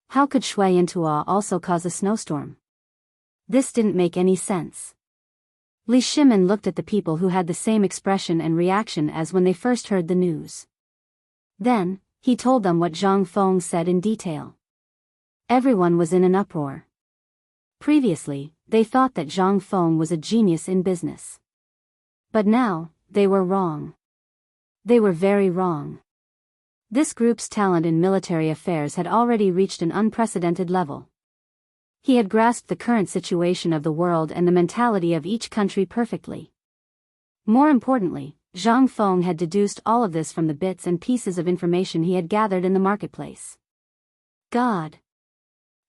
How could Shui Yintua also cause a snowstorm? This didn't make any sense. Li Shimin looked at the people who had the same expression and reaction as when they first heard the news. Then, he told them what Zhang Feng said in detail. Everyone was in an uproar. Previously, they thought that Zhang Feng was a genius in business. But now, they were wrong. They were very wrong. This group's talent in military affairs had already reached an unprecedented level. He had grasped the current situation of the world and the mentality of each country perfectly. More importantly, Zhang Feng had deduced all of this from the bits and pieces of information he had gathered in the marketplace. God!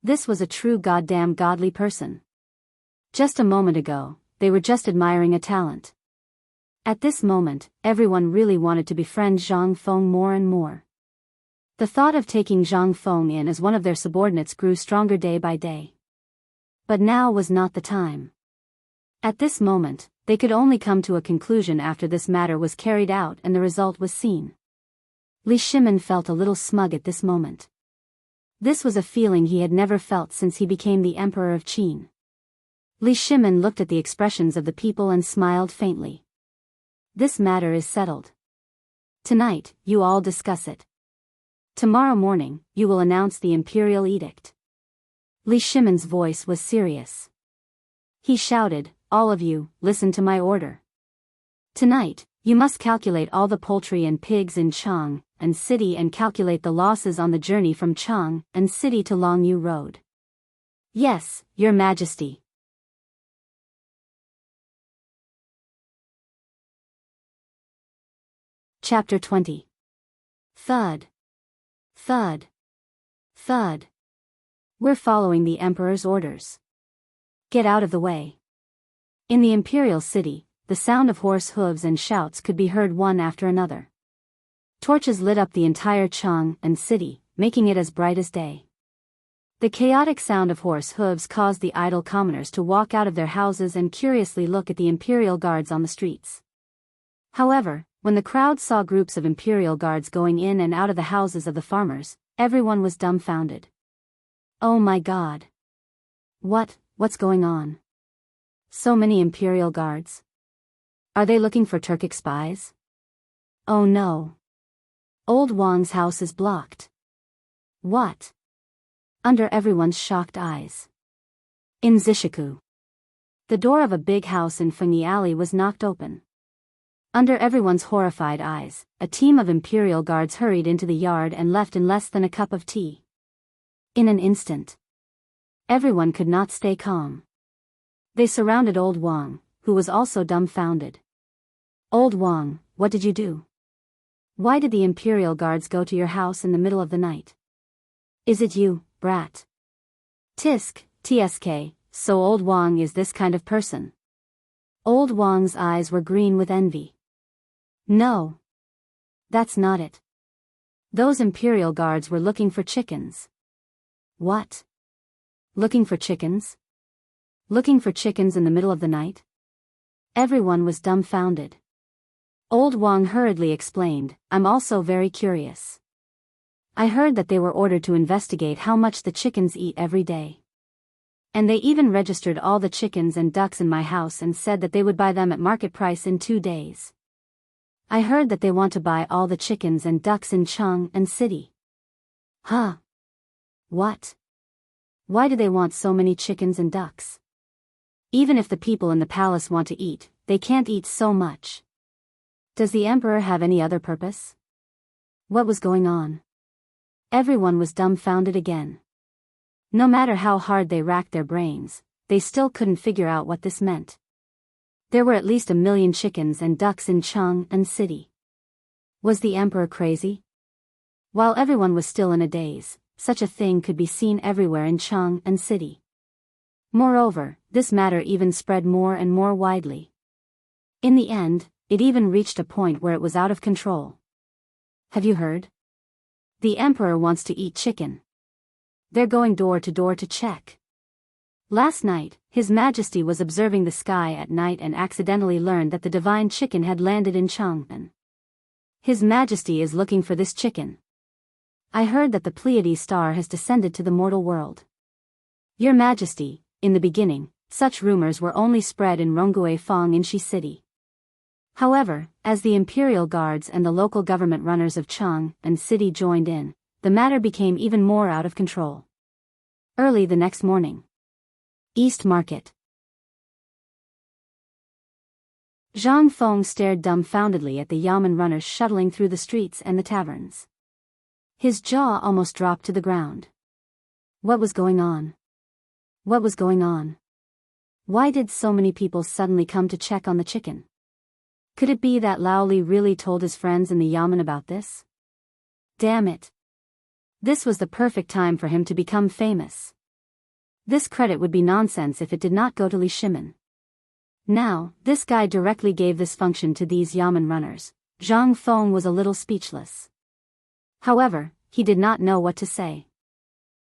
This was a true goddamn godly person. Just a moment ago, they were just admiring a talent. At this moment, everyone really wanted to befriend Zhang Feng more and more. The thought of taking Zhang Feng in as one of their subordinates grew stronger day by day. But now was not the time. At this moment, they could only come to a conclusion after this matter was carried out and the result was seen. Li Shimin felt a little smug at this moment. This was a feeling he had never felt since he became the Emperor of Qin. Li Shimin looked at the expressions of the people and smiled faintly. This matter is settled. Tonight, you all discuss it. Tomorrow morning, you will announce the imperial edict. Li Shimin's voice was serious. He shouted, all of you, listen to my order. Tonight, you must calculate all the poultry and pigs in Chang and City and calculate the losses on the journey from Chang and City to Longyu Road. Yes, Your Majesty. Chapter 20. Thud. Thud. Thud. We're following the Emperor's orders. Get out of the way. In the imperial city, the sound of horse hooves and shouts could be heard one after another. Torches lit up the entire Chang and City, making it as bright as day. The chaotic sound of horse hooves caused the idle commoners to walk out of their houses and curiously look at the imperial guards on the streets. However, when the crowd saw groups of imperial guards going in and out of the houses of the farmers, everyone was dumbfounded. Oh my God! What's going on? So many imperial guards? Are they looking for Turkic spies? Oh no! Old Wang's house is blocked. What? Under everyone's shocked eyes. In Zishiku. The door of a big house in Fengyi Alley was knocked open. Under everyone's horrified eyes, a team of imperial guards hurried into the yard and left in less than a cup of tea. In an instant. Everyone could not stay calm. They surrounded Old Wang, who was also dumbfounded. Old Wang, what did you do? Why did the imperial guards go to your house in the middle of the night? Is it you, brat? Tsk, so Old Wang is this kind of person. Old Wang's eyes were green with envy. No. That's not it. Those imperial guards were looking for chickens. What? Looking for chickens? Looking for chickens in the middle of the night? Everyone was dumbfounded. Old Wang hurriedly explained, I'm also very curious. I heard that they were ordered to investigate how much the chickens eat every day. And they even registered all the chickens and ducks in my house and said that they would buy them at market price in 2 days. I heard that they want to buy all the chickens and ducks in Chang and City. Huh? What? Why do they want so many chickens and ducks? Even if the people in the palace want to eat, they can't eat so much. Does the emperor have any other purpose? What was going on? Everyone was dumbfounded again. No matter how hard they racked their brains, they still couldn't figure out what this meant. There were at least 1 million chickens and ducks in Chang'an City. Was the emperor crazy? While everyone was still in a daze, such a thing could be seen everywhere in Chang'an City. Moreover, this matter even spread more and more widely. In the end, it even reached a point where it was out of control. Have you heard? The emperor wants to eat chicken. They're going door to door to check. Last night, His Majesty was observing the sky at night and accidentally learned that the divine chicken had landed in Chang'an. His Majesty is looking for this chicken. I heard that the Pleiades star has descended to the mortal world. Your Majesty, in the beginning, such rumors were only spread in Ronggui Fong in Shi City. However, as the imperial guards and the local government runners of Chang'an City joined in, the matter became even more out of control. Early the next morning. East Market. Zhang Feng stared dumbfoundedly at the yamen runners shuttling through the streets and the taverns. His jaw almost dropped to the ground. What was going on? What was going on? Why did so many people suddenly come to check on the chicken? Could it be that Lao Li really told his friends in the yamen about this? Damn it. This was the perfect time for him to become famous. This credit would be nonsense if it did not go to Li Shimin. Now, this guy directly gave this function to these yamen runners. Zhang Feng was a little speechless. However, he did not know what to say.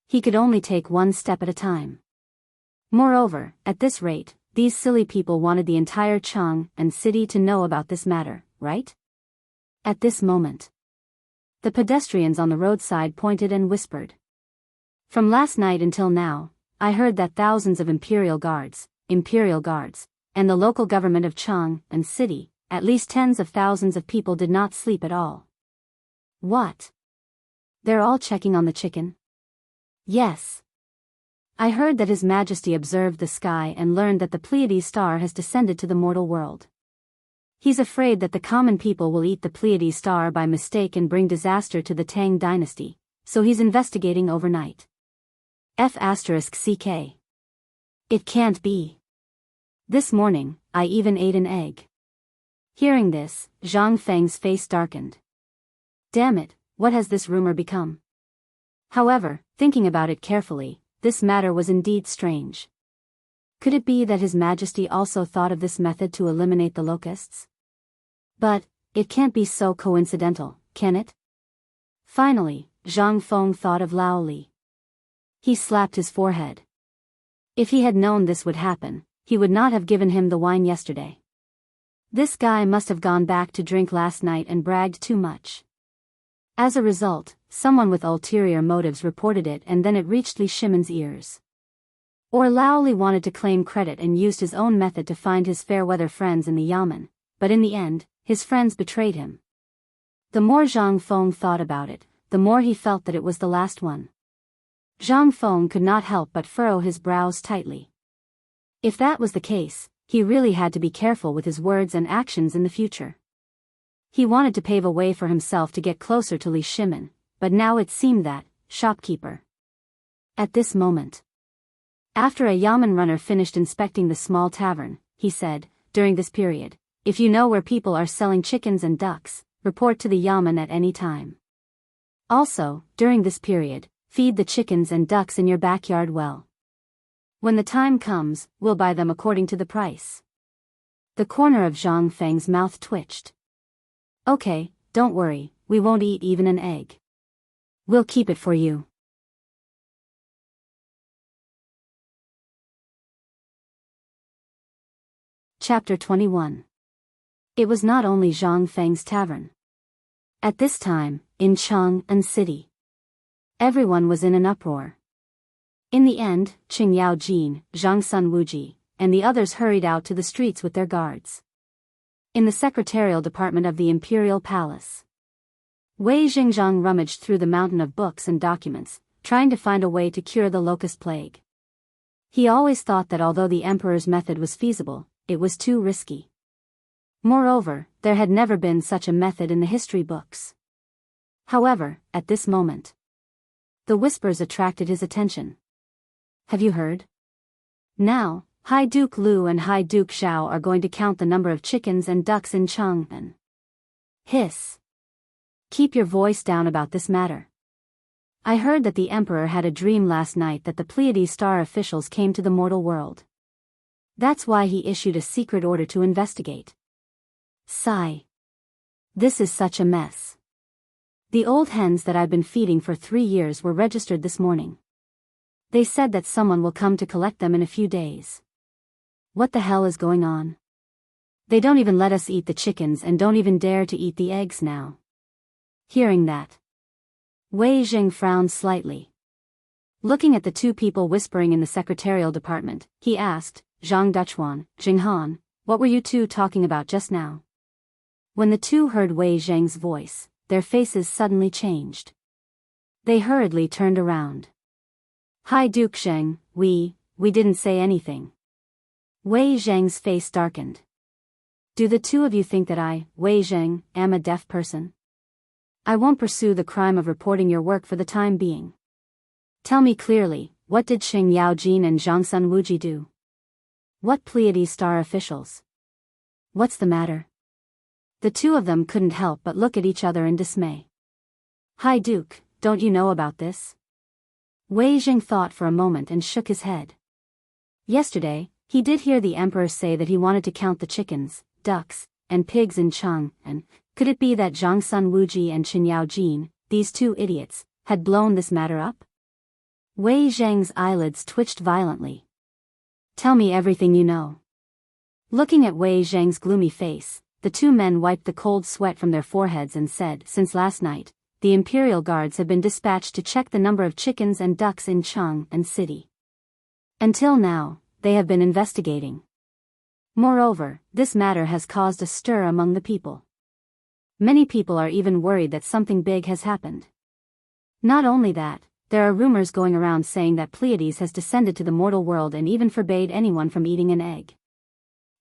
He could only take one step at a time. Moreover, at this rate, these silly people wanted the entire Chang'an City to know about this matter, right? At this moment, the pedestrians on the roadside pointed and whispered. From last night until now, I heard that thousands of imperial guards, and the local government of Chang'an City, at least tens of thousands of people did not sleep at all. What? They're all checking on the chicken? Yes. I heard that His Majesty observed the sky and learned that the Pleiades star has descended to the mortal world. He's afraid that the common people will eat the Pleiades star by mistake and bring disaster to the Tang dynasty, so he's investigating overnight. F***CK. It can't be. This morning, I even ate an egg. Hearing this, Zhang Feng's face darkened. Damn it, what has this rumor become? However, thinking about it carefully, this matter was indeed strange. Could it be that His Majesty also thought of this method to eliminate the locusts? But, it can't be so coincidental, can it? Finally, Zhang Feng thought of Lao Li. He slapped his forehead. If he had known this would happen, he would not have given him the wine yesterday. This guy must have gone back to drink last night and bragged too much. As a result, someone with ulterior motives reported it and then it reached Li Shimin's ears. Or Lao Li wanted to claim credit and used his own method to find his fair-weather friends in the yamen, but in the end, his friends betrayed him. The more Zhang Feng thought about it, the more he felt that it was the last one. Zhang Feng could not help but furrow his brows tightly. If that was the case, he really had to be careful with his words and actions in the future. He wanted to pave a way for himself to get closer to Li Shimin, but now it seemed that, shopkeeper. At this moment, after a yamen runner finished inspecting the small tavern, he said, during this period, if you know where people are selling chickens and ducks, report to the yamen at any time. Also, during this period, feed the chickens and ducks in your backyard well. When the time comes, we'll buy them according to the price. The corner of Zhang Feng's mouth twitched. Okay, don't worry, we won't eat even an egg. We'll keep it for you. Chapter 21. It was not only Zhang Feng's tavern. At this time, in Chang'an City, everyone was in an uproar. In the end, Qing Yao Jin, Zhang Sun Wuji, and the others hurried out to the streets with their guards. In the secretarial department of the Imperial Palace, Wei Jingzhang rummaged through the mountain of books and documents, trying to find a way to cure the locust plague. He always thought that although the emperor's method was feasible, it was too risky. Moreover, there had never been such a method in the history books. However, at this moment, the whispers attracted his attention. Have you heard? Now, High Duke Lu and High Duke Xiao are going to count the number of chickens and ducks in Chang'an. Hiss. Keep your voice down about this matter. I heard that the Emperor had a dream last night that the Pleiades star officials came to the mortal world. That's why he issued a secret order to investigate. Sigh. This is such a mess. The old hens that I've been feeding for 3 years were registered this morning. They said that someone will come to collect them in a few days. What the hell is going on? They don't even let us eat the chickens and don't even dare to eat the eggs now. Hearing that, Wei Zheng frowned slightly. Looking at the two people whispering in the secretarial department, he asked, Zhang Duchuan, Jinghan, what were you two talking about just now? When the two heard Wei Zheng's voice, their faces suddenly changed. They hurriedly turned around. Hi Duke Zheng, we didn't say anything. Wei Zheng's face darkened. Do the two of you think that I, Wei Zheng, am a deaf person? I won't pursue the crime of reporting your work for the time being. Tell me clearly, what did Qing Yaojin and Zhang Sun Wuji do? What Pleiades star officials? What's the matter? The two of them couldn't help but look at each other in dismay. Hi Duke, don't you know about this? Wei Zheng thought for a moment and shook his head. Yesterday, he did hear the Emperor say that he wanted to count the chickens, ducks, and pigs in Chang, and could it be that Zhang Sun Wuji and Qin Yaojin, these two idiots, had blown this matter up? Wei Zheng's eyelids twitched violently. Tell me everything you know. Looking at Wei Zheng's gloomy face, the two men wiped the cold sweat from their foreheads and said, since last night, the Imperial Guards have been dispatched to check the number of chickens and ducks in Chang'an City. Until now, they have been investigating. Moreover, this matter has caused a stir among the people. Many people are even worried that something big has happened. Not only that, there are rumors going around saying that Pleiades has descended to the mortal world and even forbade anyone from eating an egg.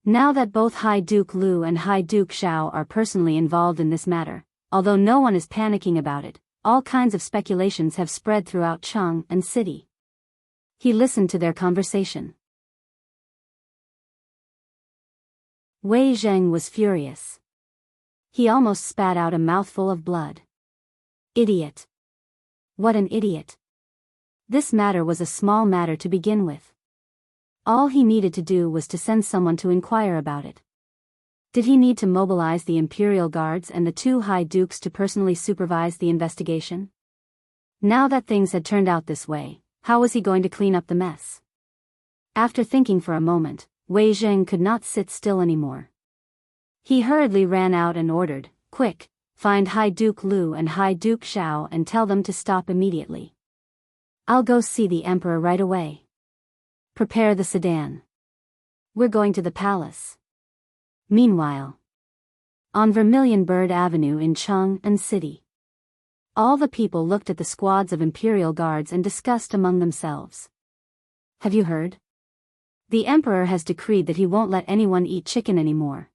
Now that both High Duke Lu and High Duke Xiao are personally involved in this matter, although no one is panicking about it, all kinds of speculations have spread throughout Chang'an City. He listened to their conversation. Wei Zheng was furious. He almost spat out a mouthful of blood. Idiot. What an idiot. This matter was a small matter to begin with. All he needed to do was to send someone to inquire about it. Did he need to mobilize the Imperial Guards and the two High Dukes to personally supervise the investigation? Now that things had turned out this way, how was he going to clean up the mess? After thinking for a moment, Wei Zheng could not sit still anymore. He hurriedly ran out and ordered, quick, find High Duke Lu and High Duke Xiao and tell them to stop immediately. I'll go see the Emperor right away. Prepare the sedan. We're going to the palace. Meanwhile, on Vermilion Bird Avenue in Chang'an City, all the people looked at the squads of Imperial Guards and discussed among themselves. Have you heard? The Emperor has decreed that he won't let anyone eat chicken anymore.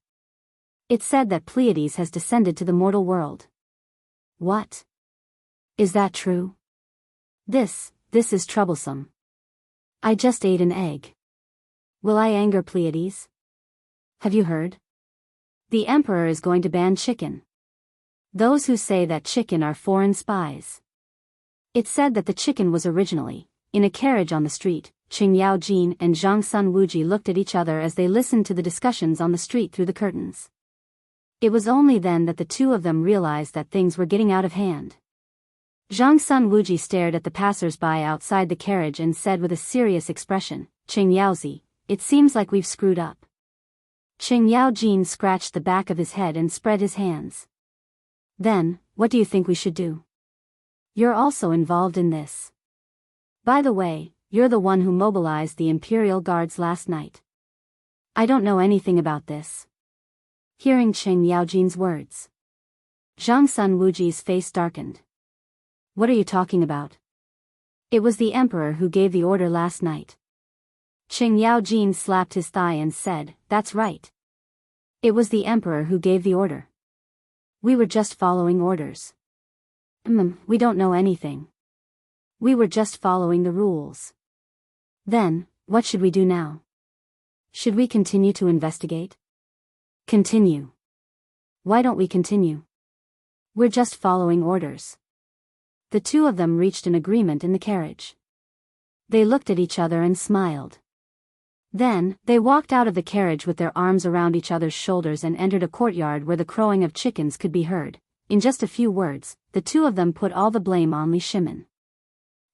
It's said that Pleiades has descended to the mortal world. What? Is that true? This is troublesome. I just ate an egg. Will I anger Pleiades? Have you heard? The Emperor is going to ban chicken. Those who say that chicken are foreign spies. It's said that the chicken was originally, in a carriage on the street. Qing Yaojin and Zhang Sun Wuji looked at each other as they listened to the discussions on the street through the curtains. It was only then that the two of them realized that things were getting out of hand. Zhang Sun Wuji stared at the passers-by outside the carriage and said with a serious expression, Qing Yaozi, it seems like we've screwed up. Qing Yaojin scratched the back of his head and spread his hands. Then, what do you think we should do? You're also involved in this. By the way, you're the one who mobilized the Imperial Guards last night. I don't know anything about this. Hearing Qing Yaojin's words, Zhang Sun Wuji's face darkened. What are you talking about? It was the Emperor who gave the order last night. Qing Yaojin slapped his thigh and said, that's right. It was the Emperor who gave the order. We were just following orders. We don't know anything. We were just following the rules. Then, what should we do now? Should we continue to investigate? Continue. Why don't we continue? We're just following orders. The two of them reached an agreement in the carriage. They looked at each other and smiled. Then, they walked out of the carriage with their arms around each other's shoulders and entered a courtyard where the crowing of chickens could be heard. In just a few words, the two of them put all the blame on Li Shimin.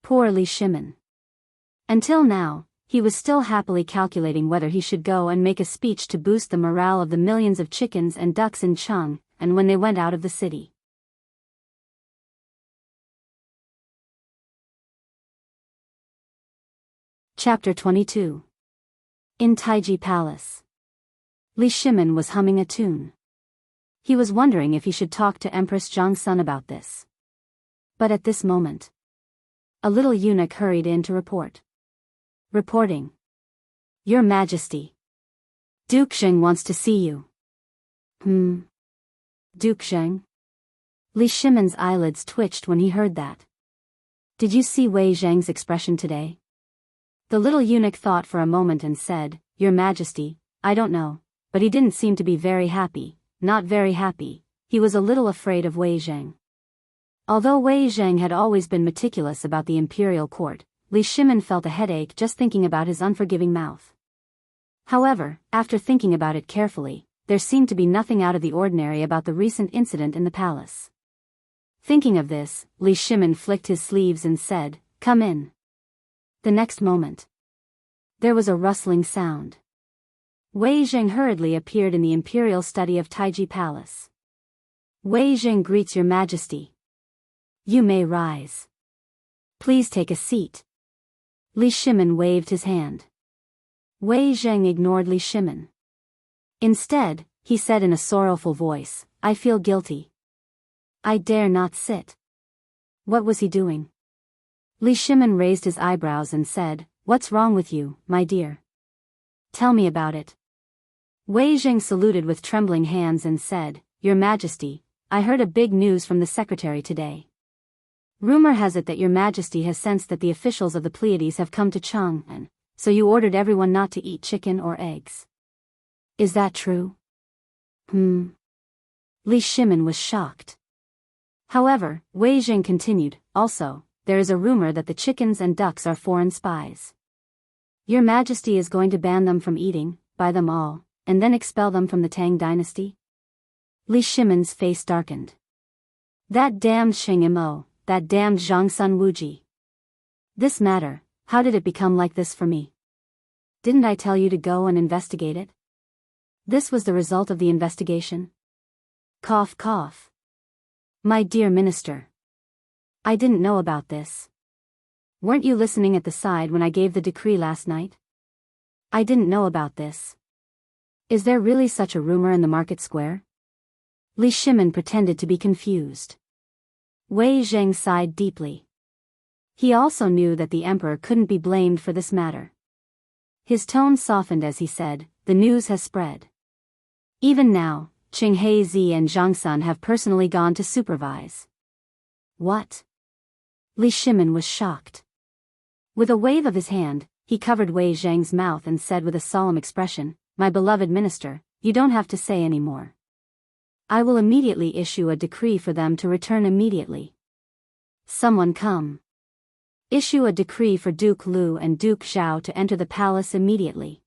Poor Li Shimin. Until now, he was still happily calculating whether he should go and make a speech to boost the morale of the millions of chickens and ducks in Cheng, and when they went out of the city. Chapter 22. In Taiji Palace. Li Shimin was humming a tune. He was wondering if he should talk to Empress Zhangsun about this. But at this moment, a little eunuch hurried in to report. Reporting. Your Majesty. Duke Zheng wants to see you. Duke Zheng? Li Shimin's eyelids twitched when he heard that. Did you see Wei Zhang's expression today? The little eunuch thought for a moment and said, Your Majesty, I don't know, but he didn't seem to be very happy, not very happy. He was a little afraid of Wei Zhang. Although Wei Zhang had always been meticulous about the imperial court, Li Shimin felt a headache just thinking about his unforgiving mouth. However, after thinking about it carefully, there seemed to be nothing out of the ordinary about the recent incident in the palace. Thinking of this, Li Shimin flicked his sleeves and said, Come in. The next moment, there was a rustling sound. Wei Zhang hurriedly appeared in the imperial study of Taiji Palace. Wei Zhang greets Your Majesty. You may rise. Please take a seat. Li Shimin waved his hand. Wei Zhang ignored Li Shimin. Instead, he said in a sorrowful voice, I feel guilty. I dare not sit. What was he doing? Li Shimin raised his eyebrows and said, What's wrong with you, my dear? Tell me about it. Wei Zhang saluted with trembling hands and said, Your Majesty, I heard a big news from the secretary today. Rumor has it that Your Majesty has sensed that the officials of the Pleiades have come to Cheng, and so you ordered everyone not to eat chicken or eggs. Is that true? Li Shimin was shocked. However, Wei Zhang continued, Also, there is a rumor that the chickens and ducks are foreign spies. Your Majesty is going to ban them from eating, buy them all, and then expel them from the Tang dynasty? Li Shimin's face darkened. That damned Xing Imo, that damned Zhangsun Wuji. This matter, how did it become like this for me? Didn't I tell you to go and investigate it? This was the result of the investigation. Cough cough. My dear minister. I didn't know about this. Weren't you listening at the side when I gave the decree last night? I didn't know about this. Is there really such a rumor in the market square? Li Shimin pretended to be confused. Wei Zhang sighed deeply. He also knew that the emperor couldn't be blamed for this matter. His tone softened as he said, The news has spread. Even now, Qing Heizi and Zhangsun have personally gone to supervise. What? Li Shimin was shocked. With a wave of his hand, he covered Wei Zhang's mouth and said with a solemn expression, My beloved minister, you don't have to say any more. I will immediately issue a decree for them to return immediately. Someone come. Issue a decree for Duke Lu and Duke Zhao to enter the palace immediately.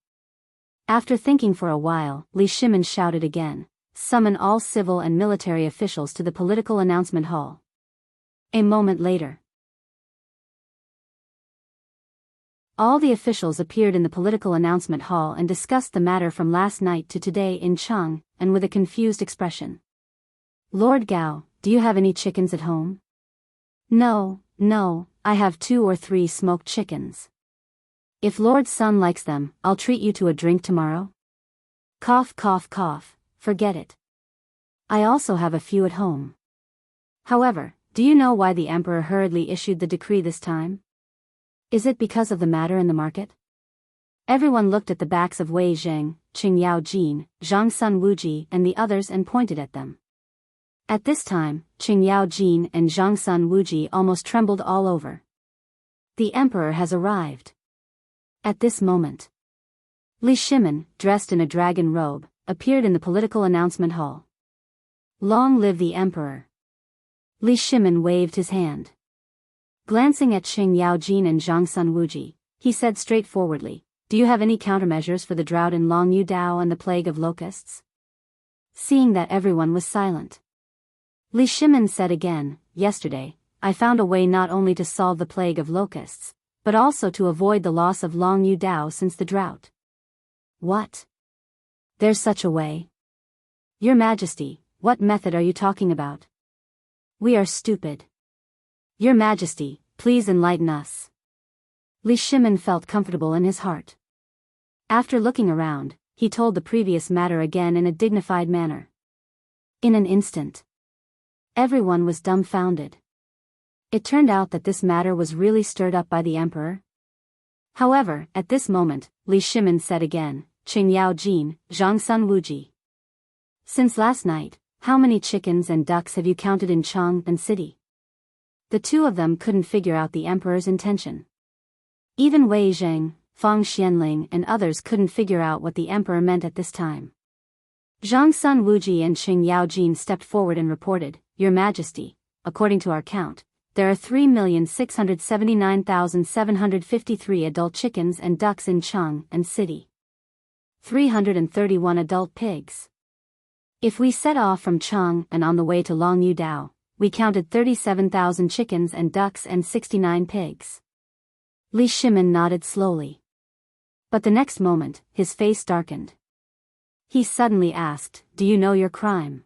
After thinking for a while, Li Shimin shouted again, Summon all civil and military officials to the political announcement hall. A moment later, all the officials appeared in the political announcement hall and discussed the matter from last night to today in Cheng, and with a confused expression. Lord Gao, do you have any chickens at home? No, I have 2 or 3 smoked chickens. If Lord Sun likes them, I'll treat you to a drink tomorrow. Cough cough cough, forget it. I also have a few at home. However, do you know why the emperor hurriedly issued the decree this time? Is it because of the matter in the market? Everyone looked at the backs of Wei Zhang, Qing Yaojin, Zhangsun Wuji and the others and pointed at them. At this time, Qing Yaojin and Zhangsun Wuji almost trembled all over. The emperor has arrived. At this moment, Li Shimin, dressed in a dragon robe, appeared in the political announcement hall. Long live the emperor! Li Shimin waved his hand. Glancing at Qing Yaojin and Zhang Sun Wuji, he said straightforwardly, "Do you have any countermeasures for the drought in Longyu Dao and the plague of locusts?" Seeing that everyone was silent, Li Shimin said again, "Yesterday, I found a way not only to solve the plague of locusts, but also to avoid the loss of Longyu Dao since the drought." "What? There's such a way? Your Majesty, what method are you talking about? We are stupid. Your Majesty, please enlighten us." Li Shimin felt comfortable in his heart. After looking around, he told the previous matter again in a dignified manner. In an instant, everyone was dumbfounded. It turned out that this matter was really stirred up by the emperor. However, at this moment, Li Shimin said again, "Qing Yaojin, Zhang Sun Wuji. Since last night, how many chickens and ducks have you counted in Chang'an City?" The two of them couldn't figure out the emperor's intention. Even Wei Zheng, Fang Xianling and others couldn't figure out what the emperor meant at this time. Zhang Sun Wuji and Qing Yaojin stepped forward and reported, "Your Majesty, according to our count, there are 3,679,753 adult chickens and ducks in Chang'an City. 331 adult pigs. If we set off from Chang'an on the way to Longyu Dao, we counted 37,000 chickens and ducks and 69 pigs." Li Shimin nodded slowly. But the next moment, his face darkened. He suddenly asked, "Do you know your crime?"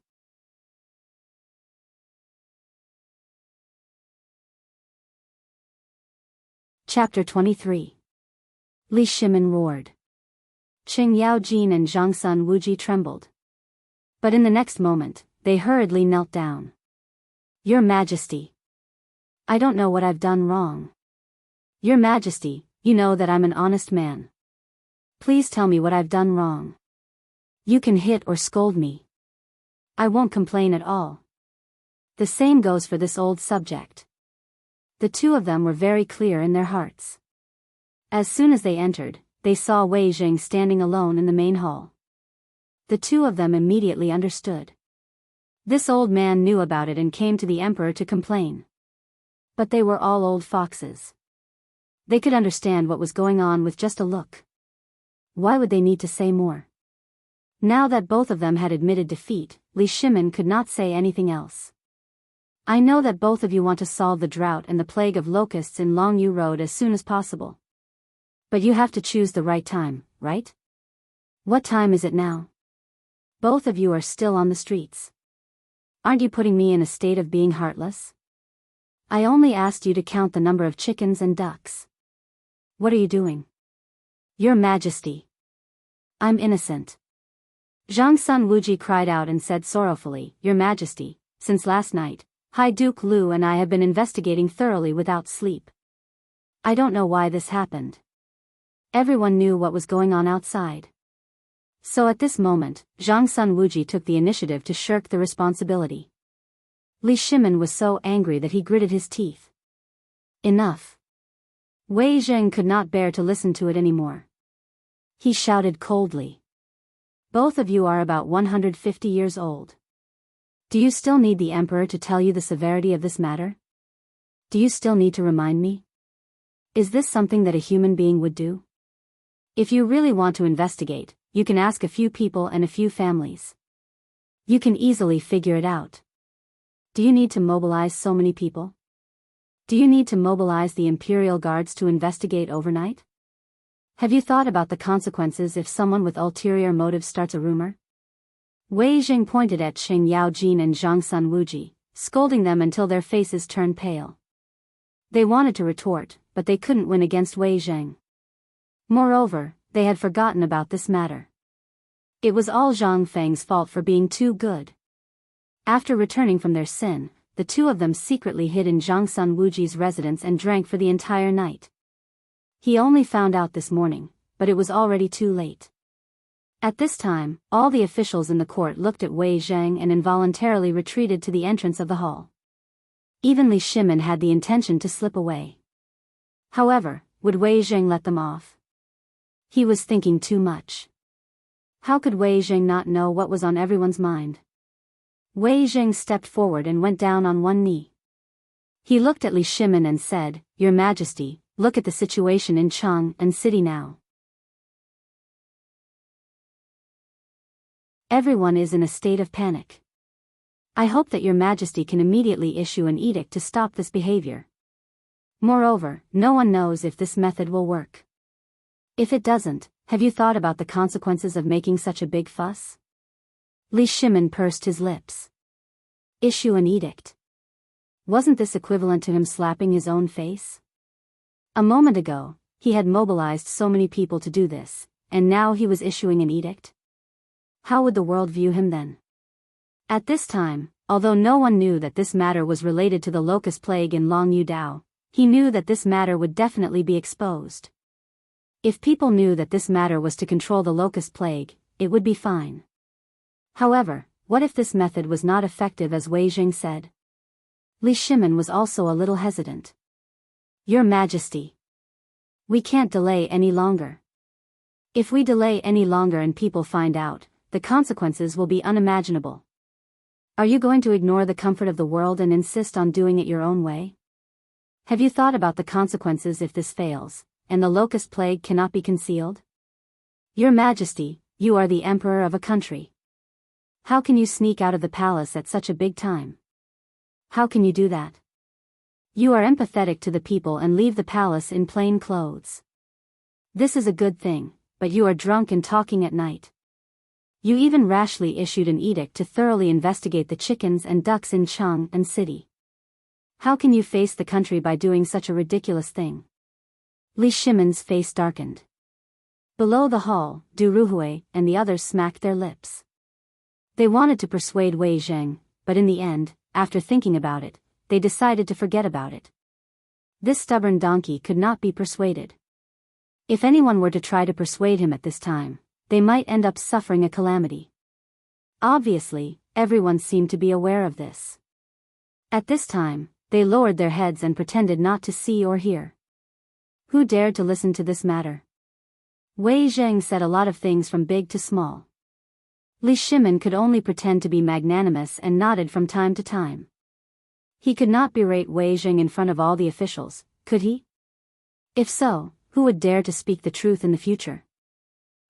Chapter 23. Li Shimin roared. Qing Yaojin and Zhang Sun Wuji trembled. But in the next moment, they hurriedly knelt down. "Your Majesty, I don't know what I've done wrong. Your Majesty, you know that I'm an honest man. Please tell me what I've done wrong. You can hit or scold me. I won't complain at all. The same goes for this old subject." The two of them were very clear in their hearts. As soon as they entered, they saw Wei Zheng standing alone in the main hall. The two of them immediately understood. This old man knew about it and came to the emperor to complain. But they were all old foxes. They could understand what was going on with just a look. Why would they need to say more? Now that both of them had admitted defeat, Li Shimin could not say anything else. "I know that both of you want to solve the drought and the plague of locusts in Longyu Road as soon as possible. But you have to choose the right time, right? What time is it now? Both of you are still on the streets. Aren't you putting me in a state of being heartless? I only asked you to count the number of chickens and ducks. What are you doing?" "Your Majesty, I'm innocent." Zhang Sun Wuji cried out and said sorrowfully, "Your Majesty, since last night, High Duke Lu and I have been investigating thoroughly without sleep. I don't know why this happened. Everyone knew what was going on outside." So at this moment, Zhang Sun Wuji took the initiative to shirk the responsibility. Li Shimin was so angry that he gritted his teeth. Enough. Wei Zheng could not bear to listen to it anymore. He shouted coldly, "Both of you are about 150 years old. Do you still need the emperor to tell you the severity of this matter? Do you still need to remind me? Is this something that a human being would do? If you really want to investigate, you can ask a few people and a few families. You can easily figure it out. Do you need to mobilize so many people? Do you need to mobilize the Imperial Guards to investigate overnight? Have you thought about the consequences if someone with ulterior motives starts a rumor?" Wei Zheng pointed at Qing Yaojin and Zhang Sun Wuji, scolding them until their faces turned pale. They wanted to retort, but they couldn't win against Wei Zheng. Moreover, they had forgotten about this matter. It was all Zhang Feng's fault for being too good. After returning from their sin, the two of them secretly hid in Zhang Sun Wuji's residence and drank for the entire night. He only found out this morning, but it was already too late. At this time, all the officials in the court looked at Wei Zheng and involuntarily retreated to the entrance of the hall. Even Li Shimin had the intention to slip away. However, would Wei Zheng let them off? He was thinking too much. How could Wei Jing not know what was on everyone's mind? Wei Jing stepped forward and went down on one knee. He looked at Li Shimin and said, "Your Majesty, look at the situation in Chang'an City now. Everyone is in a state of panic. I hope that Your Majesty can immediately issue an edict to stop this behavior. Moreover, no one knows if this method will work. If it doesn't, have you thought about the consequences of making such a big fuss?" Li Shimin pursed his lips. Issue an edict. Wasn't this equivalent to him slapping his own face? A moment ago, he had mobilized so many people to do this, and now he was issuing an edict? How would the world view him then? At this time, although no one knew that this matter was related to the locust plague in Longyu Dao, he knew that this matter would definitely be exposed. If people knew that this matter was to control the locust plague, it would be fine. However, what if this method was not effective as Wei Jing said? Li Shimin was also a little hesitant. Your Majesty. We can't delay any longer. If we delay any longer and people find out, the consequences will be unimaginable. Are you going to ignore the comfort of the world and insist on doing it your own way? Have you thought about the consequences if this fails, and the locust plague cannot be concealed? Your Majesty, you are the emperor of a country. How can you sneak out of the palace at such a big time? How can you do that? You are empathetic to the people and leave the palace in plain clothes. This is a good thing, but you are drunk and talking at night. You even rashly issued an edict to thoroughly investigate the chickens and ducks in Chang'an City. How can you face the country by doing such a ridiculous thing? Li Shimin's face darkened. Below the hall, Du Ruhui and the others smacked their lips. They wanted to persuade Wei Jing, but in the end, after thinking about it, they decided to forget about it. This stubborn donkey could not be persuaded. If anyone were to try to persuade him at this time, they might end up suffering a calamity. Obviously, everyone seemed to be aware of this. At this time, they lowered their heads and pretended not to see or hear. Who dared to listen to this matter? Wei Jing said a lot of things from big to small. Li Shimin could only pretend to be magnanimous and nodded from time to time. He could not berate Wei Jing in front of all the officials, could he? If so, who would dare to speak the truth in the future?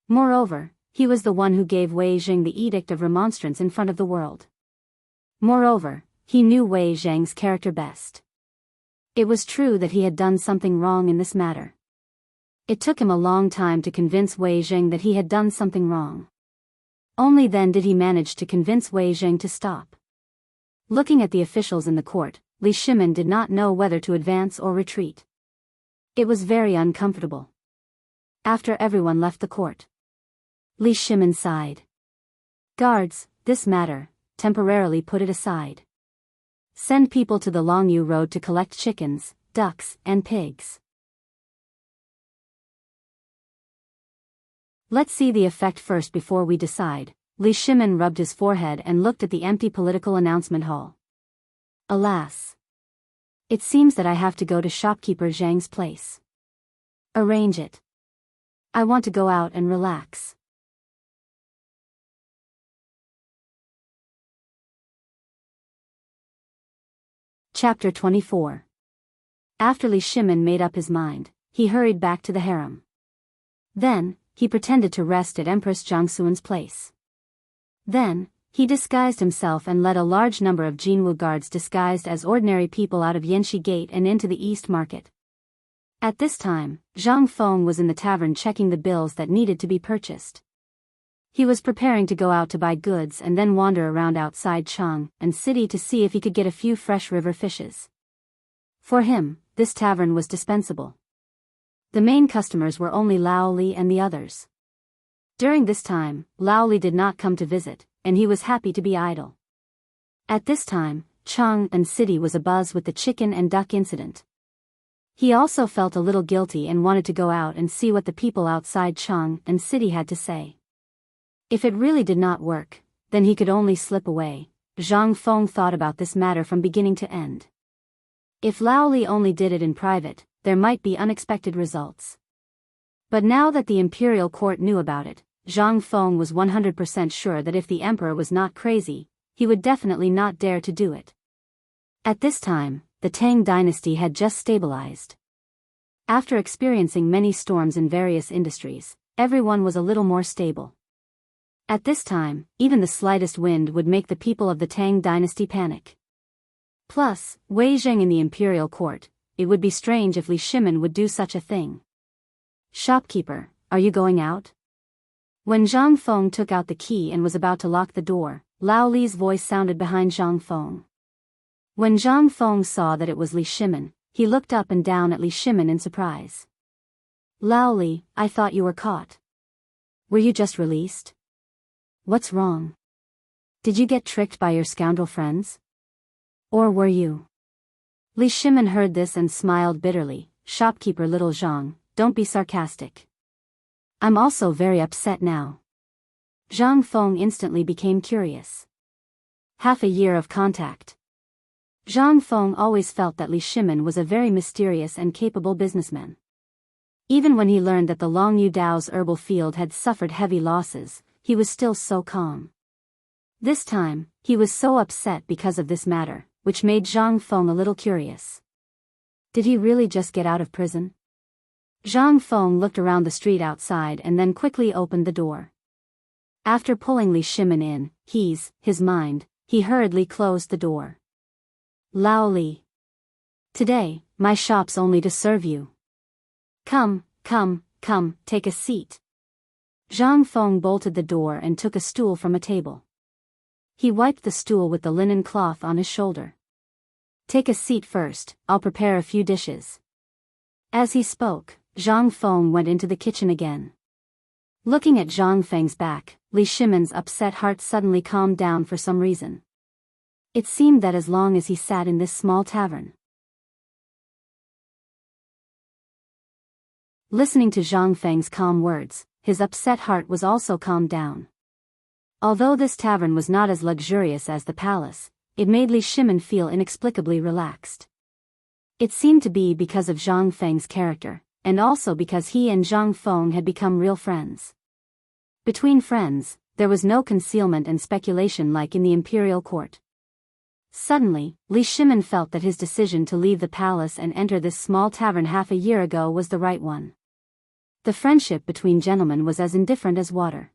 Moreover, he was the one who gave Wei Jing the edict of remonstrance in front of the world. Moreover, he knew Wei Jing's character best. It was true that he had done something wrong in this matter. It took him a long time to convince Wei Jing that he had done something wrong. Only then did he manage to convince Wei Jing to stop. Looking at the officials in the court, Li Shimin did not know whether to advance or retreat. It was very uncomfortable. After everyone left the court, Li Shimin sighed. Guards, this matter, temporarily put it aside. Send people to the Longyu Road to collect chickens, ducks, and pigs. Let's see the effect first before we decide. Li Shimin rubbed his forehead and looked at the empty political announcement hall. Alas. It seems that I have to go to shopkeeper Zhang's place. Arrange it. I want to go out and relax. Chapter 24. After Li Shimin made up his mind, he hurried back to the harem. Then, he pretended to rest at Empress Jiangxuan's place. Then, he disguised himself and led a large number of Jinwu guards disguised as ordinary people out of Yanxi Gate and into the East Market. At this time, Zhang Feng was in the tavern checking the bills that needed to be purchased. He was preparing to go out to buy goods and then wander around outside Chang'an City to see if he could get a few fresh river fishes. For him, this tavern was dispensable. The main customers were only Lao Li and the others. During this time, Lao Li did not come to visit, and he was happy to be idle. At this time, Chang'an City was abuzz with the chicken and duck incident. He also felt a little guilty and wanted to go out and see what the people outside Chang'an City had to say. If it really did not work, then he could only slip away. Zhang Feng thought about this matter from beginning to end. If Lao Li only did it in private, there might be unexpected results. But now that the imperial court knew about it, Zhang Feng was 100% sure that if the emperor was not crazy, he would definitely not dare to do it. At this time, the Tang dynasty had just stabilized. After experiencing many storms in various industries, everyone was a little more stable. At this time, even the slightest wind would make the people of the Tang dynasty panic. Plus, Wei Zheng in the imperial court, it would be strange if Li Shimin would do such a thing. "Shopkeeper, are you going out?" When Zhang Feng took out the key and was about to lock the door, Lao Li's voice sounded behind Zhang Feng. When Zhang Feng saw that it was Li Shimin, he looked up and down at Li Shimin in surprise. "Lao Li, I thought you were caught. Were you just released? What's wrong? Did you get tricked by your scoundrel friends? Or were you?" Li Shimin heard this and smiled bitterly. "Shopkeeper little Zhang, don't be sarcastic. I'm also very upset now." Zhang Feng instantly became curious. Half a year of contact. Zhang Feng always felt that Li Shimin was a very mysterious and capable businessman. Even when he learned that the Longyu Dao's herbal field had suffered heavy losses, he was still so calm. This time, he was so upset because of this matter, which made Zhang Feng a little curious. Did he really just get out of prison? Zhang Feng looked around the street outside and then quickly opened the door. After pulling Li Shimin in, his mind, he hurriedly closed the door. "Lao Li. Today, my shop's only to serve you. Come, take a seat." Zhang Feng bolted the door and took a stool from a table. He wiped the stool with the linen cloth on his shoulder. "Take a seat first, I'll prepare a few dishes." As he spoke, Zhang Feng went into the kitchen again. Looking at Zhang Feng's back, Li Shimin's upset heart suddenly calmed down for some reason. It seemed that as long as he sat in this small tavern, listening to Zhang Feng's calm words, his upset heart was also calmed down. Although this tavern was not as luxurious as the palace, it made Li Shimin feel inexplicably relaxed. It seemed to be because of Zhang Feng's character, and also because he and Zhang Feng had become real friends. Between friends, there was no concealment and speculation like in the imperial court. Suddenly, Li Shimin felt that his decision to leave the palace and enter this small tavern half a year ago was the right one. The friendship between gentlemen was as indifferent as water.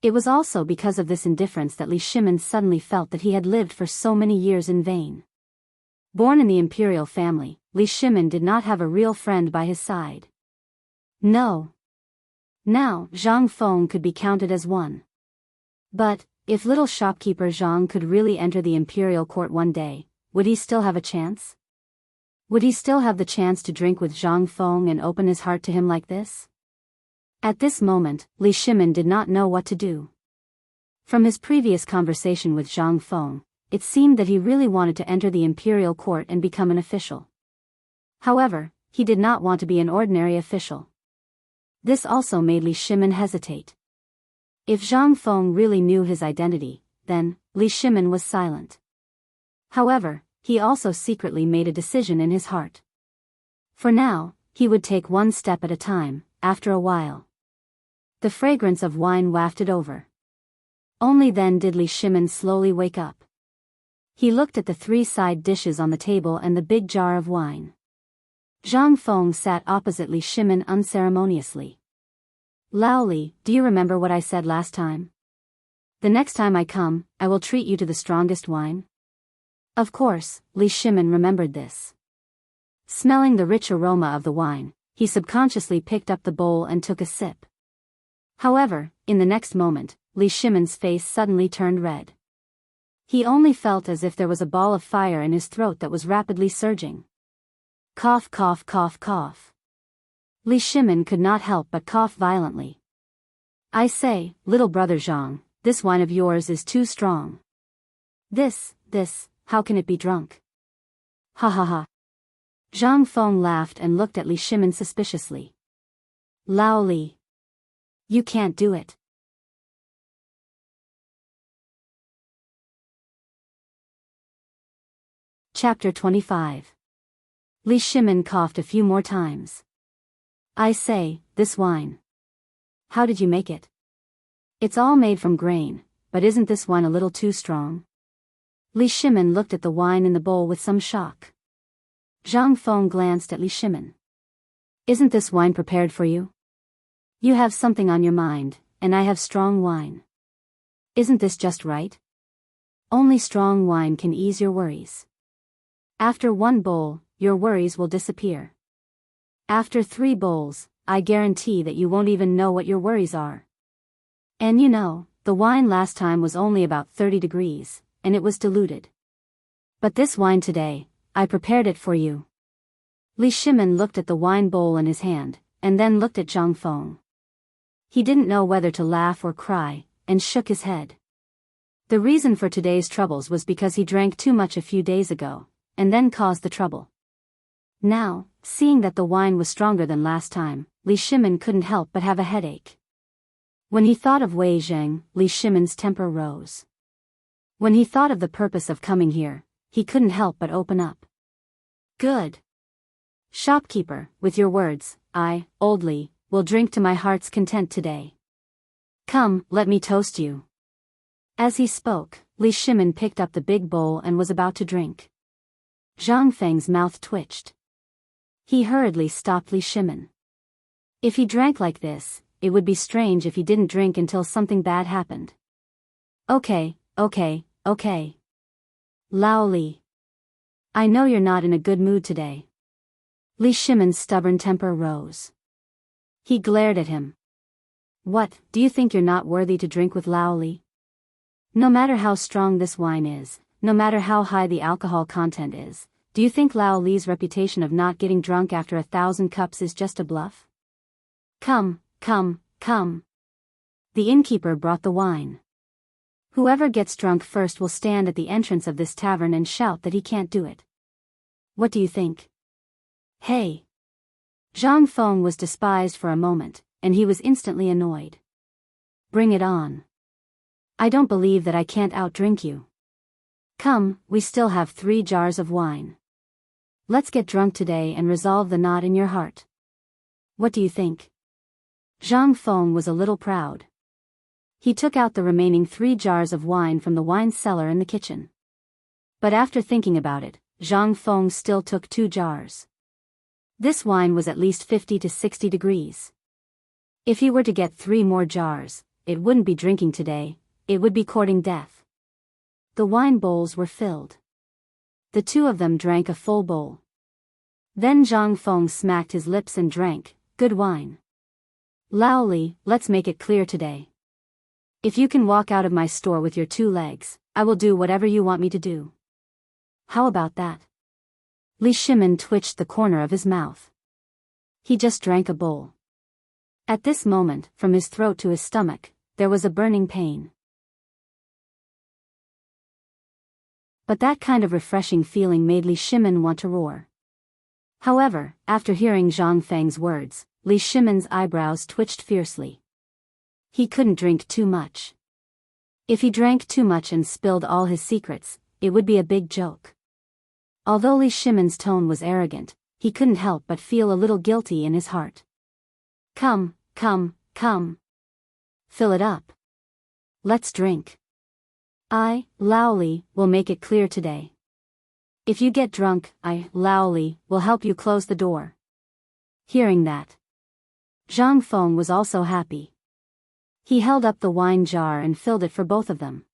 It was also because of this indifference that Li Shimin suddenly felt that he had lived for so many years in vain. Born in the imperial family, Li Shimin did not have a real friend by his side. No. Now, Zhang Feng could be counted as one. But, if little shopkeeper Zhang could really enter the imperial court one day, would he still have a chance? Would he still have the chance to drink with Zhang Feng and open his heart to him like this? At this moment, Li Shimin did not know what to do. From his previous conversation with Zhang Feng, it seemed that he really wanted to enter the imperial court and become an official. However, he did not want to be an ordinary official. This also made Li Shimin hesitate. If Zhang Feng really knew his identity, then, Li Shimin was silent. However, he also secretly made a decision in his heart. For now, he would take one step at a time. After a while, the fragrance of wine wafted over. Only then did Li Shimin slowly wake up. He looked at the 3 side dishes on the table and the big jar of wine. Zhang Feng sat opposite Li Shimin unceremoniously. "Lao Li, do you remember what I said last time? The next time I come, I will treat you to the strongest wine." Of course, Li Shimin remembered this. Smelling the rich aroma of the wine, he subconsciously picked up the bowl and took a sip. However, in the next moment, Li Shimin's face suddenly turned red. He only felt as if there was a ball of fire in his throat that was rapidly surging. Cough, cough, cough, cough. Li Shimin could not help but cough violently. "I say, little brother Zhang, this wine of yours is too strong. This, how can it be drunk?" "Ha ha ha." Zhang Feng laughed and looked at Li Shimin suspiciously. "Lao Li. You can't do it." Chapter 25. Li Shimin coughed a few more times. "I say, this wine. How did you make it? It's all made from grain, but isn't this wine a little too strong? Li Shimin looked at the wine in the bowl with some shock. Zhang Feng glanced at Li Shimin. Isn't this wine prepared for you? You have something on your mind, and I have strong wine. Isn't this just right? Only strong wine can ease your worries. After 1 bowl, your worries will disappear. After 3 bowls, I guarantee that you won't even know what your worries are. And you know, the wine last time was only about 30 degrees, and it was diluted. But this wine today, I prepared it for you. Li Shimin looked at the wine bowl in his hand, and then looked at Zhang Feng. He didn't know whether to laugh or cry, and shook his head. The reason for today's troubles was because he drank too much a few days ago, and then caused the trouble. Now, seeing that the wine was stronger than last time, Li Shimin couldn't help but have a headache. When he thought of Wei Zheng, Li Shimin's temper rose. When he thought of the purpose of coming here, he couldn't help but open up. Good. Shopkeeper, with your words, I, old Li, will drink to my heart's content today. Come, let me toast you. As he spoke, Li Shimin picked up the big bowl and was about to drink. Zhang Feng's mouth twitched. He hurriedly stopped Li Shimin. If he drank like this, it would be strange if he didn't drink until something bad happened. Okay. Lao Li. I know you're not in a good mood today. Li Shimin's stubborn temper rose. He glared at him. What, do you think you're not worthy to drink with Lao Li? No matter how strong this wine is, no matter how high the alcohol content is, do you think Lao Li's reputation of not getting drunk after 1,000 cups is just a bluff? Come. The innkeeper brought the wine. Whoever gets drunk first will stand at the entrance of this tavern and shout that he can't do it. What do you think? Hey! Zhang Feng was despised for a moment, and he was instantly annoyed. Bring it on. I don't believe that I can't outdrink you. Come, we still have 3 jars of wine. Let's get drunk today and resolve the knot in your heart. What do you think? Zhang Feng was a little proud. He took out the remaining 3 jars of wine from the wine cellar in the kitchen. But after thinking about it, Zhang Feng still took 2 jars. This wine was at least 50 to 60 degrees. If he were to get 3 more jars, it wouldn't be drinking today, it would be courting death. The wine bowls were filled. The 2 of them drank a full bowl. Then Zhang Feng smacked his lips and drank, good wine. Lao Li, let's make it clear today. If you can walk out of my store with your 2 legs, I will do whatever you want me to do. How about that? Li Shimin twitched the corner of his mouth. He just drank a bowl. At this moment, from his throat to his stomach, there was a burning pain. But that kind of refreshing feeling made Li Shimin want to roar. However, after hearing Zhang Feng's words, Li Shimin's eyebrows twitched fiercely. He couldn't drink too much. If he drank too much and spilled all his secrets, it would be a big joke. Although Li Shimin's tone was arrogant, he couldn't help but feel a little guilty in his heart. Come. Fill it up. Let's drink. I, Lao Li, will make it clear today. If you get drunk, I, Lao Li, will help you close the door. Hearing that, Zhang Feng was also happy. He held up the wine jar and filled it for both of them.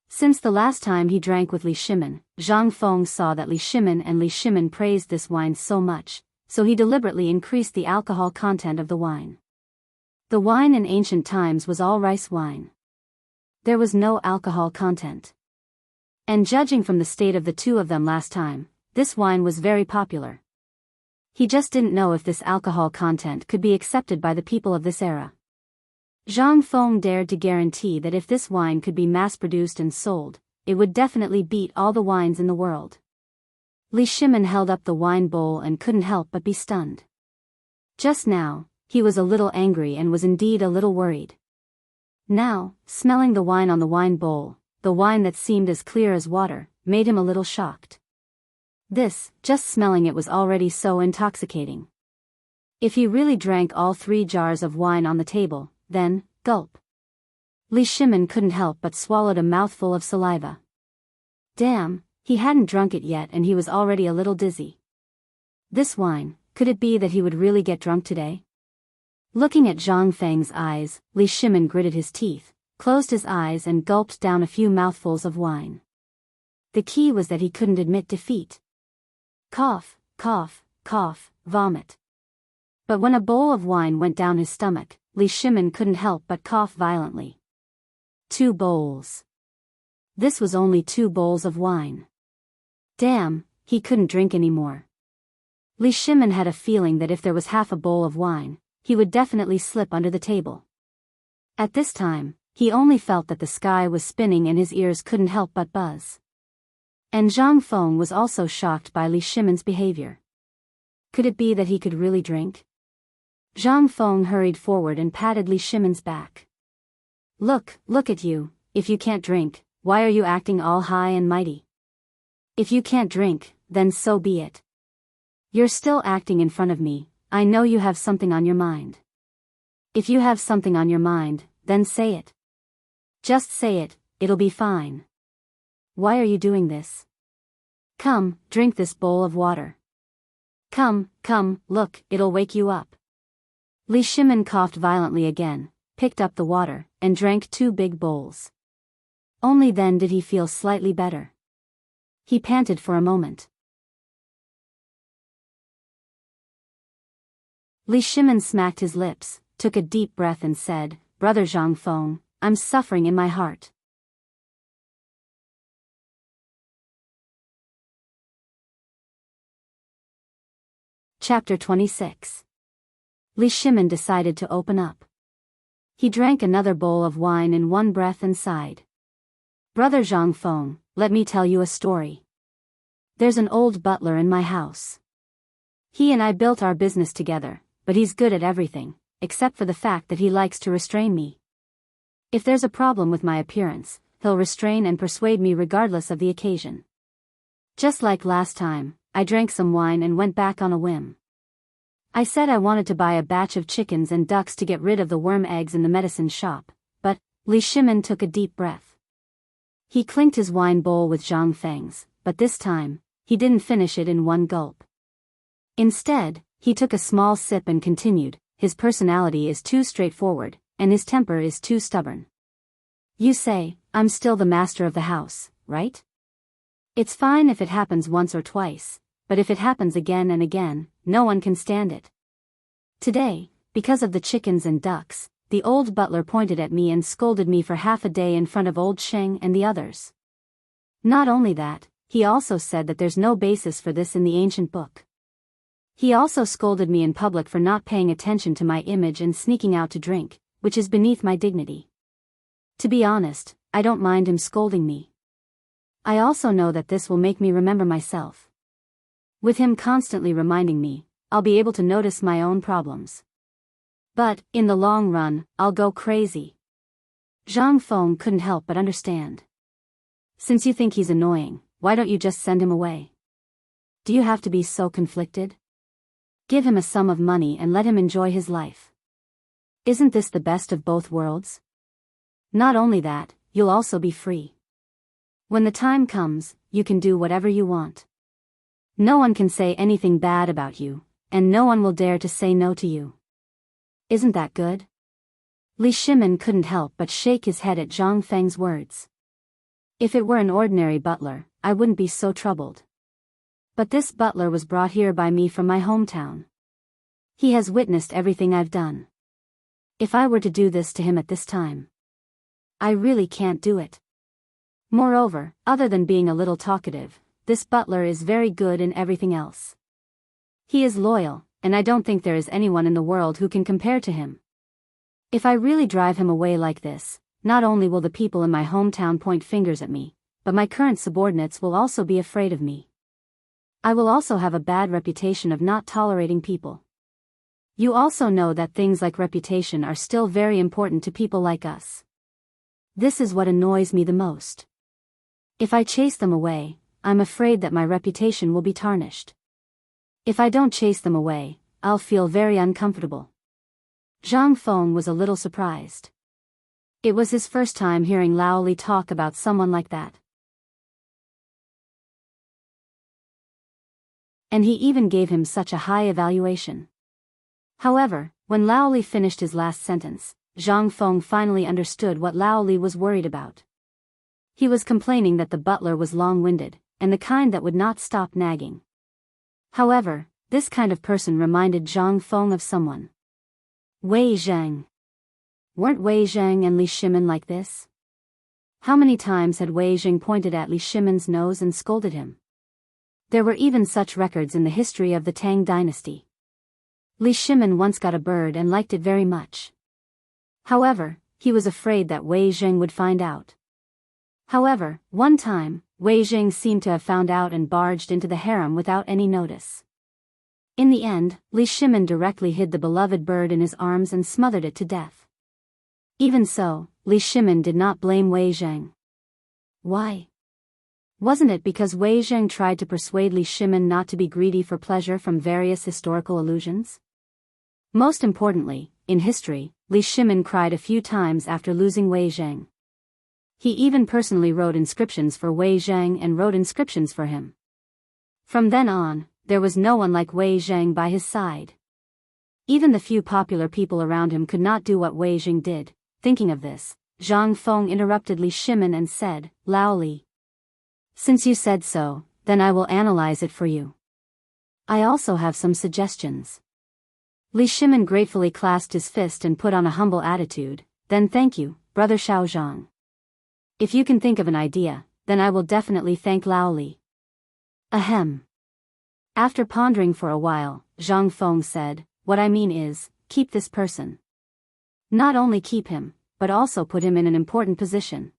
Since the last time he drank with Li Shimin, Zhang Feng saw that Li Shimin and Li Shimin praised this wine so much, so he deliberately increased the alcohol content of the wine. The wine in ancient times was all rice wine. There was no alcohol content. And judging from the state of the 2 of them last time, this wine was very popular. He just didn't know if this alcohol content could be accepted by the people of this era. Zhang Feng dared to guarantee that if this wine could be mass-produced and sold, it would definitely beat all the wines in the world. Li Shimin held up the wine bowl and couldn't help but be stunned. Just now, he was a little angry and was indeed a little worried. Now, smelling the wine on the wine bowl, the wine that seemed as clear as water, made him a little shocked. Just smelling it was already so intoxicating. If he really drank all 3 jars of wine on the table, then, gulp. Li Shimin couldn't help but swallowed a mouthful of saliva. Damn, he hadn't drunk it yet and he was already a little dizzy. This wine, could it be that he would really get drunk today? Looking at Zhang Feng's eyes, Li Shimin gritted his teeth, closed his eyes and gulped down a few mouthfuls of wine. The key was that he couldn't admit defeat. Cough, cough, cough, vomit. But when a bowl of wine went down his stomach, Li Shimin couldn't help but cough violently. 2 bowls. This was only 2 bowls of wine. Damn, he couldn't drink anymore. Li Shimin had a feeling that if there was half a bowl of wine, he would definitely slip under the table. At this time, he only felt that the sky was spinning and his ears couldn't help but buzz. And Zhang Feng was also shocked by Li Shimin's behavior. Could it be that he could really drink? Zhang Feng hurried forward and patted Li Shimin's back. Look at you, if you can't drink, why are you acting all high and mighty? If you can't drink, then so be it. You're still acting in front of me, I know you have something on your mind. If you have something on your mind, then say it. Just say it, it'll be fine. Why are you doing this? Come, drink this bowl of water. Come, look, it'll wake you up. Li Shimin coughed violently again, picked up the water, and drank 2 big bowls. Only then did he feel slightly better. He panted for a moment. Li Shimin smacked his lips, took a deep breath and said, Brother Zhang Feng, I'm suffering in my heart. Chapter 26. Li Shimin decided to open up. He drank another bowl of wine in one breath and sighed. Brother Zhang Feng, let me tell you a story. There's an old butler in my house. He and I built our business together, but he's good at everything, except for the fact that he likes to restrain me. If there's a problem with my appearance, he'll restrain and persuade me regardless of the occasion. Just like last time, I drank some wine and went back on a whim. I said I wanted to buy a batch of chickens and ducks to get rid of the worm eggs in the medicine shop, but Li Shimin took a deep breath. He clinked his wine bowl with Zhang Feng's, but this time, he didn't finish it in one gulp. Instead, he took a small sip and continued, his personality is too straightforward, and his temper is too stubborn. You say, I'm still the master of the house, right? It's fine if it happens once or twice, but if it happens again and again, no one can stand it. Today, because of the chickens and ducks, the old butler pointed at me and scolded me for half a day in front of old Sheng and the others. Not only that, he also said that there's no basis for this in the ancient book. He also scolded me in public for not paying attention to my image and sneaking out to drink, which is beneath my dignity. To be honest, I don't mind him scolding me. I also know that this will make me remember myself. With him constantly reminding me, I'll be able to notice my own problems. But, in the long run, I'll go crazy. Zhang Feng couldn't help but understand. Since you think he's annoying, why don't you just send him away? Do you have to be so conflicted? Give him a sum of money and let him enjoy his life. Isn't this the best of both worlds? Not only that, you'll also be free. When the time comes, you can do whatever you want. No one can say anything bad about you, and no one will dare to say no to you. Isn't that good? Li Shimin couldn't help but shake his head at Zhang Feng's words. If it were an ordinary butler, I wouldn't be so troubled. But this butler was brought here by me from my hometown. He has witnessed everything I've done. If I were to do this to him at this time, I really can't do it. Moreover, other than being a little talkative, this butler is very good in everything else. He is loyal, and I don't think there is anyone in the world who can compare to him. If I really drive him away like this, not only will the people in my hometown point fingers at me, but my current subordinates will also be afraid of me. I will also have a bad reputation of not tolerating people. You also know that things like reputation are still very important to people like us. This is what annoys me the most. If I chase them away, I'm afraid that my reputation will be tarnished. If I don't chase them away, I'll feel very uncomfortable. Zhang Feng was a little surprised. It was his first time hearing Lao Li talk about someone like that. And he even gave him such a high evaluation. However, when Lao Li finished his last sentence, Zhang Feng finally understood what Lao Li was worried about. He was complaining that the butler was long-winded, and the kind that would not stop nagging. However, this kind of person reminded Zhang Feng of someone. Wei Zhang. Weren't Wei Zhang and Li Shimin like this? How many times had Wei Zhang pointed at Li Shimin's nose and scolded him? There were even such records in the history of the Tang dynasty. Li Shimin once got a bird and liked it very much. However, he was afraid that Wei Zhang would find out. However, one time, Wei Zhang seemed to have found out and barged into the harem without any notice. In the end, Li Shimin directly hid the beloved bird in his arms and smothered it to death. Even so, Li Shimin did not blame Wei Zhang. Why? Wasn't it because Wei Zhang tried to persuade Li Shimin not to be greedy for pleasure from various historical allusions? Most importantly, in history, Li Shimin cried a few times after losing Wei Zhang. He even personally wrote inscriptions for Wei Zhang and wrote inscriptions for him. From then on, there was no one like Wei Zhang by his side. Even the few popular people around him could not do what Wei Zhang did. Thinking of this, Zhang Feng interrupted Li Shimin and said, Lao Li. Since you said so, then I will analyze it for you. I also have some suggestions. Li Shimin gratefully clasped his fist and put on a humble attitude, then thank you, Brother Xiaozhang. If you can think of an idea, then I will definitely thank Lao Li. Ahem. After pondering for a while, Zhang Feng said, what I mean is, keep this person. Not only keep him, but also put him in an important position.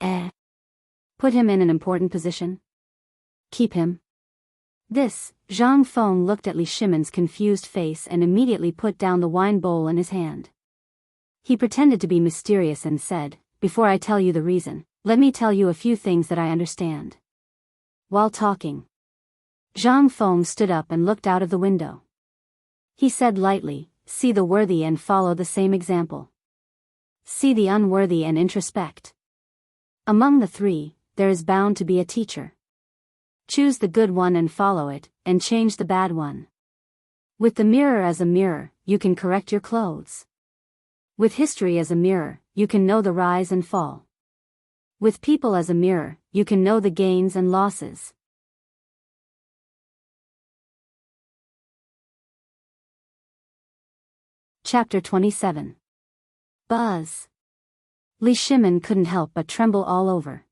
Put him in an important position? Keep him? This, Zhang Feng looked at Li Shimin's confused face and immediately put down the wine bowl in his hand. He pretended to be mysterious and said, before I tell you the reason, let me tell you a few things that I understand. While talking, Zhang Feng stood up and looked out of the window. He said lightly, see the worthy and follow the same example. See the unworthy and introspect. Among the three, there is bound to be a teacher. Choose the good one and follow it, and change the bad one. With the mirror as a mirror, you can correct your clothes. With history as a mirror, you can know the rise and fall. With people as a mirror, you can know the gains and losses. Chapter 27. Buzz. Li Shimin couldn't help but tremble all over.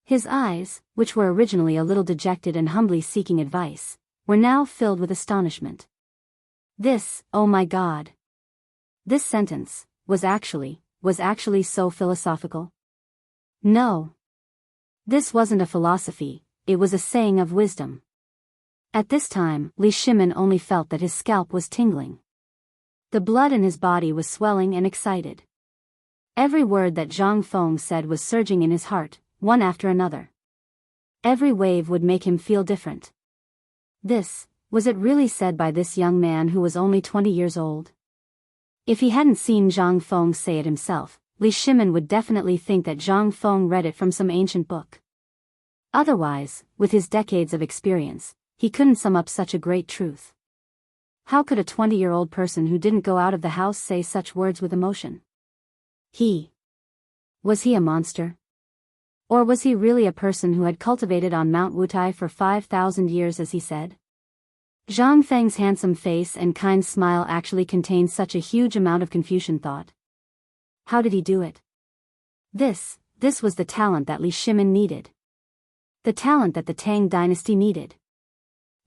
His eyes, which were originally a little dejected and humbly seeking advice, were now filled with astonishment. This, oh my God. This sentence, was actually so philosophical? No. This wasn't a philosophy, it was a saying of wisdom. At this time, Li Shimin only felt that his scalp was tingling. The blood in his body was swelling and excited. Every word that Zhang Feng said was surging in his heart, one after another. Every wave would make him feel different. Was it really said by this young man who was only 20 years old? If he hadn't seen Zhang Feng say it himself, Li Shimin would definitely think that Zhang Feng read it from some ancient book. Otherwise, with his decades of experience, he couldn't sum up such a great truth. How could a 20-year-old person who didn't go out of the house say such words with emotion? Was he a monster? Or was he really a person who had cultivated on Mount Wutai for 5,000 years as he said? Zhang Feng's handsome face and kind smile actually contained such a huge amount of Confucian thought. How did he do it? This was the talent that Li Shimin needed. The talent that the Tang dynasty needed.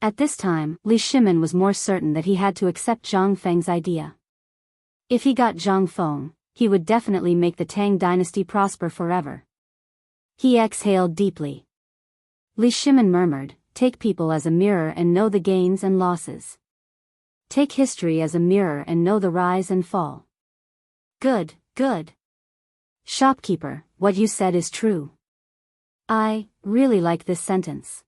At this time, Li Shimin was more certain that he had to accept Zhang Feng's idea. If he got Zhang Feng, he would definitely make the Tang dynasty prosper forever. He exhaled deeply. Li Shimin murmured, take people as a mirror and know the gains and losses. Take history as a mirror and know the rise and fall. Good. Shopkeeper, what you said is true. I really like this sentence.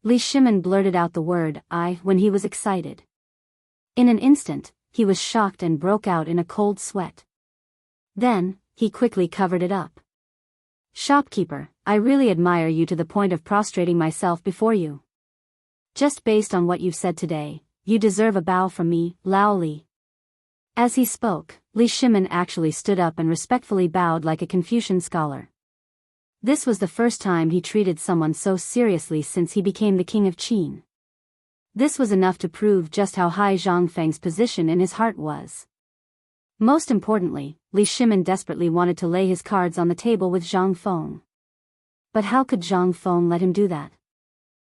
Li Shimin blurted out the word I when he was excited. In an instant, he was shocked and broke out in a cold sweat. Then, he quickly covered it up. "Shopkeeper, I really admire you to the point of prostrating myself before you. Just based on what you've said today, you deserve a bow from me, Lao Li." As he spoke, Li Shimin actually stood up and respectfully bowed like a Confucian scholar. This was the first time he treated someone so seriously since he became the king of Qin. This was enough to prove just how high Zhang Feng's position in his heart was. Most importantly, Li Shimin desperately wanted to lay his cards on the table with Zhang Feng. But how could Zhang Feng let him do that?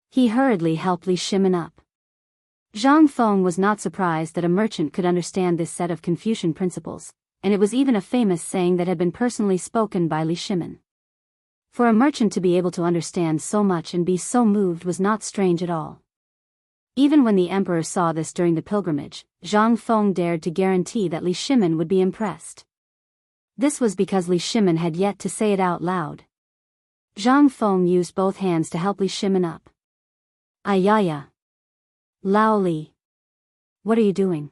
He hurriedly helped Li Shimin up. Zhang Feng was not surprised that a merchant could understand this set of Confucian principles, and it was even a famous saying that had been personally spoken by Li Shimin. For a merchant to be able to understand so much and be so moved was not strange at all. Even when the emperor saw this during the pilgrimage, Zhang Feng dared to guarantee that Li Shimin would be impressed. This was because Li Shimin had yet to say it out loud. Zhang Feng used both hands to help Li Shimin up. "Ayaya. Lao Li. What are you doing?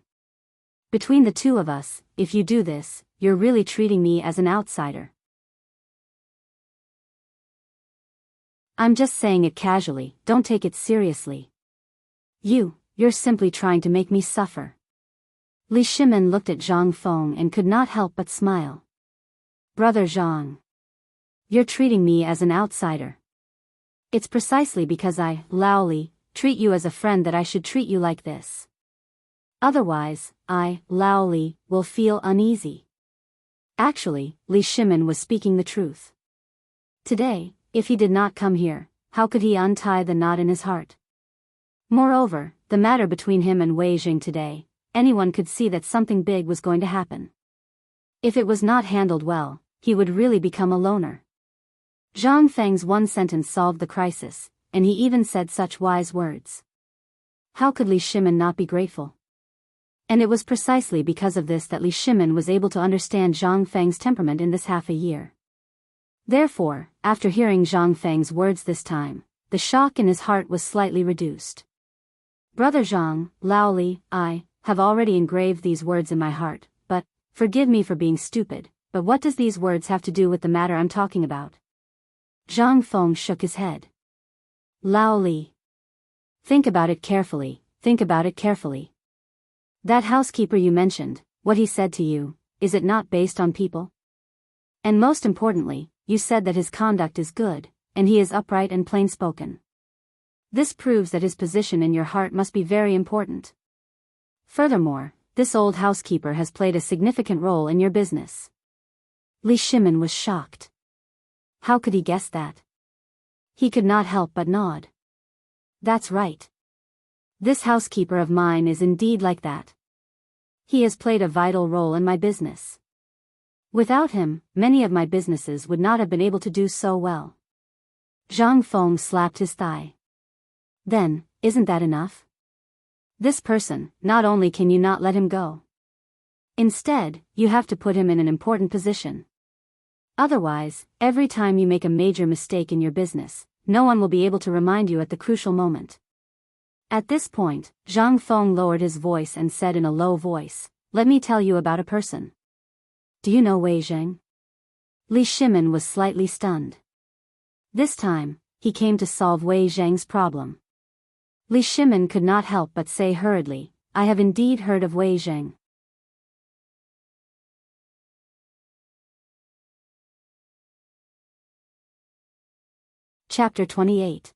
Between the two of us, if you do this, you're really treating me as an outsider." "I'm just saying it casually, don't take it seriously. You're simply trying to make me suffer." Li Shimin looked at Zhang Feng and could not help but smile. "Brother Zhang. You're treating me as an outsider. It's precisely because I, Lao Li, treat you as a friend that I should treat you like this. Otherwise, I, Lao Li, will feel uneasy." Actually, Li Shimin was speaking the truth. Today, if he did not come here, how could he untie the knot in his heart? Moreover, the matter between him and Wei Jing today, anyone could see that something big was going to happen. If it was not handled well, he would really become a loner. Zhang Feng's one sentence solved the crisis, and he even said such wise words. How could Li Shimin not be grateful? And it was precisely because of this that Li Shimin was able to understand Zhang Feng's temperament in this half a year. Therefore, after hearing Zhang Feng's words this time, the shock in his heart was slightly reduced. "Brother Zhang, Lao Li, I have already engraved these words in my heart, but, forgive me for being stupid, but what does these words have to do with the matter I'm talking about?" Zhang Feng shook his head. "Lao Li. Think about it carefully, think about it carefully. That housekeeper you mentioned, what he said to you, is it not based on people? And most importantly, you said that his conduct is good, and he is upright and plain-spoken. This proves that his position in your heart must be very important. Furthermore, this old housekeeper has played a significant role in your business." Li Shimin was shocked. How could he guess that? He could not help but nod. "That's right. This housekeeper of mine is indeed like that. He has played a vital role in my business. Without him, many of my businesses would not have been able to do so well." Zhang Feng slapped his thigh. "Then, isn't that enough? This person, not only can you not let him go. Instead, you have to put him in an important position. Otherwise, every time you make a major mistake in your business, no one will be able to remind you at the crucial moment." At this point, Zhang Feng lowered his voice and said in a low voice, "Let me tell you about a person. Do you know Wei Jing?" Li Shimin was slightly stunned. This time, he came to solve Wei Zhang's problem. Li Shimin could not help but say hurriedly, "I have indeed heard of Wei Zhang." Chapter 28.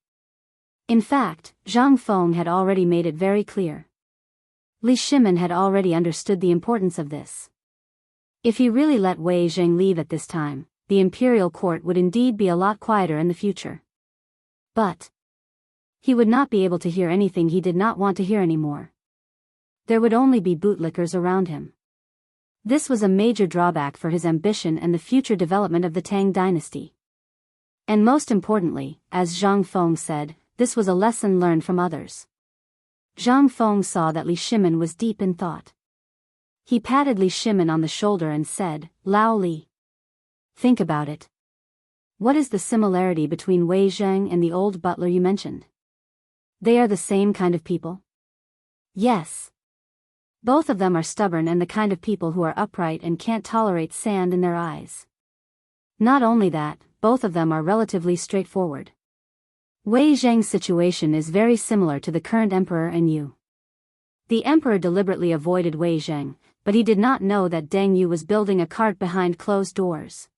In fact, Zhang Feng had already made it very clear. Li Shimin had already understood the importance of this. If he really let Wei Zhang leave at this time, the imperial court would indeed be a lot quieter in the future. But he would not be able to hear anything he did not want to hear anymore. There would only be bootlickers around him. This was a major drawback for his ambition and the future development of the Tang dynasty. And most importantly, as Zhang Feng said, this was a lesson learned from others. Zhang Feng saw that Li Shimin was deep in thought. He patted Li Shimin on the shoulder and said, "Lao Li. Think about it. What is the similarity between Wei Zhang and the old butler you mentioned? They are the same kind of people?" "Yes. Both of them are stubborn and the kind of people who are upright and can't tolerate sand in their eyes. Not only that, both of them are relatively straightforward. Wei Zheng's situation is very similar to the current emperor and you. The emperor deliberately avoided Wei Zheng, but he did not know that Deng Yu was building a cart behind closed doors.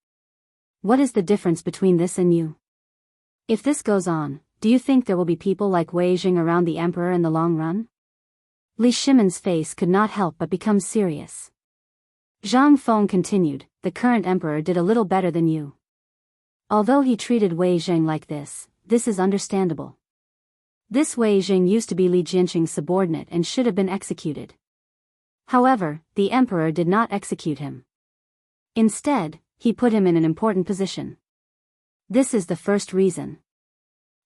What is the difference between this and you? If this goes on, do you think there will be people like Wei Zheng around the emperor in the long run? Li Shimon's face could not help but become serious. Zhang Feng continued, the current emperor did a little better than you. Although he treated Wei Zheng like this is understandable. This Wei Zheng used to be Li Jinqing's subordinate and should have been executed. However, the emperor did not execute him. Instead, he put him in an important position. This is the first reason.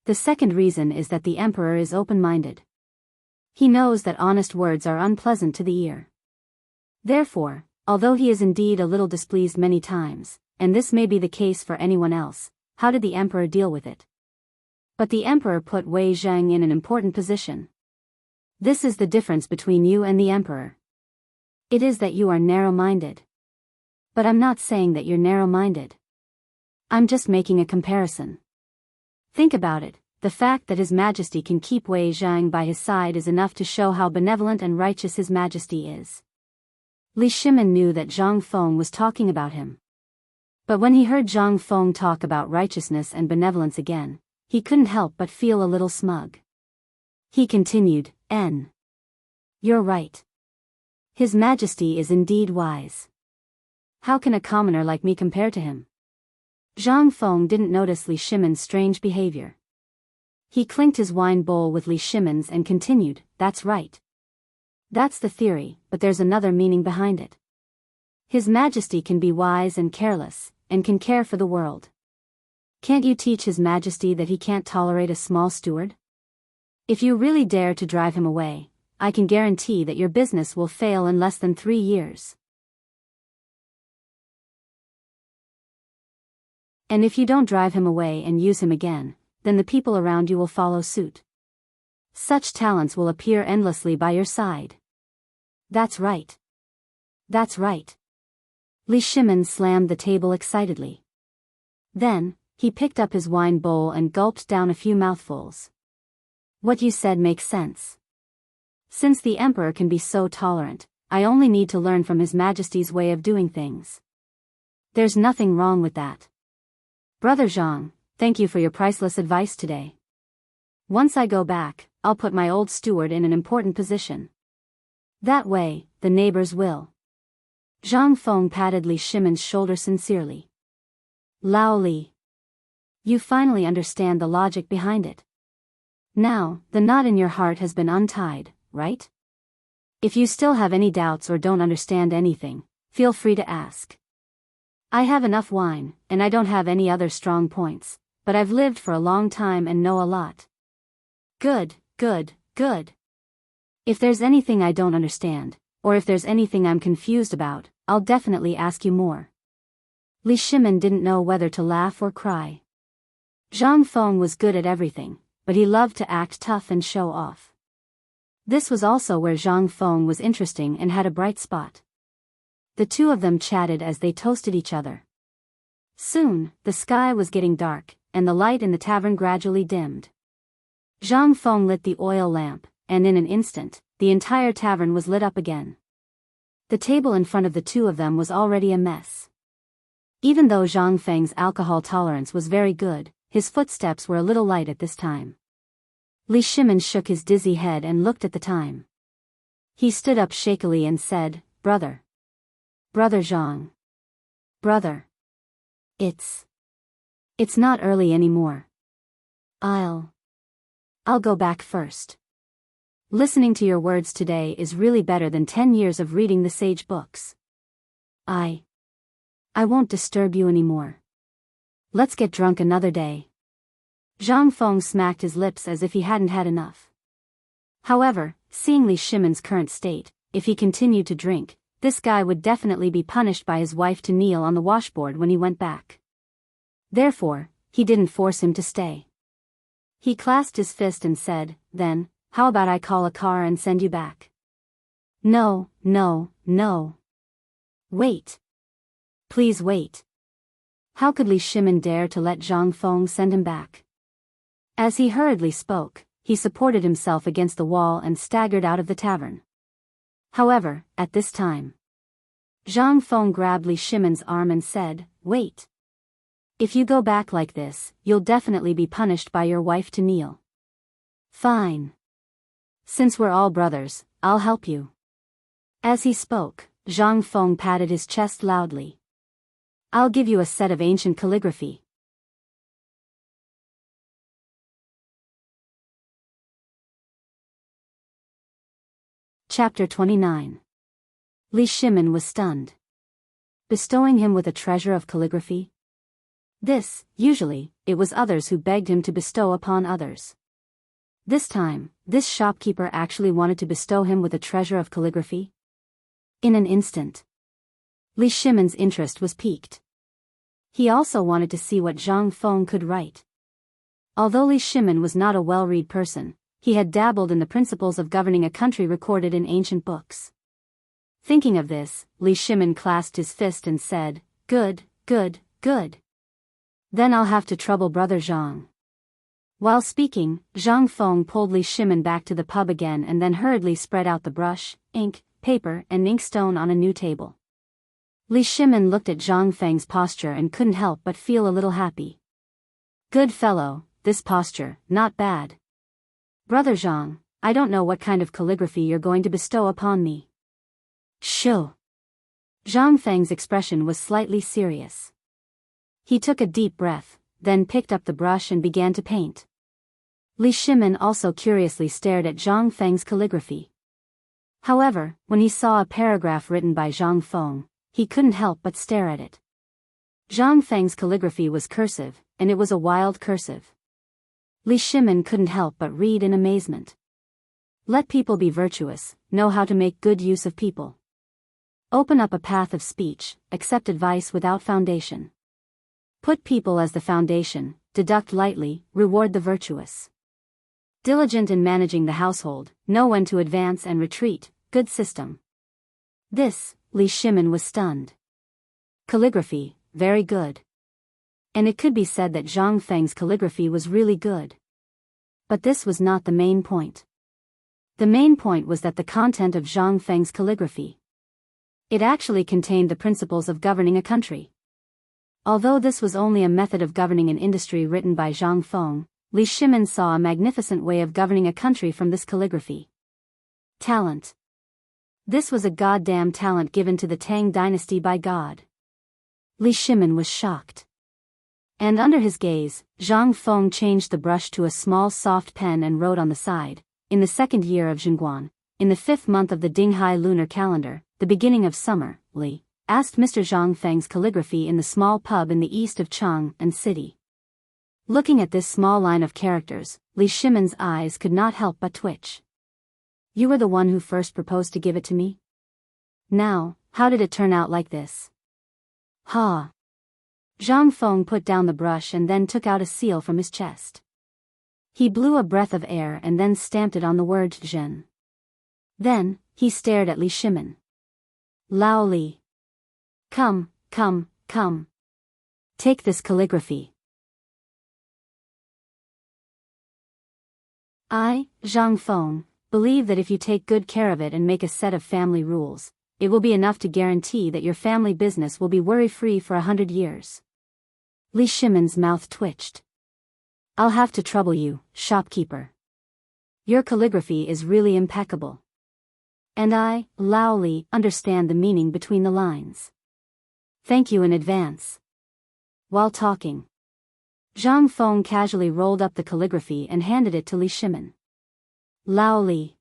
The second reason is that the emperor is open-minded. He knows that honest words are unpleasant to the ear. Therefore, although he is indeed a little displeased many times, and this may be the case for anyone else, how did the emperor deal with it? But the emperor put Wei Zheng in an important position. This is the difference between you and the emperor. It is that you are narrow-minded. But I'm not saying that you're narrow-minded. I'm just making a comparison. Think about it, the fact that His Majesty can keep Wei Zheng by his side is enough to show how benevolent and righteous His Majesty is. Li Shimin knew that Zhang Feng was talking about him. But when he heard Zhang Feng talk about righteousness and benevolence again, he couldn't help but feel a little smug. He continued, You're right. His Majesty is indeed wise. How can a commoner like me compare to him? Zhang Feng didn't notice Li Shimin's strange behavior. He clinked his wine bowl with Li Shimin's and continued, that's right. That's the theory, but there's another meaning behind it. His Majesty can be wise and careless, and can care for the world. Can't you teach His Majesty that he can't tolerate a small steward? If you really dare to drive him away, I can guarantee that your business will fail in less than 3 years. And if you don't drive him away and use him again, then the people around you will follow suit. Such talents will appear endlessly by your side. That's right. That's right. Li Shimin slammed the table excitedly. Then, he picked up his wine bowl and gulped down a few mouthfuls. What you said makes sense. Since the emperor can be so tolerant, I only need to learn from His Majesty's way of doing things. There's nothing wrong with that. Brother Zhang, thank you for your priceless advice today. Once I go back, I'll put my old steward in an important position. That way, the neighbors will. Zhang Feng patted Li Shimin's shoulder sincerely. Lao Li. You finally understand the logic behind it. Now, the knot in your heart has been untied, right? If you still have any doubts or don't understand anything, feel free to ask. I have enough wine, and I don't have any other strong points, but I've lived for a long time and know a lot. Good, good, good. If there's anything I don't understand, or if there's anything I'm confused about, I'll definitely ask you more. Li Shimin didn't know whether to laugh or cry. Zhang Feng was good at everything, but he loved to act tough and show off. This was also where Zhang Feng was interesting and had a bright spot. The two of them chatted as they toasted each other. Soon, the sky was getting dark, and the light in the tavern gradually dimmed. Zhang Feng lit the oil lamp, and in an instant, the entire tavern was lit up again. The table in front of the two of them was already a mess. Even though Zhang Feng's alcohol tolerance was very good, his footsteps were a little light at this time. Li Shimin shook his dizzy head and looked at the time. He stood up shakily and said, Brother. Brother Zhang. Brother. It's not early anymore. I'll go back first. Listening to your words today is really better than 10 years of reading the sage books. I won't disturb you anymore. Let's get drunk another day. Zhang Feng smacked his lips as if he hadn't had enough. However, seeing Li Shimin's current state, if he continued to drink, this guy would definitely be punished by his wife to kneel on the washboard when he went back. Therefore, he didn't force him to stay. He clasped his fist and said, Then, how about I call a car and send you back? No, no, no. Wait. Please wait. How could Li Shimin dare to let Zhang Feng send him back? As he hurriedly spoke, he supported himself against the wall and staggered out of the tavern. However, at this time, Zhang Feng grabbed Li Shimin's arm and said, "Wait. If you go back like this, you'll definitely be punished by your wife to kneel." "Fine. Since we're all brothers, I'll help you." As he spoke, Zhang Feng patted his chest loudly. "I'll give you a set of ancient calligraphy." Chapter 29. Li Shimin was stunned. Bestowing him with a treasure of calligraphy? Usually, it was others who begged him to bestow upon others. This time, this shopkeeper actually wanted to bestow him with a treasure of calligraphy? In an instant, Li Shimin's interest was piqued. He also wanted to see what Zhang Feng could write. Although Li Shimin was not a well-read person, he had dabbled in the principles of governing a country recorded in ancient books. Thinking of this, Li Shimin clasped his fist and said, "Good, good, good. Then I'll have to trouble brother Zhang." While speaking, Zhang Feng pulled Li Shimin back to the pub again and then hurriedly spread out the brush, ink, paper and inkstone on a new table. Li Shimin looked at Zhang Feng's posture and couldn't help but feel a little happy. "Good fellow, this posture, not bad. Brother Zhang, I don't know what kind of calligraphy you're going to bestow upon me." "Shoo." Zhang Feng's expression was slightly serious. He took a deep breath, then picked up the brush and began to paint. Li Shimin also curiously stared at Zhang Feng's calligraphy. However, when he saw a paragraph written by Zhang Feng, he couldn't help but stare at it. Zhang Feng's calligraphy was cursive, and it was a wild cursive. Li Shimin couldn't help but read in amazement. Let people be virtuous, know how to make good use of people. Open up a path of speech, accept advice without foundation. Put people as the foundation, deduct lightly, reward the virtuous. Diligent in managing the household, know when to advance and retreat, good system. Li Shimin was stunned. Calligraphy, very good. And it could be said that Zhang Feng's calligraphy was really good. But this was not the main point. The main point was that the content of Zhang Feng's calligraphy. It actually contained the principles of governing a country. Although this was only a method of governing an industry written by Zhang Feng, Li Shimin saw a magnificent way of governing a country from this calligraphy. Talent. This was a goddamn talent given to the Tang dynasty by God. Li Shimin was shocked. And under his gaze, Zhang Feng changed the brush to a small soft pen and wrote on the side, "In the 2nd year of Zhengguan, in the 5th month of the Dinghai lunar calendar, the beginning of summer, Li asked Mr. Zhang Feng's calligraphy in the small pub in the east of Chang'an City." Looking at this small line of characters, Li Shimin's eyes could not help but twitch. "You were the one who first proposed to give it to me? Now, how did it turn out like this?" "Ha." Zhang Feng put down the brush and then took out a seal from his chest. He blew a breath of air and then stamped it on the word Zhen. Then, he stared at Li Shimin. "Lao Li. Come, come, come. Take this calligraphy. I, Zhang Feng, believe that if you take good care of it and make a set of family rules, it will be enough to guarantee that your family business will be worry-free for 100 years. Li Shimin's mouth twitched. "I'll have to trouble you, shopkeeper. Your calligraphy is really impeccable. And I, Lao Li, understand the meaning between the lines. Thank you in advance." While talking, Zhang Feng casually rolled up the calligraphy and handed it to Li Shimin. "Lao Li.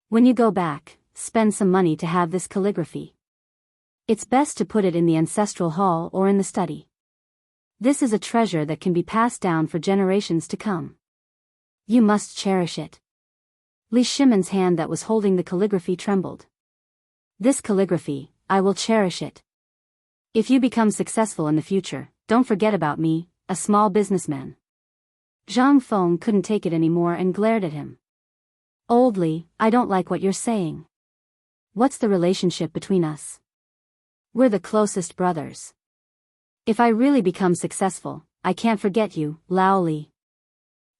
When you go back, spend some money to have this calligraphy. It's best to put it in the ancestral hall or in the study. This is a treasure that can be passed down for generations to come. You must cherish it." Li Shimin's hand that was holding the calligraphy trembled. "This calligraphy, I will cherish it. If you become successful in the future, don't forget about me, a small businessman." Zhang Feng couldn't take it anymore and glared at him. "Old Li, I don't like what you're saying. What's the relationship between us? We're the closest brothers. If I really become successful, I can't forget you, Lao Li.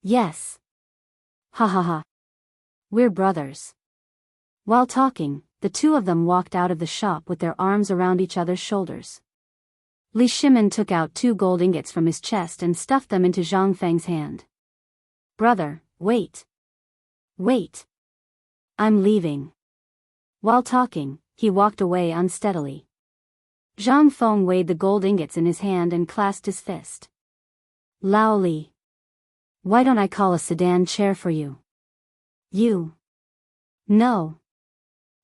Yes. Ha ha ha. We're brothers. While talking, the two of them walked out of the shop with their arms around each other's shoulders. Li Shimin took out 2 gold ingots from his chest and stuffed them into Zhang Feng's hand. Brother, wait. Wait. I'm leaving. While talking, he walked away unsteadily. Zhang Feng weighed the gold ingots in his hand and clasped his fist. Lao Li. Why don't I call a sedan chair for you? You. No.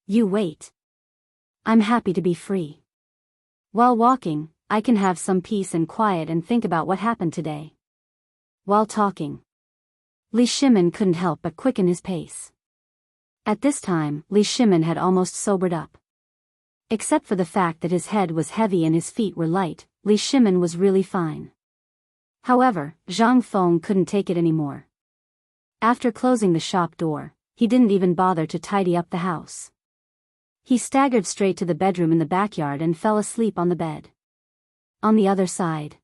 You wait. I'm happy to be free. While walking, I can have some peace and quiet and think about what happened today. While talking, Li Shimin couldn't help but quicken his pace. At this time, Li Shimin had almost sobered up. Except for the fact that his head was heavy and his feet were light, Li Shimin was really fine. However, Zhang Feng couldn't take it anymore. After closing the shop door, he didn't even bother to tidy up the house. He staggered straight to the bedroom in the backyard and fell asleep on the bed. On the other side,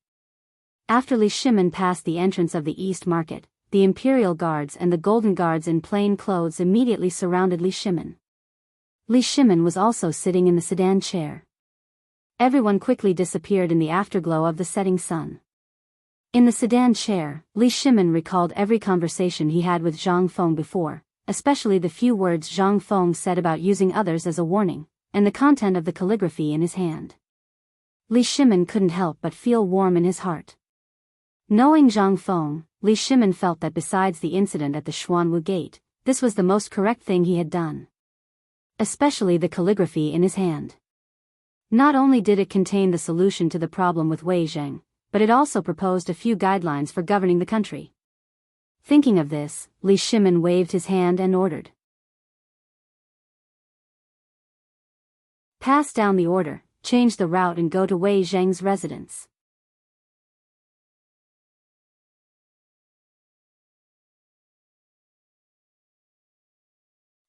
after Li Shimin passed the entrance of the East Market, the Imperial Guards and the Golden Guards in plain clothes immediately surrounded Li Shimin. Li Shimin was also sitting in the sedan chair. Everyone quickly disappeared in the afterglow of the setting sun. In the sedan chair, Li Shimin recalled every conversation he had with Zhang Feng before, especially the few words Zhang Feng said about using others as a warning, and the content of the calligraphy in his hand. Li Shimin couldn't help but feel warm in his heart. Knowing Zhang Feng, Li Shimin felt that besides the incident at the Xuanwu Gate, this was the most correct thing he had done. Especially the calligraphy in his hand. Not only did it contain the solution to the problem with Wei Zheng, but it also proposed a few guidelines for governing the country. Thinking of this, Li Shimin waved his hand and ordered. Pass down the order, change the route and go to Wei Zheng's residence.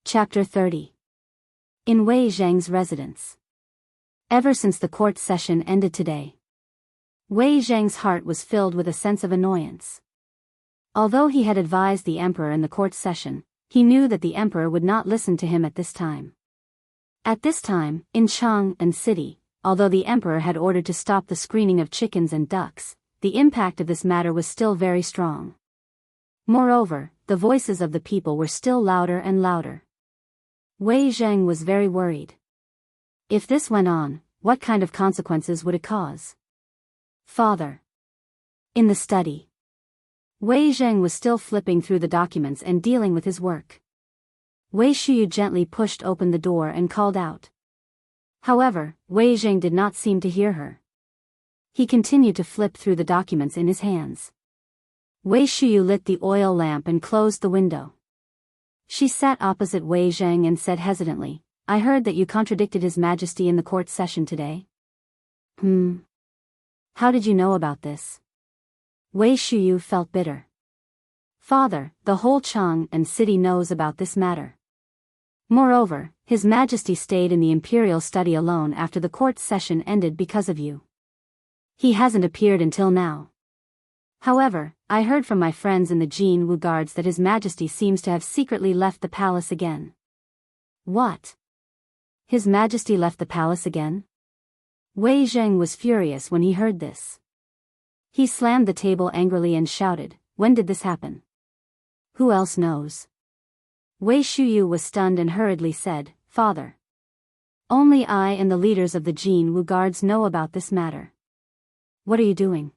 Chapter 30. In Wei Zheng's residence. Ever since the court session ended today, Wei Zheng's heart was filled with a sense of annoyance. Although he had advised the emperor in the court session, he knew that the emperor would not listen to him at this time. At this time, in Chang'an City, although the emperor had ordered to stop the screening of chickens and ducks, the impact of this matter was still very strong. Moreover, the voices of the people were still louder and louder. Wei Zheng was very worried. If this went on, what kind of consequences would it cause? Father. In the study, Wei Zheng was still flipping through the documents and dealing with his work. Wei Shuyu gently pushed open the door and called out. However, Wei Zheng did not seem to hear her. He continued to flip through the documents in his hands. Wei Shuyu lit the oil lamp and closed the window. She sat opposite Wei Zheng and said hesitantly, I heard that you contradicted His Majesty in the court session today. How did you know about this? Wei Shuyu felt bitter. Father, the whole Chang'an city knows about this matter. Moreover, His Majesty stayed in the imperial study alone after the court session ended because of you. He hasn't appeared until now. However, I heard from my friends in the Jinwu guards that His Majesty seems to have secretly left the palace again. What? His Majesty left the palace again? Wei Zheng was furious when he heard this. He slammed the table angrily and shouted, when did this happen? Who else knows? Wei Shuyu was stunned and hurriedly said, Father. Only I and the leaders of the Jinwu guards know about this matter. What are you doing?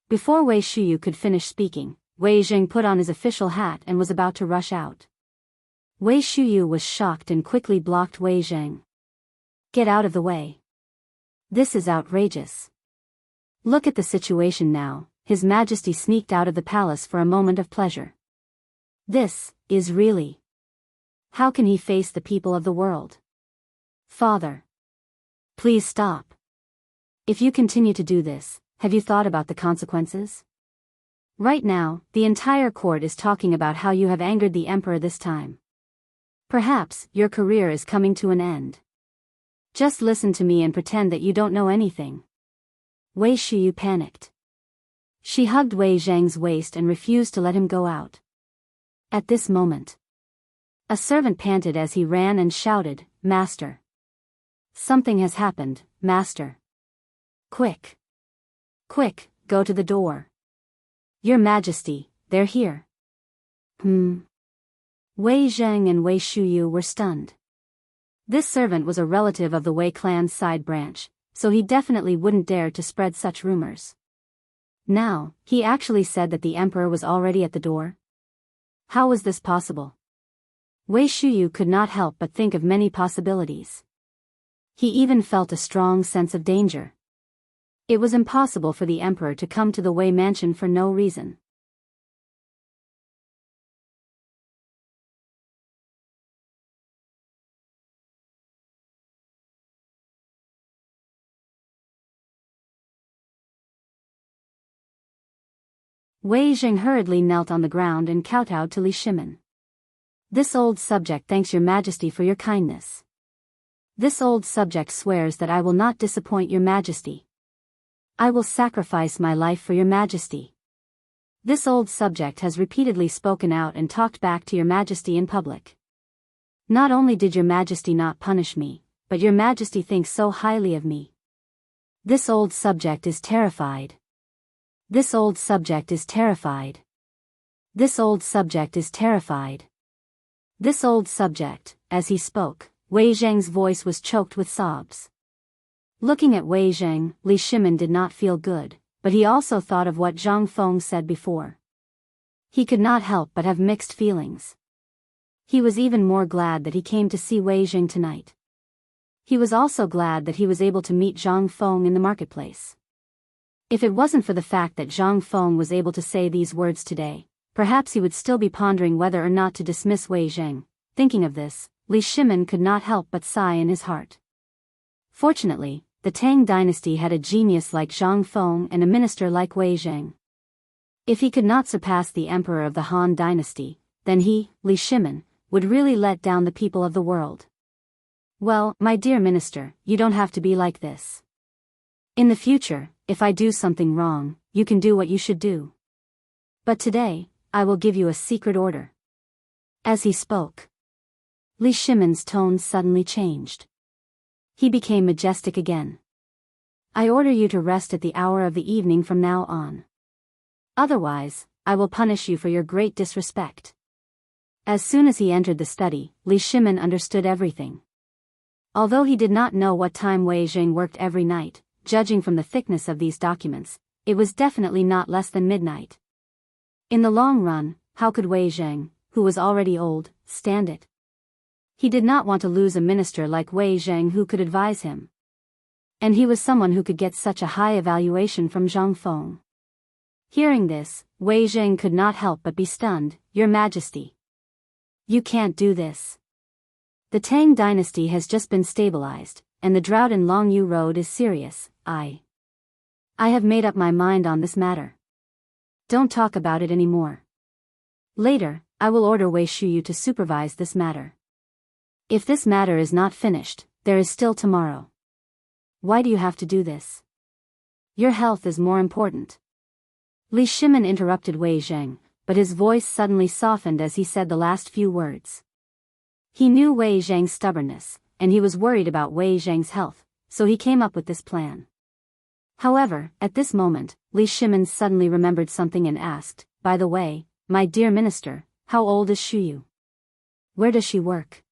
Before Wei Shuyu could finish speaking, Wei Zheng put on his official hat and was about to rush out. Wei Shuyu was shocked and quickly blocked Wei Zheng. Get out of the way. This is outrageous. Look at the situation now. His Majesty sneaked out of the palace for a moment of pleasure. This is really. How can he face the people of the world? Father. Please stop. If you continue to do this, have you thought about the consequences? Right now, the entire court is talking about how you have angered the emperor this time. Perhaps your career is coming to an end. Just listen to me and pretend that you don't know anything. Wei Shuyu panicked. She hugged Wei Zhang's waist and refused to let him go out. At this moment, a servant panted as he ran and shouted, "Master! Something has happened, Master! Quick! Quick, go to the door! Your Majesty, they're here!" Wei Zhang and Wei Shuyu were stunned. This servant was a relative of the Wei clan's side branch, so he definitely wouldn't dare to spread such rumors. Now, he actually said that the emperor was already at the door? How was this possible? Wei Shuyu could not help but think of many possibilities. He even felt a strong sense of danger. It was impossible for the emperor to come to the Wei mansion for no reason. Wei Zheng hurriedly knelt on the ground and kowtowed to Li Shimin. "This old subject thanks your Majesty for your kindness. This old subject swears that I will not disappoint your Majesty. I will sacrifice my life for your Majesty. This old subject has repeatedly spoken out and talked back to your Majesty in public. Not only did your Majesty not punish me, but your Majesty thinks so highly of me. This old subject is terrified. This old subject is terrified. This old subject is terrified. This old subject," as he spoke, Wei Zheng's voice was choked with sobs. Looking at Wei Zheng, Li Shimin did not feel good, but he also thought of what Zhang Feng said before. He could not help but have mixed feelings. He was even more glad that he came to see Wei Zheng tonight. He was also glad that he was able to meet Zhang Feng in the marketplace. If it wasn't for the fact that Zhang Feng was able to say these words today, perhaps he would still be pondering whether or not to dismiss Wei Zheng. Thinking of this, Li Shimin could not help but sigh in his heart. Fortunately, the Tang dynasty had a genius like Zhang Feng and a minister like Wei Zheng. If he could not surpass the emperor of the Han dynasty, then he, Li Shimin, would really let down the people of the world. "Well, my dear minister, you don't have to be like this. In the future, if I do something wrong, you can do what you should do. But today, I will give you a secret order." As he spoke, Li Shimin's tone suddenly changed. He became majestic again. "I order you to rest at the hour of the evening from now on. Otherwise, I will punish you for your great disrespect." As soon as he entered the study, Li Shimin understood everything. Although he did not know what time Wei Zheng worked every night, judging from the thickness of these documents, it was definitely not less than midnight. In the long run, how could Wei Zheng, who was already old, stand it? He did not want to lose a minister like Wei Zheng who could advise him. And he was someone who could get such a high evaluation from Zhang Feng. Hearing this, Wei Zheng could not help but be stunned. "Your Majesty, you can't do this. The Tang dynasty has just been stabilized, and the drought in Longyu Road is serious. I have made up my mind on this matter. Don't talk about it anymore. Later, I will order Wei Shuyu to supervise this matter. If this matter is not finished, there is still tomorrow. Why do you have to do this? Your health is more important." Li Shimin interrupted Wei Zheng, but his voice suddenly softened as he said the last few words. He knew Wei Zheng's stubbornness, and he was worried about Wei Zheng's health, so he came up with this plan. However, at this moment, Li Shimin suddenly remembered something and asked, "By the way, my dear minister, how old is Shuyu? Where does she work?"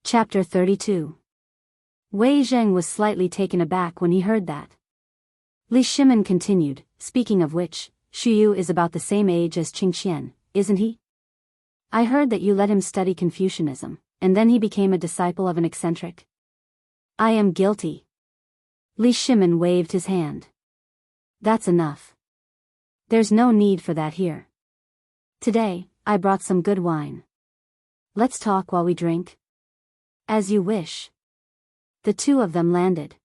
Chapter 32. Wei Zheng was slightly taken aback when he heard that. Li Shimin continued, "Speaking of which, Shuyu is about the same age as Qingqian, isn't he? I heard that you let him study Confucianism, and then he became a disciple of an eccentric." "I am guilty." Li Shimin waved his hand. "That's enough. There's no need for that here. Today, I brought some good wine. Let's talk while we drink." "As you wish." The two of them landed.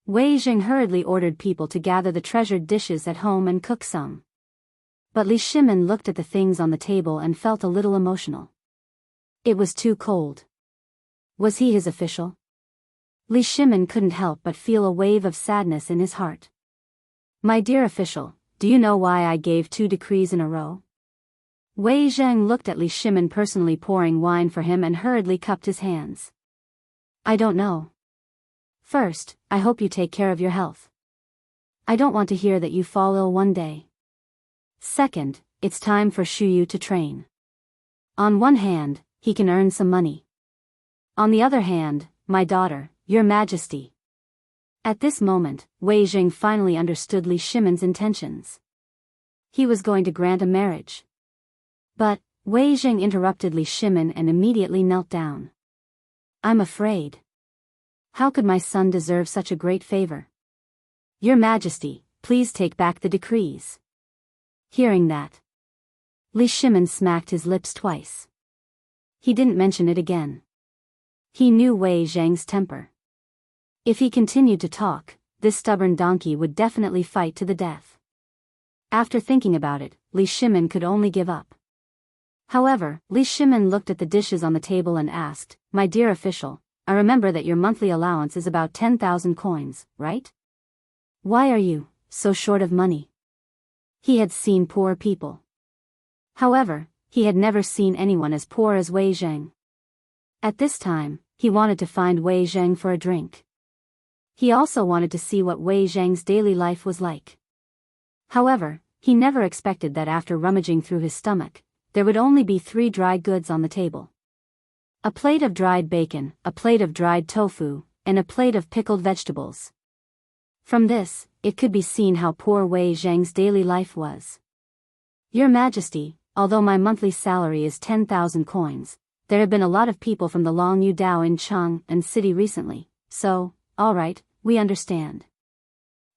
Wei Jing hurriedly ordered people to gather the treasured dishes at home and cook some. But Li Shimin looked at the things on the table and felt a little emotional. It was too cold. Was he his official? Li Shimin couldn't help but feel a wave of sadness in his heart. My dear official, do you know why I gave 2 decrees in a row? Wei Zheng looked at Li Shimin personally pouring wine for him and hurriedly cupped his hands. I don't know. First, I hope you take care of your health. I don't want to hear that you fall ill one day. Second, it's time for Shuyu to train. On one hand, he can earn some money. On the other hand, my daughter, Your Majesty. At this moment, Wei Jing finally understood Li Shimin's intentions. He was going to grant a marriage. But, Wei Jing interrupted Li Shimin and immediately knelt down. I'm afraid. How could my son deserve such a great favor? Your Majesty, please take back the decrees. Hearing that, Li Shimin smacked his lips twice. He didn't mention it again. He knew Wei Zhang's temper. If he continued to talk, this stubborn donkey would definitely fight to the death. After thinking about it, Li Shimin could only give up. However, Li Shimin looked at the dishes on the table and asked, My dear official, I remember that your monthly allowance is about 10,000 coins, right? Why are you so short of money? He had seen poor people. However, he had never seen anyone as poor as Wei Zheng. At this time, he wanted to find Wei Zheng for a drink. He also wanted to see what Wei Zheng's daily life was like. However, he never expected that after rummaging through his stomach, there would only be 3 dry goods on the table. A plate of dried bacon, a plate of dried tofu, and a plate of pickled vegetables. From this, it could be seen how poor Wei Zheng's daily life was. Your Majesty, although my monthly salary is 10,000 coins, there have been a lot of people from the Longyu Dao in Cheng and city recently, so, alright, we understand.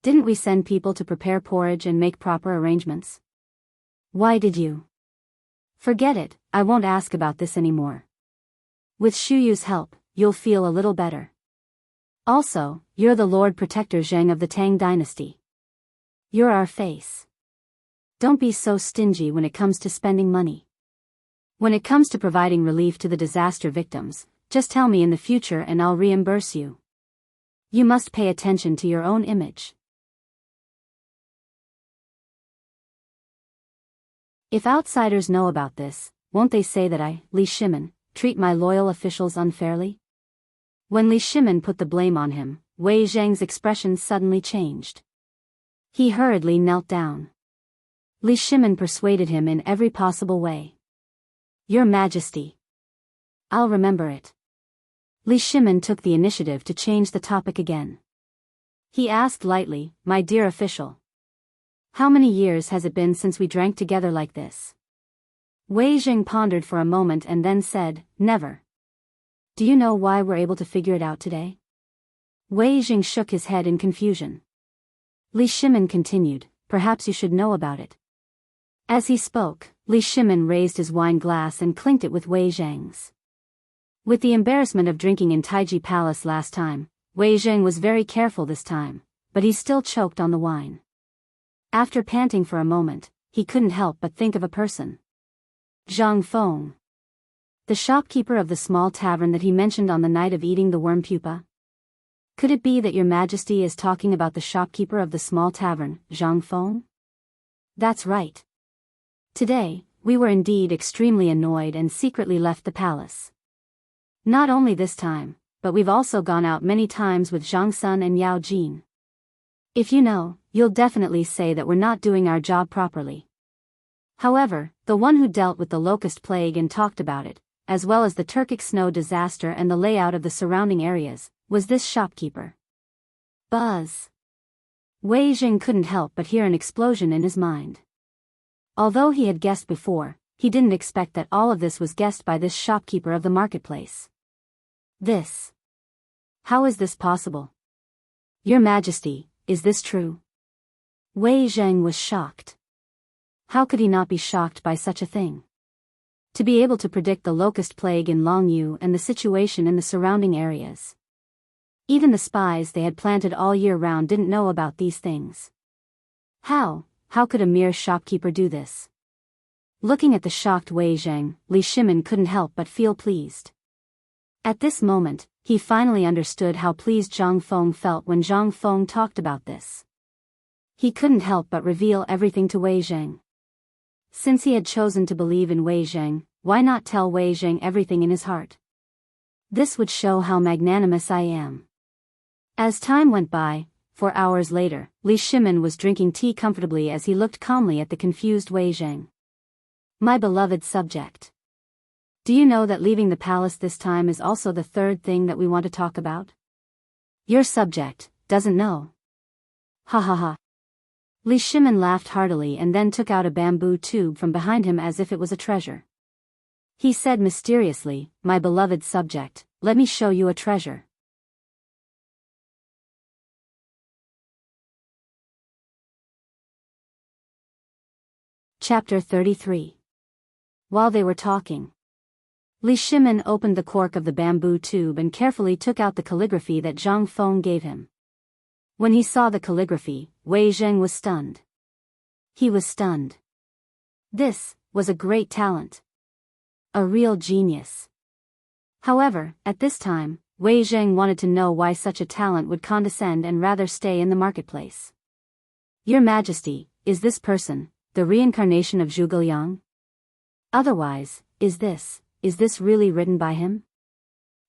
Didn't we send people to prepare porridge and make proper arrangements? Why did you? Forget it, I won't ask about this anymore. With Shuyu's help, you'll feel a little better. Also, you're the Lord Protector Zheng of the Tang Dynasty. You're our face. Don't be so stingy when it comes to spending money. When it comes to providing relief to the disaster victims, just tell me in the future and I'll reimburse you. You must pay attention to your own image. If outsiders know about this, won't they say that I, Li Shimin, treat my loyal officials unfairly? When Li Shimin put the blame on him, Wei Zheng's expression suddenly changed. He hurriedly knelt down. Li Shimin persuaded him in every possible way. Your Majesty. I'll remember it. Li Shimin took the initiative to change the topic again. He asked lightly, My dear official. How many years has it been since we drank together like this? Wei Jing pondered for a moment and then said, Never. Do you know why we're able to figure it out today? Wei Jing shook his head in confusion. Li Shimin continued, Perhaps you should know about it. As he spoke, Li Shimin raised his wine glass and clinked it with Wei Zheng's. With the embarrassment of drinking in Taiji Palace last time, Wei Zheng was very careful this time, but he still choked on the wine. After panting for a moment, he couldn't help but think of a person. Zhang Feng. The shopkeeper of the small tavern that he mentioned on the night of eating the worm pupa? Could it be that Your Majesty is talking about the shopkeeper of the small tavern, Zhang Feng? That's right. Today, we were indeed extremely annoyed and secretly left the palace. Not only this time, but we've also gone out many times with Zhang Sun and Yao Jin. If you know, you'll definitely say that we're not doing our job properly. However, the one who dealt with the locust plague and talked about it, as well as the Turkic snow disaster and the layout of the surrounding areas, was this shopkeeper. Buzz. Wei Jing couldn't help but hear an explosion in his mind. Although he had guessed before, he didn't expect that all of this was guessed by this shopkeeper of the marketplace. This. How is this possible? Your Majesty, is this true? Wei Zheng was shocked. How could he not be shocked by such a thing? To be able to predict the locust plague in Longyu and the situation in the surrounding areas. Even the spies they had planted all year round didn't know about these things. How could a mere shopkeeper do this? Looking at the shocked Wei Zhang, Li Shimin couldn't help but feel pleased. At this moment, he finally understood how pleased Zhang Feng felt when Zhang Feng talked about this. He couldn't help but reveal everything to Wei Zhang. Since he had chosen to believe in Wei Zhang, why not tell Wei Zhang everything in his heart? This would show how magnanimous I am. As time went by, 4 hours later, Li Shimin was drinking tea comfortably as he looked calmly at the confused Wei Zhang. My beloved subject. Do you know that leaving the palace this time is also the third thing that we want to talk about? Your subject doesn't know. Ha ha ha. Li Shimin laughed heartily and then took out a bamboo tube from behind him as if it was a treasure. He said mysteriously, my beloved subject, let me show you a treasure. Chapter 33. While they were talking, Li Shimin opened the cork of the bamboo tube and carefully took out the calligraphy that Zhang Feng gave him. When he saw the calligraphy, Wei Zhang was stunned. He was stunned. This was a great talent. A real genius. However, at this time, Wei Zhang wanted to know why such a talent would condescend and rather stay in the marketplace. Your Majesty, is this person the reincarnation of Zhuge Liang? Otherwise, is this really written by him?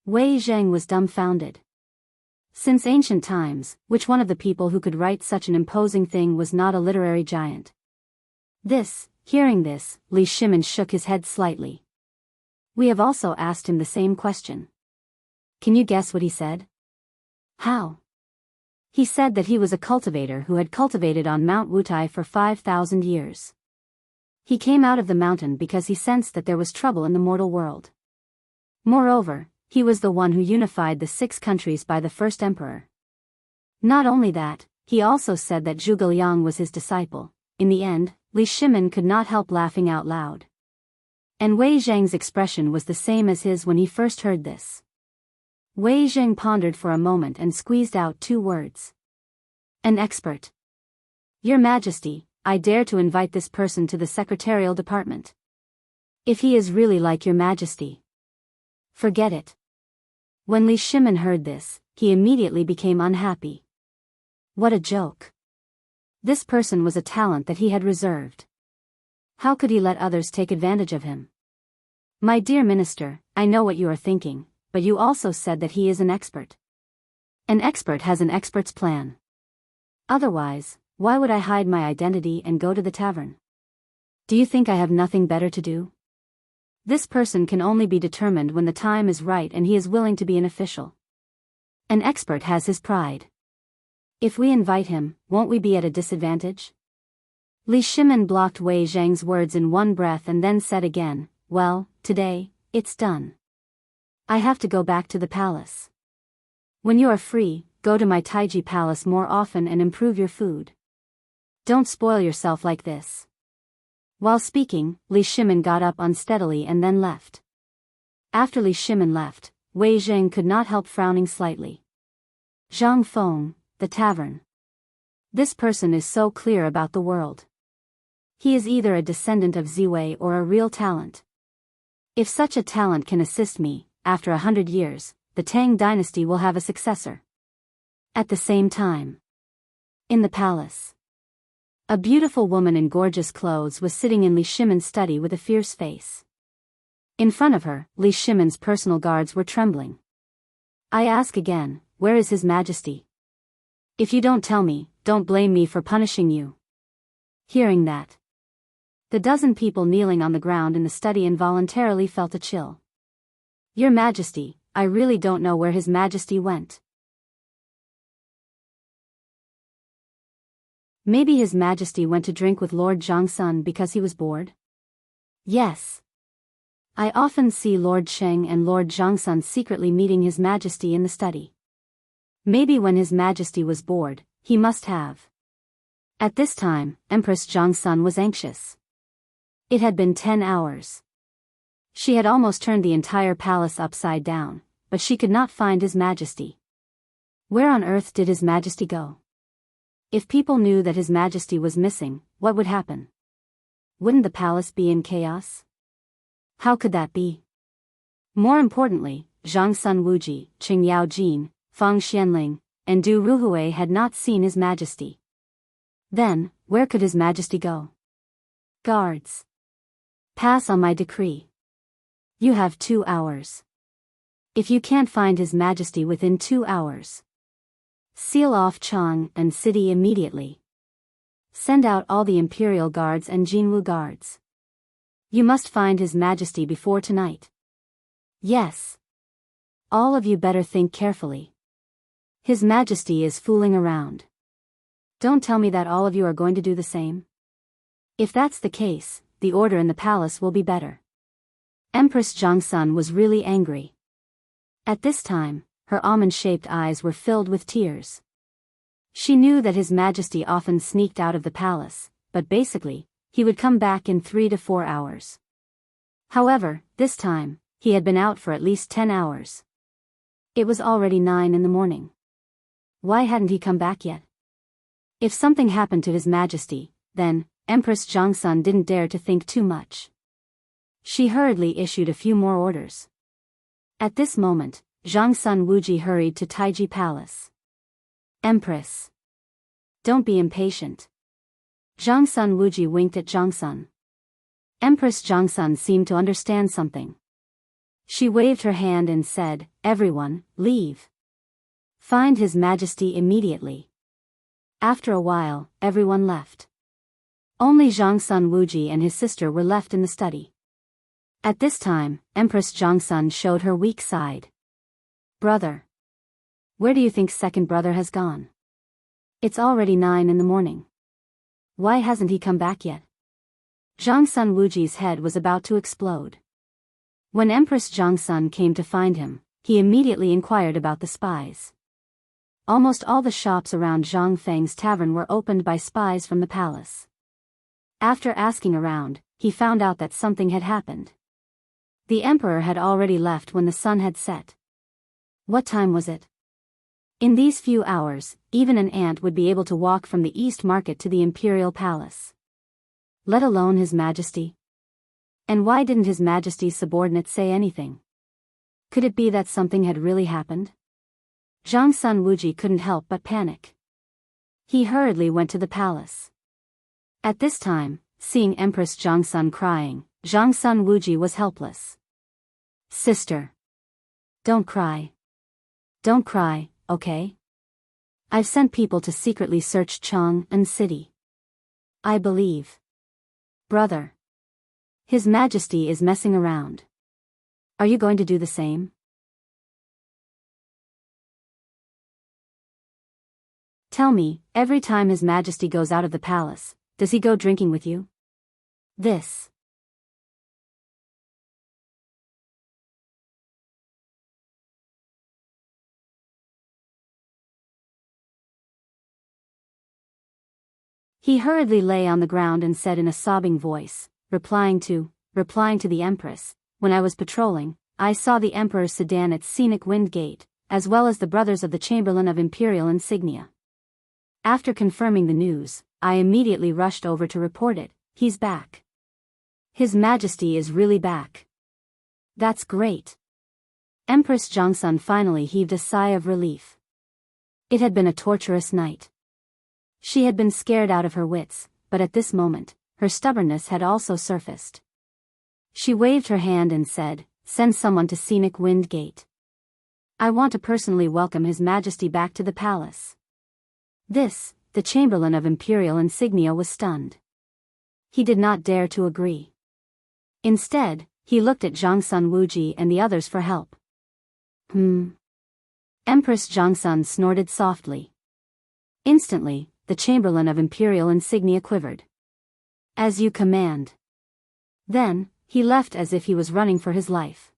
Wei Zhang was dumbfounded. Since ancient times, which one of the people who could write such an imposing thing was not a literary giant? Hearing this, Li Shimin shook his head slightly. We have also asked him the same question. Can you guess what he said? How? He said that he was a cultivator who had cultivated on Mount Wutai for 5,000 years. He came out of the mountain because he sensed that there was trouble in the mortal world. Moreover, he was the one who unified the 6 countries by the first emperor. Not only that, he also said that Zhuge Liang was his disciple. In the end, Li Shimin could not help laughing out loud. And Wei Zhang's expression was the same as his when he first heard this. Wei Zhang pondered for a moment and squeezed out 2 words. An expert. Your Majesty, I dare to invite this person to the secretarial department. If he is really like your Majesty. Forget it. When Li Shimin heard this, he immediately became unhappy. What a joke. This person was a talent that he had reserved. How could he let others take advantage of him? My dear minister, I know what you are thinking, but you also said that he is an expert. An expert has an expert's plan. Otherwise, why would I hide my identity and go to the tavern? Do you think I have nothing better to do? This person can only be determined when the time is right and he is willing to be an official. An expert has his pride. If we invite him, won't we be at a disadvantage? Li Shimin blocked Wei Zhang's words in one breath and then said again, well, today, it's done. I have to go back to the palace. When you are free, go to my Taiji palace more often and improve your food. Don't spoil yourself like this. While speaking, Li Shimin got up unsteadily and then left. After Li Shimin left, Wei Zhang could not help frowning slightly. Zhang Feng, the tavern. This person is so clear about the world. He is either a descendant of Ziwei or a real talent. If such a talent can assist me, after 100 years, the Tang dynasty will have a successor. At the same time, in the palace, a beautiful woman in gorgeous clothes was sitting in Li Shimin's study with a fierce face. In front of her, Li Shimin's personal guards were trembling. I ask again, where is His Majesty? If you don't tell me, don't blame me for punishing you. Hearing that, the dozen people kneeling on the ground in the study involuntarily felt a chill. Your Majesty, I really don't know where His Majesty went. Maybe His Majesty went to drink with Lord Zhangsun because he was bored? Yes. I often see Lord Sheng and Lord Zhangsun secretly meeting His Majesty in the study. Maybe when His Majesty was bored, he must have. At this time, Empress Zhangsun was anxious. It had been 10 hours. She had almost turned the entire palace upside down, but she could not find His Majesty. Where on earth did His Majesty go? If people knew that His Majesty was missing, what would happen? Wouldn't the palace be in chaos? How could that be? More importantly, Zhang Sun Wuji, Qing Yao Jin, Fang Xianling, and Du Ruhui had not seen His Majesty. Then, where could His Majesty go? Guards! Pass on my decree. You have 2 hours. If you can't find His Majesty within 2 hours, seal off Chang and city immediately. Send out all the Imperial Guards and Jinwu Guards. You must find His Majesty before tonight. Yes. All of you better think carefully. His Majesty is fooling around. Don't tell me that all of you are going to do the same. If that's the case, the order in the palace will be better. Empress Zhangsun was really angry. At this time, her almond-shaped eyes were filled with tears. She knew that His Majesty often sneaked out of the palace, but basically, he would come back in 3 to 4 hours. However, this time, he had been out for at least 10 hours. It was already 9 in the morning. Why hadn't he come back yet? If something happened to His Majesty, then, Empress Zhangsun didn't dare to think too much. She hurriedly issued a few more orders. At this moment, Zhangsun Wuji hurried to Taiji Palace. Empress! Don't be impatient. Zhangsun Wuji winked at Zhangsun. Empress Zhangsun seemed to understand something. She waved her hand and said, "Everyone, leave. Find His Majesty immediately." After a while, everyone left. Only Zhangsun Wuji and his sister were left in the study. At this time, Empress Zhangsun showed her weak side. "Brother. Where do you think second brother has gone? It's already 9 in the morning. Why hasn't he come back yet?" Zhangsun Wuji's head was about to explode. When Empress Zhangsun came to find him, he immediately inquired about the spies. Almost all the shops around Zhang Feng's tavern were opened by spies from the palace. After asking around, he found out that something had happened. The emperor had already left when the sun had set. What time was it? In these few hours, even an ant would be able to walk from the East Market to the Imperial Palace. Let alone His Majesty. And why didn't His Majesty's subordinates say anything? Could it be that something had really happened? Zhangsun Wuji couldn't help but panic. He hurriedly went to the palace. At this time, seeing Empress Zhangsun crying, Zhangsun Wuji was helpless. "Sister. Don't cry. Don't cry, okay? I've sent people to secretly search Chang and city. I believe. Brother. His Majesty is messing around. Are you going to do the same?" Tell me, every time His Majesty goes out of the palace, does he go drinking with you? This. He hurriedly lay on the ground and said in a sobbing voice, replying to the Empress, "When I was patrolling, I saw the Emperor's sedan at Scenic Wind Gate, as well as the brothers of the Chamberlain of Imperial Insignia. After confirming the news, I immediately rushed over to report it. He's back. His Majesty is really back. That's great." Empress Zhangsun finally heaved a sigh of relief. It had been a torturous night. She had been scared out of her wits, but at this moment, her stubbornness had also surfaced. She waved her hand and said, "Send someone to Scenic Wind Gate. I want to personally welcome His Majesty back to the palace." The Chamberlain of Imperial Insignia was stunned. He did not dare to agree. Instead, he looked at Zhangsun Wuji and the others for help. Empress Zhangsun snorted softly. Instantly, the Chamberlain of Imperial Insignia quivered. "As you command." Then, he left as if he was running for his life.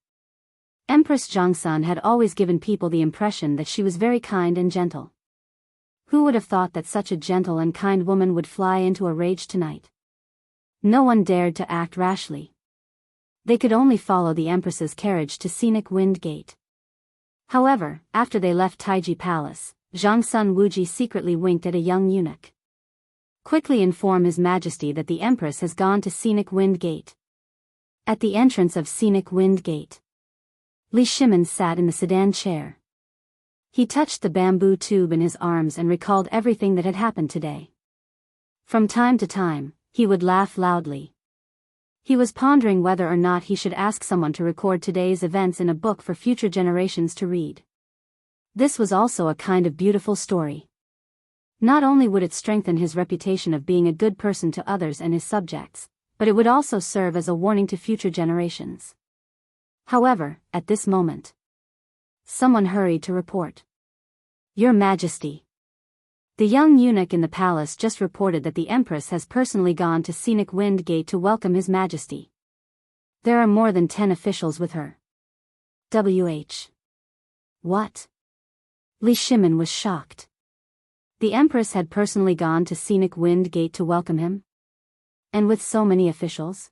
Empress Zhangsun had always given people the impression that she was very kind and gentle. Who would have thought that such a gentle and kind woman would fly into a rage tonight? No one dared to act rashly. They could only follow the Empress's carriage to Scenic Wind Gate. However, after they left Taiji Palace, Zhangsun Wuji secretly winked at a young eunuch. Quickly inform His Majesty that the Empress has gone to Scenic Wind Gate. At the entrance of Scenic Wind Gate, Li Shimin sat in the sedan chair. He touched the bamboo tube in his arms and recalled everything that had happened today. From time to time, he would laugh loudly. He was pondering whether or not he should ask someone to record today's events in a book for future generations to read. This was also a kind of beautiful story. Not only would it strengthen his reputation of being a good person to others and his subjects, but it would also serve as a warning to future generations. However, at this moment, someone hurried to report. Your Majesty. The young eunuch in the palace just reported that the Empress has personally gone to Scenic Wind Gate to welcome His Majesty. There are more than 10 officials with her. What? Li Shimin was shocked. The Empress had personally gone to Scenic Wind Gate to welcome him? And with so many officials?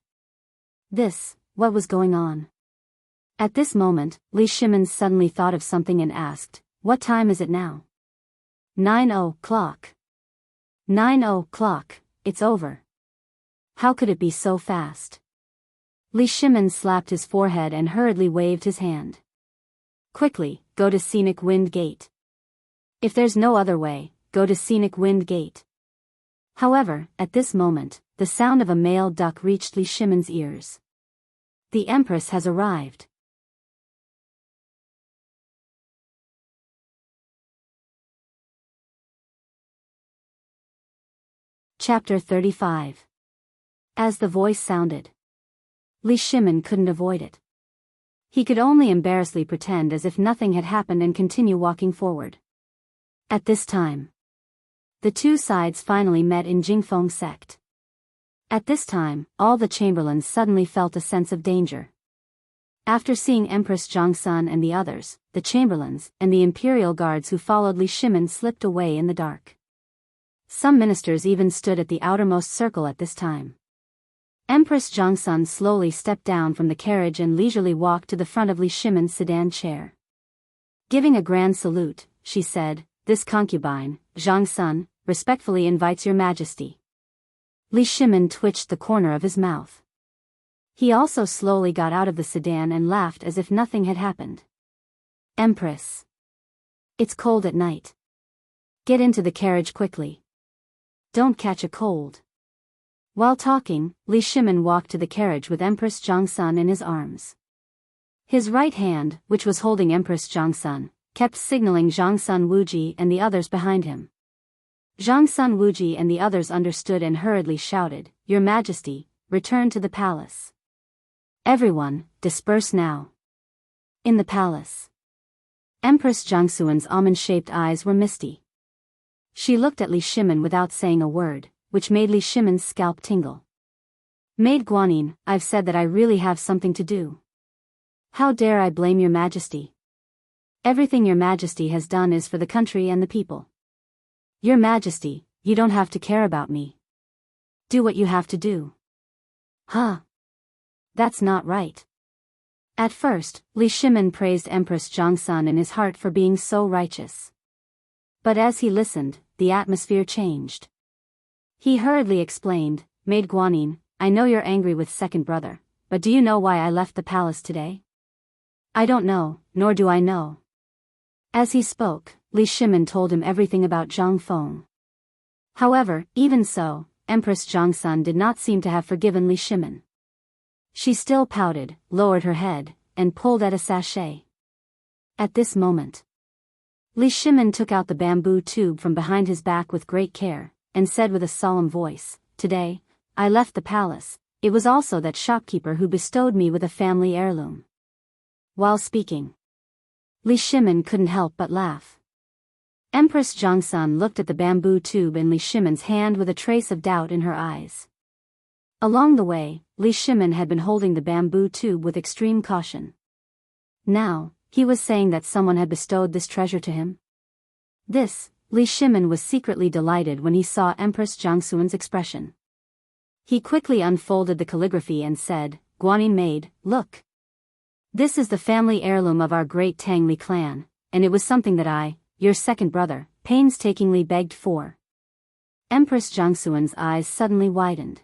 What was going on? At this moment, Li Shimin suddenly thought of something and asked, what time is it now? 9 o'clock. 9 o'clock, it's over. How could it be so fast? Li Shimin slapped his forehead and hurriedly waved his hand. Quickly, go to Scenic Wind Gate. If there's no other way, go to Scenic Wind Gate. However, at this moment, the sound of a male duck reached Li Shimin's ears. The Empress has arrived. Chapter 35. As the voice sounded, Li Shimin couldn't avoid it. He could only embarrassedly pretend as if nothing had happened and continue walking forward. At this time, the two sides finally met in Jingfeng sect. At this time, all the chamberlains suddenly felt a sense of danger. After seeing Empress Zhangsun and the others, the chamberlains and the imperial guards who followed Li Shimin slipped away in the dark. Some ministers even stood at the outermost circle at this time. Empress Zhangsun slowly stepped down from the carriage and leisurely walked to the front of Li Shimin's sedan chair. Giving a grand salute, she said, "This concubine, Zhangsun, respectfully invites your Majesty." Li Shimin twitched the corner of his mouth. He also slowly got out of the sedan and laughed as if nothing had happened. "Empress. It's cold at night. Get into the carriage quickly. Don't catch a cold." While talking, Li Shimin walked to the carriage with Empress Zhangsun in his arms. His right hand, which was holding Empress Zhangsun, kept signaling Zhangsun Wuji and the others behind him. Zhangsun Wuji and the others understood and hurriedly shouted, "Your Majesty, return to the palace. Everyone, disperse now." In the palace, Empress Zhangsun's almond-shaped eyes were misty. She looked at Li Shimin without saying a word, which made Li Shimin's scalp tingle. "Maid Guanyin, I've said that I really have something to do. How dare I blame your Majesty? Everything your Majesty has done is for the country and the people. Your Majesty, you don't have to care about me. Do what you have to do." "Huh? That's not right." At first, Li Shimin praised Empress Zhangsun in his heart for being so righteous. But as he listened, the atmosphere changed. He hurriedly explained, "Maid Guanyin, I know you're angry with second brother, but do you know why I left the palace today?" "I don't know, nor do I know." As he spoke, Li Shimin told him everything about Zhang Feng. However, even so, Empress Zhangsun did not seem to have forgiven Li Shimin. She still pouted, lowered her head, and pulled at a sachet. At this moment, Li Shimin took out the bamboo tube from behind his back with great care, and said with a solemn voice, "Today, I left the palace. It was also that shopkeeper who bestowed me with a family heirloom." While speaking, Li Shimin couldn't help but laugh. Empress Zhangsun looked at the bamboo tube in Li Shimin's hand with a trace of doubt in her eyes. Along the way, Li Shimin had been holding the bamboo tube with extreme caution. Now, he was saying that someone had bestowed this treasure to him? Li Shimin was secretly delighted when he saw Empress Zhangsun's expression. He quickly unfolded the calligraphy and said, "Guanyin maid, look. This is the family heirloom of our great Tangli clan, and it was something that I, your second brother, painstakingly begged for. Empress Jiangxuan's eyes suddenly widened.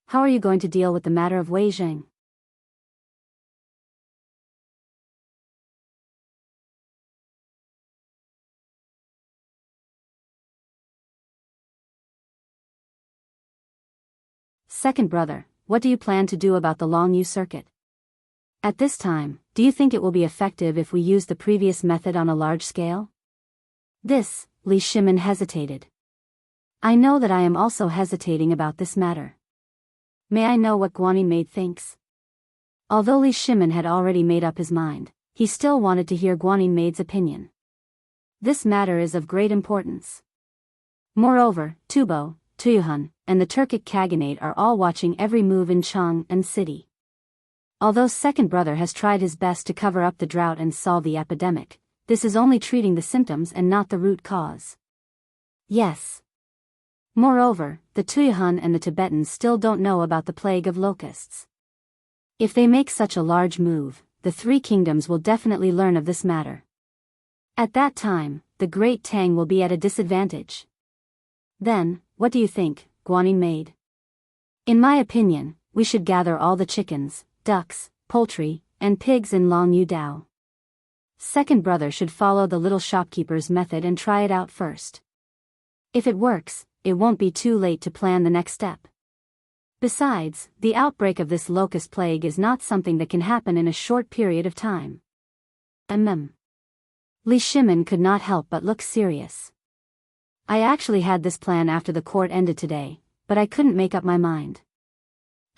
How are you going to deal with the matter of Wei Zheng? Second brother, what do you plan to do about the Longyu circuit? At this time, do you think it will be effective if we use the previous method on a large scale? This, Li Shimin hesitated. I know that I am also hesitating about this matter. May I know what Guanyin Maid thinks? Although Li Shimin had already made up his mind, he still wanted to hear Guanyin Maid's opinion. This matter is of great importance. Moreover, Tubo, Tuyuhun, and the Turkic Khaganate are all watching every move in Chang and city. Although second brother has tried his best to cover up the drought and solve the epidemic, this is only treating the symptoms and not the root cause. Yes. Moreover, the Tuyuhun and the Tibetans still don't know about the plague of locusts. If they make such a large move, the three kingdoms will definitely learn of this matter. At that time, the Great Tang will be at a disadvantage. Then, what do you think, Guanyin Maid? In my opinion, we should gather all the chickens, ducks, poultry, and pigs in Longyu Dao. Second brother should follow the little shopkeeper's method and try it out first. If it works, it won't be too late to plan the next step. Besides, the outbreak of this locust plague is not something that can happen in a short period of time. Li Shimin could not help but look serious. I actually had this plan after the court ended today, but I couldn't make up my mind.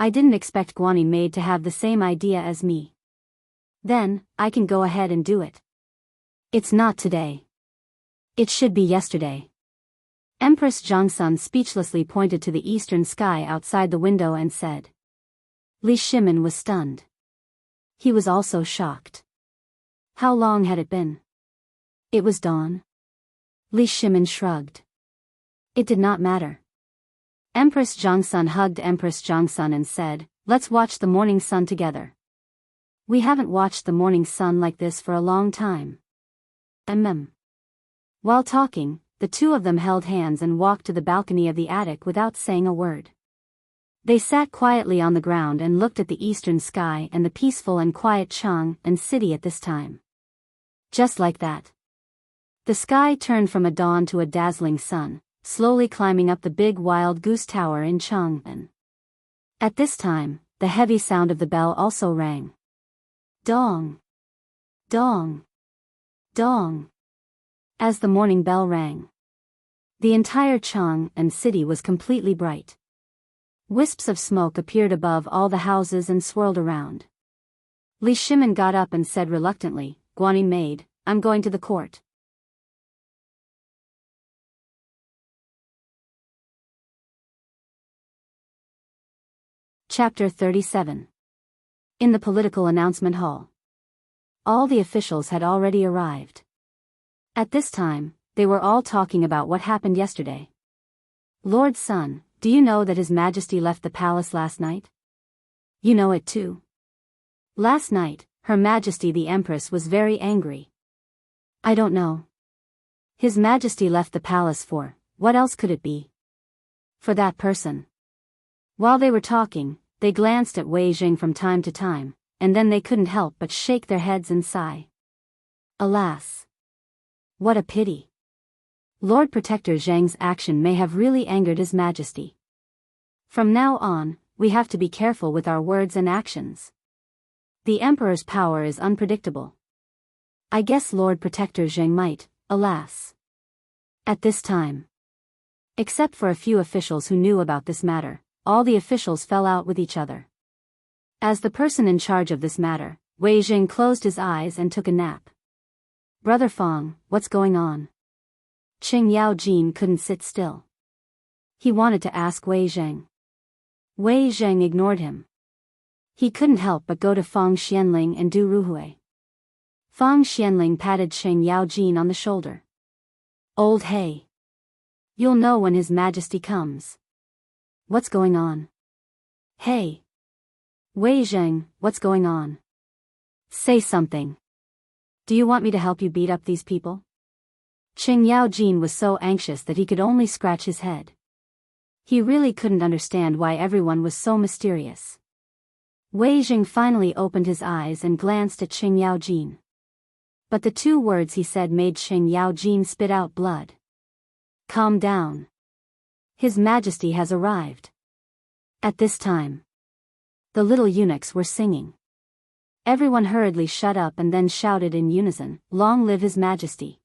I didn't expect Guanyin Maid to have the same idea as me. Then, I can go ahead and do it. It's not today. It should be yesterday. Empress Jiangxun speechlessly pointed to the eastern sky outside the window and said. Li Shimin was stunned. He was also shocked. How long had it been? It was dawn. Li Shimin shrugged. It did not matter. Empress Jiangxun hugged Empress Jiangxun and said, let's watch the morning sun together. We haven't watched the morning sun like this for a long time. While talking, the two of them held hands and walked to the balcony of the attic without saying a word. They sat quietly on the ground and looked at the eastern sky and the peaceful and quiet Chang and city at this time. Just like that. The sky turned from a dawn to a dazzling sun, slowly climbing up the big wild goose tower in Chang'an. At this time, the heavy sound of the bell also rang. Dong! Dong! Dong! As the morning bell rang. The entire Chang'an city was completely bright. Wisps of smoke appeared above all the houses and swirled around. Li Shimin got up and said reluctantly, Guanyin Maid, I'm going to the court. Chapter 37. In the political announcement hall. All the officials had already arrived. At this time, they were all talking about what happened yesterday. Lord Sun, do you know that His Majesty left the palace last night? You know it too. Last night, Her Majesty the Empress was very angry. I don't know. His Majesty left the palace for, what else could it be? For that person. While they were talking, they glanced at Wei Zheng from time to time, and then they couldn't help but shake their heads and sigh. Alas! What a pity! Lord Protector Zheng's action may have really angered His Majesty. From now on, we have to be careful with our words and actions. The Emperor's power is unpredictable. I guess Lord Protector Zheng might, alas. At this time. Except for a few officials who knew about this matter, all the officials fell out with each other. As the person in charge of this matter, Wei Zheng closed his eyes and took a nap. Brother Fong, what's going on? Qing Yao Jin couldn't sit still. He wanted to ask Wei Zheng. Wei Zheng ignored him. He couldn't help but go to Fang Xianling and Du Ruhui. Fang Xianling patted Qing Yao Jin on the shoulder. Old Hay. You'll know when His Majesty comes. What's going on? Hey! Wei Zheng, what's going on? Say something. Do you want me to help you beat up these people? Qing Yao Jin was so anxious that he could only scratch his head. He really couldn't understand why everyone was so mysterious. Wei Zheng finally opened his eyes and glanced at Qing Yao Jin. But the two words he said made Qing Yao Jin spit out blood. Calm down. His Majesty has arrived. At this time, the little eunuchs were singing. Everyone hurriedly shut up and then shouted in unison, "Long live His Majesty."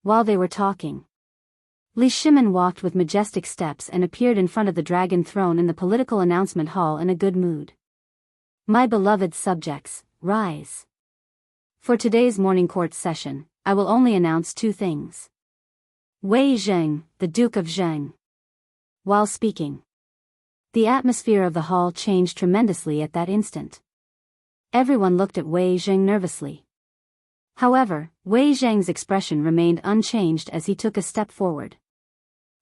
While they were talking, Li Shimin walked with majestic steps and appeared in front of the dragon throne in the political announcement hall in a good mood. My beloved subjects, rise. For today's morning court session, I will only announce two things. Wei Zheng, the Duke of Zheng. While speaking, the atmosphere of the hall changed tremendously at that instant. Everyone looked at Wei Zheng nervously. However, Wei Zheng's expression remained unchanged as he took a step forward.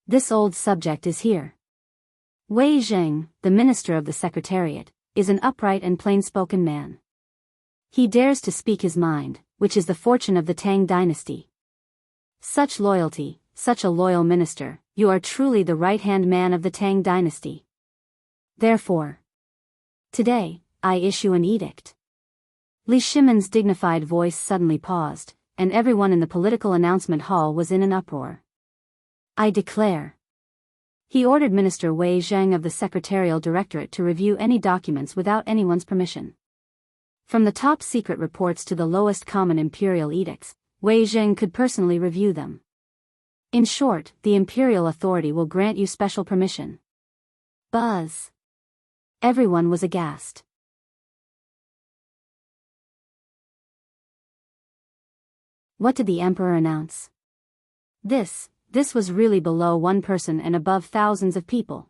This old subject is here. Wei Zheng, the Minister of the Secretariat, is an upright and plain-spoken man. He dares to speak his mind, which is the fortune of the Tang dynasty. Such loyalty, such a loyal minister, you are truly the right-hand man of the Tang dynasty. Therefore, today, I issue an edict. Li Shimin's dignified voice suddenly paused, and everyone in the political announcement hall was in an uproar. I declare. He ordered Minister Wei Zheng of the Secretarial Directorate to review any documents without anyone's permission. From the top secret reports to the lowest common imperial edicts, Wei Zheng could personally review them. In short, the imperial authority will grant you special permission. Buzz. Everyone was aghast. What did the emperor announce? This was really below one person and above thousands of people.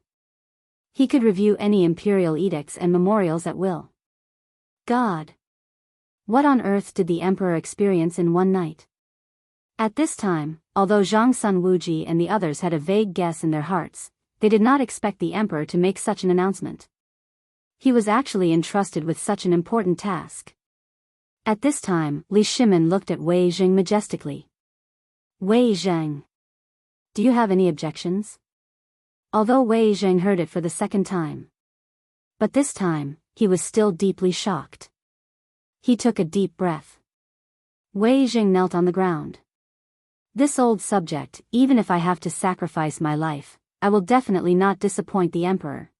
He could review any imperial edicts and memorials at will. God! What on earth did the emperor experience in one night? At this time, although Zhang Sun Wuji and the others had a vague guess in their hearts, they did not expect the emperor to make such an announcement. He was actually entrusted with such an important task. At this time, Li Shimin looked at Wei Zheng majestically. Wei Zheng. Do you have any objections? Although Wei Zheng heard it for the second time. But this time, he was still deeply shocked. He took a deep breath. Wei Zheng knelt on the ground. This old subject, even if I have to sacrifice my life, I will definitely not disappoint the emperor.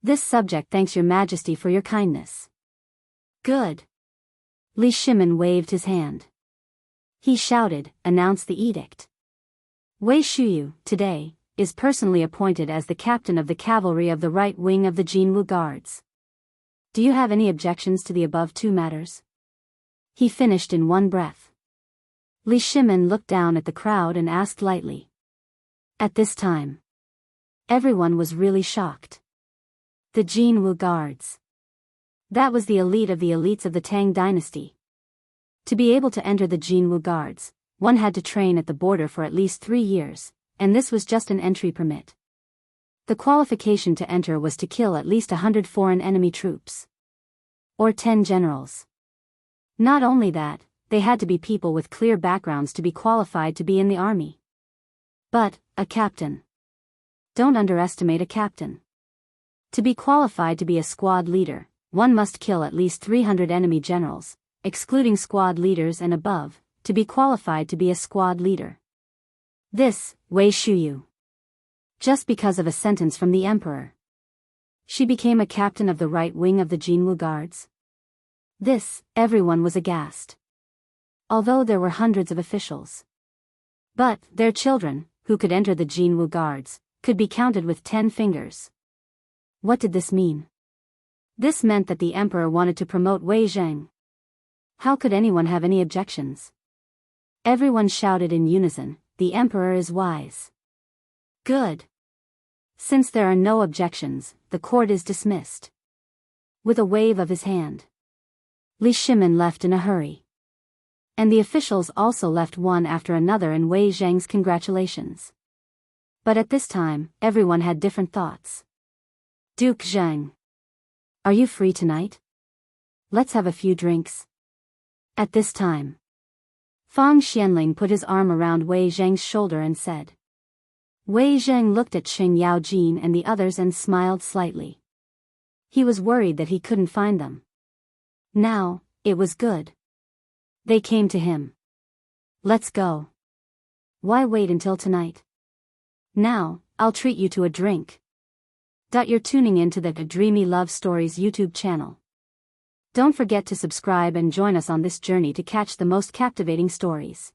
This subject thanks your majesty for your kindness. Good. Li Shimin waved his hand. He shouted, "Announce the edict." Wei Shuyu, today, is personally appointed as the captain of the cavalry of the right wing of the Jinwu Guards. Do you have any objections to the above two matters? He finished in one breath. Li Shimin looked down at the crowd and asked lightly. At this time, everyone was really shocked. The Jinwu Guards. That was the elite of the elites of the Tang dynasty. To be able to enter the Jinwu Guards, one had to train at the border for at least 3 years, and this was just an entry permit. The qualification to enter was to kill at least 100 foreign enemy troops. Or 10 generals. Not only that, they had to be people with clear backgrounds to be qualified to be in the army. But, a captain. Don't underestimate a captain. To be qualified to be a squad leader, one must kill at least 300 enemy generals, excluding squad leaders and above, to be qualified to be a squad leader. This, Wei Shuyu. Just because of a sentence from the emperor. She became a captain of the right wing of the Jinwu Guards. This, everyone was aghast. Although there were hundreds of officials. But, their children, who could enter the Jinwu Guards, could be counted with 10 fingers. What did this mean? This meant that the emperor wanted to promote Wei Zheng. How could anyone have any objections? Everyone shouted in unison, "The emperor is wise." Good. Since there are no objections, the court is dismissed. With a wave of his hand, Li Shimin left in a hurry. And the officials also left one after another in Wei Zheng's congratulations. But at this time, everyone had different thoughts. Duke Zheng. Are you free tonight? Let's have a few drinks. At this time, Fang Xianling put his arm around Wei Zheng's shoulder and said. Wei Zheng looked at Sheng Yaojin and the others and smiled slightly. He was worried that he couldn't find them. Now, it was good. They came to him. Let's go. Why wait until tonight? Now, I'll treat you to a drink. You're tuning in to the Dreamy Love Stories YouTube channel. Don't forget to subscribe and join us on this journey to catch the most captivating stories.